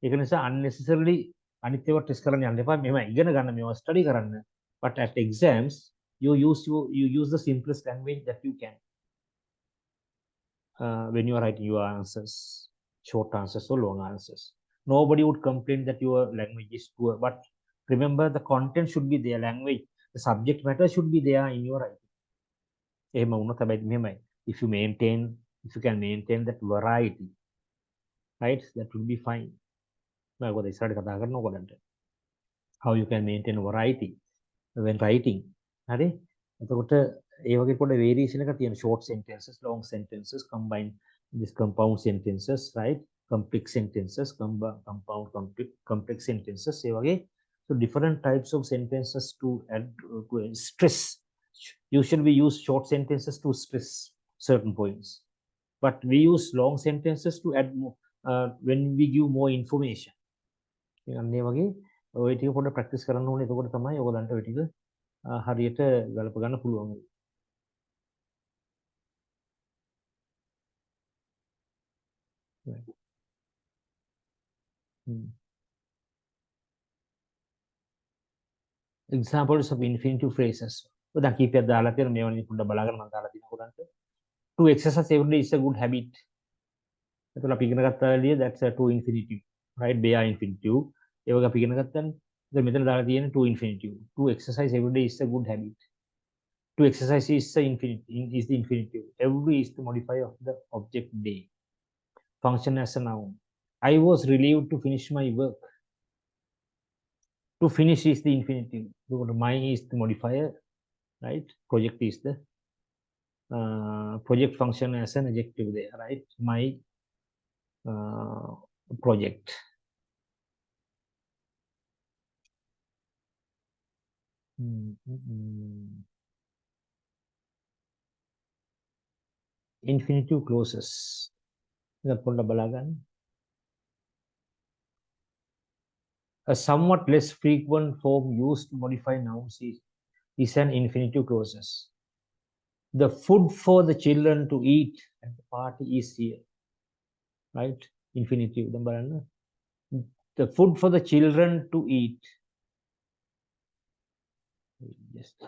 ඒක නිසා unnecessarily අනිත් ඒවා test කරන්න යන්න එපා. මේවා ඉගෙන ගන්න, මේවා ස්ටඩි කරන්න. But at exams you use the simplest language that you can when you are writing your answers, short answers or long answers. Nobody would complain that your language is poor, but remember the content should be there, language, the subject matter should be there in your writing. If you can maintain that variety, right, that will be fine. How you can maintain variety when writing. ඒ වගේ පොඩ variation එකක් තියෙන short sentences, long sentences, combined this compound sentences, right? Complex sentences, compound complex sentences ඒ වගේ. So different types of sentences to add to stress. Usually we use short sentences to stress certain points, but we use long sentences to add more when we give more information. අන්නේ වගේ ඔය ටික පොඩ්ඩක් practice කරන්න ඕනේ. එතකොට තමයි ඔයගලන්ට ඔය ටික හරියට ගලප ගන්න පුළුවන්. Examples of infinitive phrases. දැන් කීපයක් දාලා තියෙන මේවනේ පොඩ්ඩක් බලාගන්න මම දාලා තියෙනවා ඔයගලන්ට. To exercise every day is a good habit. එතකොට අපි ඉගෙන ගත්තා එළිය that's a to infinitive, right? Bare infinitive. ඒ වගේ අපි ඉගෙන ගත්තානේ. දැන් මෙතන දාලා තියෙන to infinitive. To exercise every day is a good habit. To exercise is the infinitive. Every is the modifier of the object day. Function as a noun. I was relieved to finish my work. To finish is the infinitive. My is the modifier, right? Project is the project function as an adjective there, right? My project. Infinitive clauses. A somewhat less frequent form used to modify nouns is an infinitive clauses. The food for the children to eat at the party is here, right? Infinitive. The food for the children to eat. Just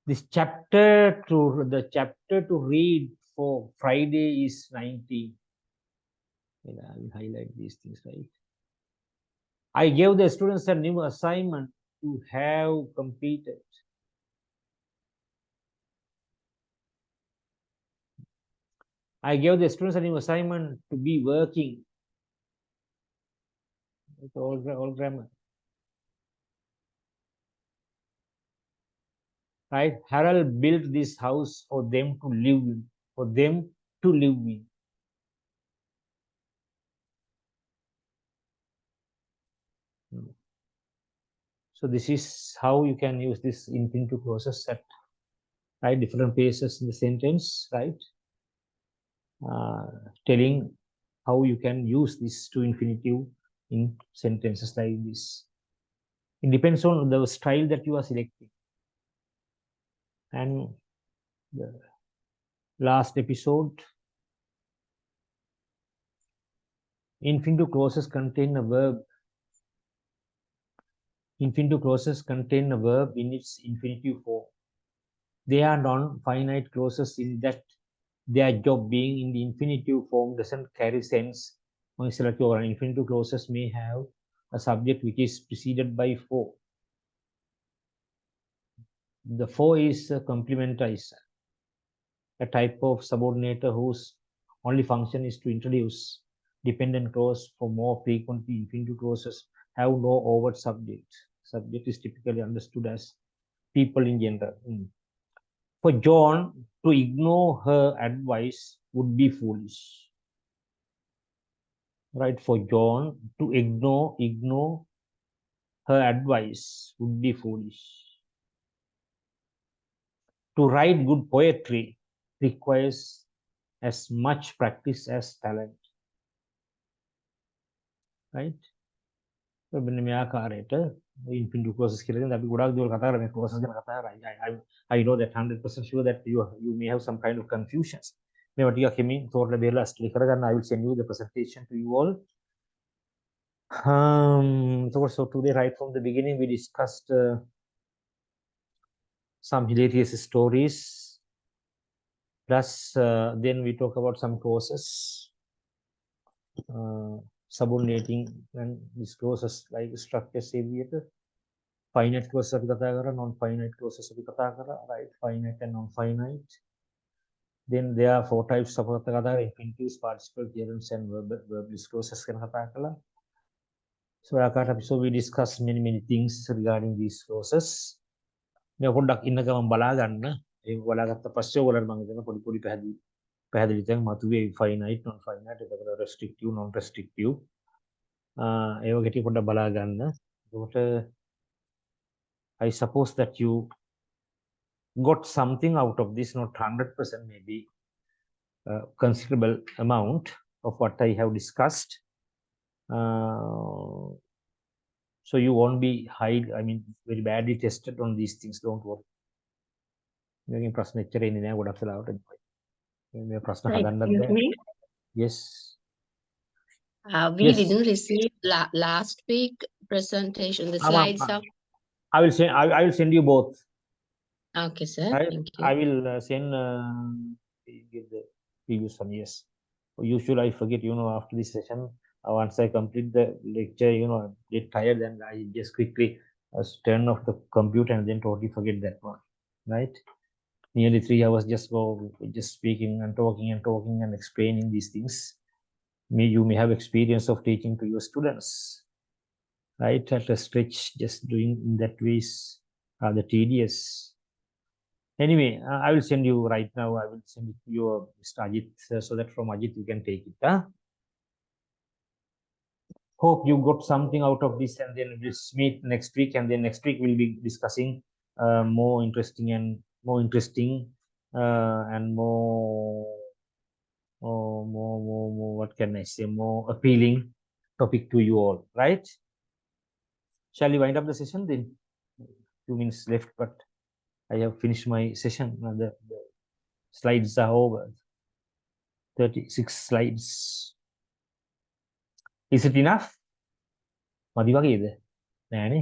this chapter to read for Friday is 90. I will highlight these things, right? I gave the students a new assignment to have completed. I gave the students a new assignment to be working. It's all grammar. Right? Harold built this house for them to live in. For them to live in. So this is how you can use this infinitive clauses at right different places in the sentence, right? Telling how you can use this to infinitive in sentences like this. It depends on the style that you are selecting. And the last episode, infinitive clauses contain a verb. Infinitive clauses contain a verb in its infinitive form. They are non-finite clauses in that their job being in the infinitive form doesn't carry sense. Infinitive clauses may have a subject which is preceded by for. The for is a complementizer, a type of subordinator whose only function is to introduce dependent clause. For more frequently, infinitive clauses have no overt subject. Subject is typically understood as people in general. For John to ignore her advice would be foolish. Right? For John to ignore her advice would be foolish. To write good poetry requires as much practice as talent. Right? So මෙන්න මේ ආකාරයට infinitive clauses කියලා දැන් අපි ගොඩාක් දේවල් කතා කරලා මේ clauses ගැන කතා කරා. I know that 100% sure that you may have some kind of confusions. මේවා ටිකක් හිමින් තෝරලා බේරලා ස්ටඩි කරගන්න. I will send you the presentation to you all. So today right from the beginning we discussed some hilarious stories. Plus then we talk about some clauses. Subordinating and these clauses like structures aviator. Finite clauses අපි කතා කරා, non-finite clauses අපි කතා කරා, right? Finite and non-finite. Then there are four types of කතා කරා, infinitives, participle, gerunds and verb clauses ගැන කතා කළා. So we discussed many things regarding these clauses. මේ පොඩ්ඩක් ඉන්න ගමන් බලා ගන්න. ඒක බලාගත්ත පස්සේ ඔයගොල්ලන්ට මම හිතන පොඩි පැහැදිලි තැන් මතුවේ finite non finite එතකොට restrictive non restrictive ඒ වගේ ටික පොඩ්ඩක් බලා ගන්න. එතකොට I suppose that you got something out of this, not 100%, maybe a considerable amount of what I have discussed. So you won't be very badly tested on these things, don't worry. මේකෙන් ප්‍රශ්න එච්චර එන්නේ නැහැ ගොඩක් වෙලාවට. මේ ප්‍රශ්න හදන්නත් බෑ. Yes. We Yes. didn't receive last week presentation, the slides of. I will send you both. Okay, sir. Right? Thank you. I will send give the previous one. Yes. Usually I forget, after this session, once I complete the lecture, I get tired and I just quickly turn off the computer and then totally forget that one. Right? Nearly 3 hours just speaking and talking and explaining these things. You may have experience of teaching to your students, right? At a stretch, just doing in that ways the tedious. Anyway, I will send you right now. I will send it to your Mr. Ajit, so that from Ajit you can take it. Hope you got something out of this, and then we'll meet next week. And then next week we'll be discussing more interesting and more what can I say, more appealing topic to you all, right? Shall we wind up the session then? 2 minutes left, but I have finished my session. The slides are over. 36 slides. Is it enough? මදි වගේද? නෑනේ.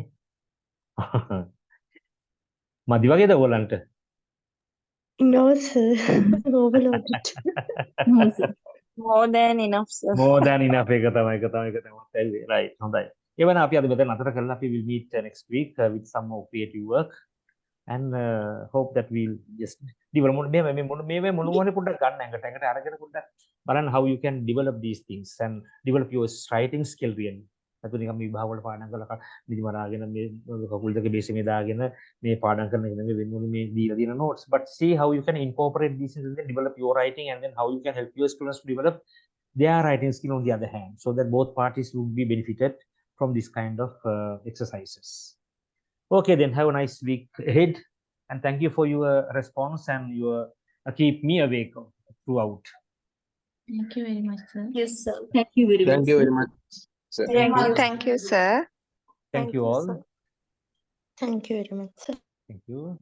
මදි වගේද ඔයගලන්ට? No, sir. Overloaded. No, sir. More than enough, sir. More than enough. එක තමයි. Right. හොඳයි. එවන අපි අද මෙතන නතර කරලා අපි will meet next week with some more creative work, and hope that we'll just develop මේ මොනවද පොඩ්ඩක් ගන්න ඇඟට අරගෙන පොඩ්ඩක් බලන්න how you can develop these things and develop your writing skill really. අතු නිකම් මේ විභාග වල පාඩම් කරලා නිදිමරාගෙන මේ කකුල් දෙක බේස් එකේ දාගෙන මේ පාඩම් කරන එක නෙමෙයි වෙන්නේ මේ දීලා තියෙන notes, but see how you can incorporate these and then develop your writing, and then how you can help your students to develop their writing skill on the other hand, so that both parties would be benefited from this kind of exercises. Okay, then have a nice week ahead, and thank you for your response and your keep me awake throughout. Thank you very much, sir. Yes, sir. Thank you very much. Sir. Thank you, sir. Thank you all. Thank you very much, sir. Thank you.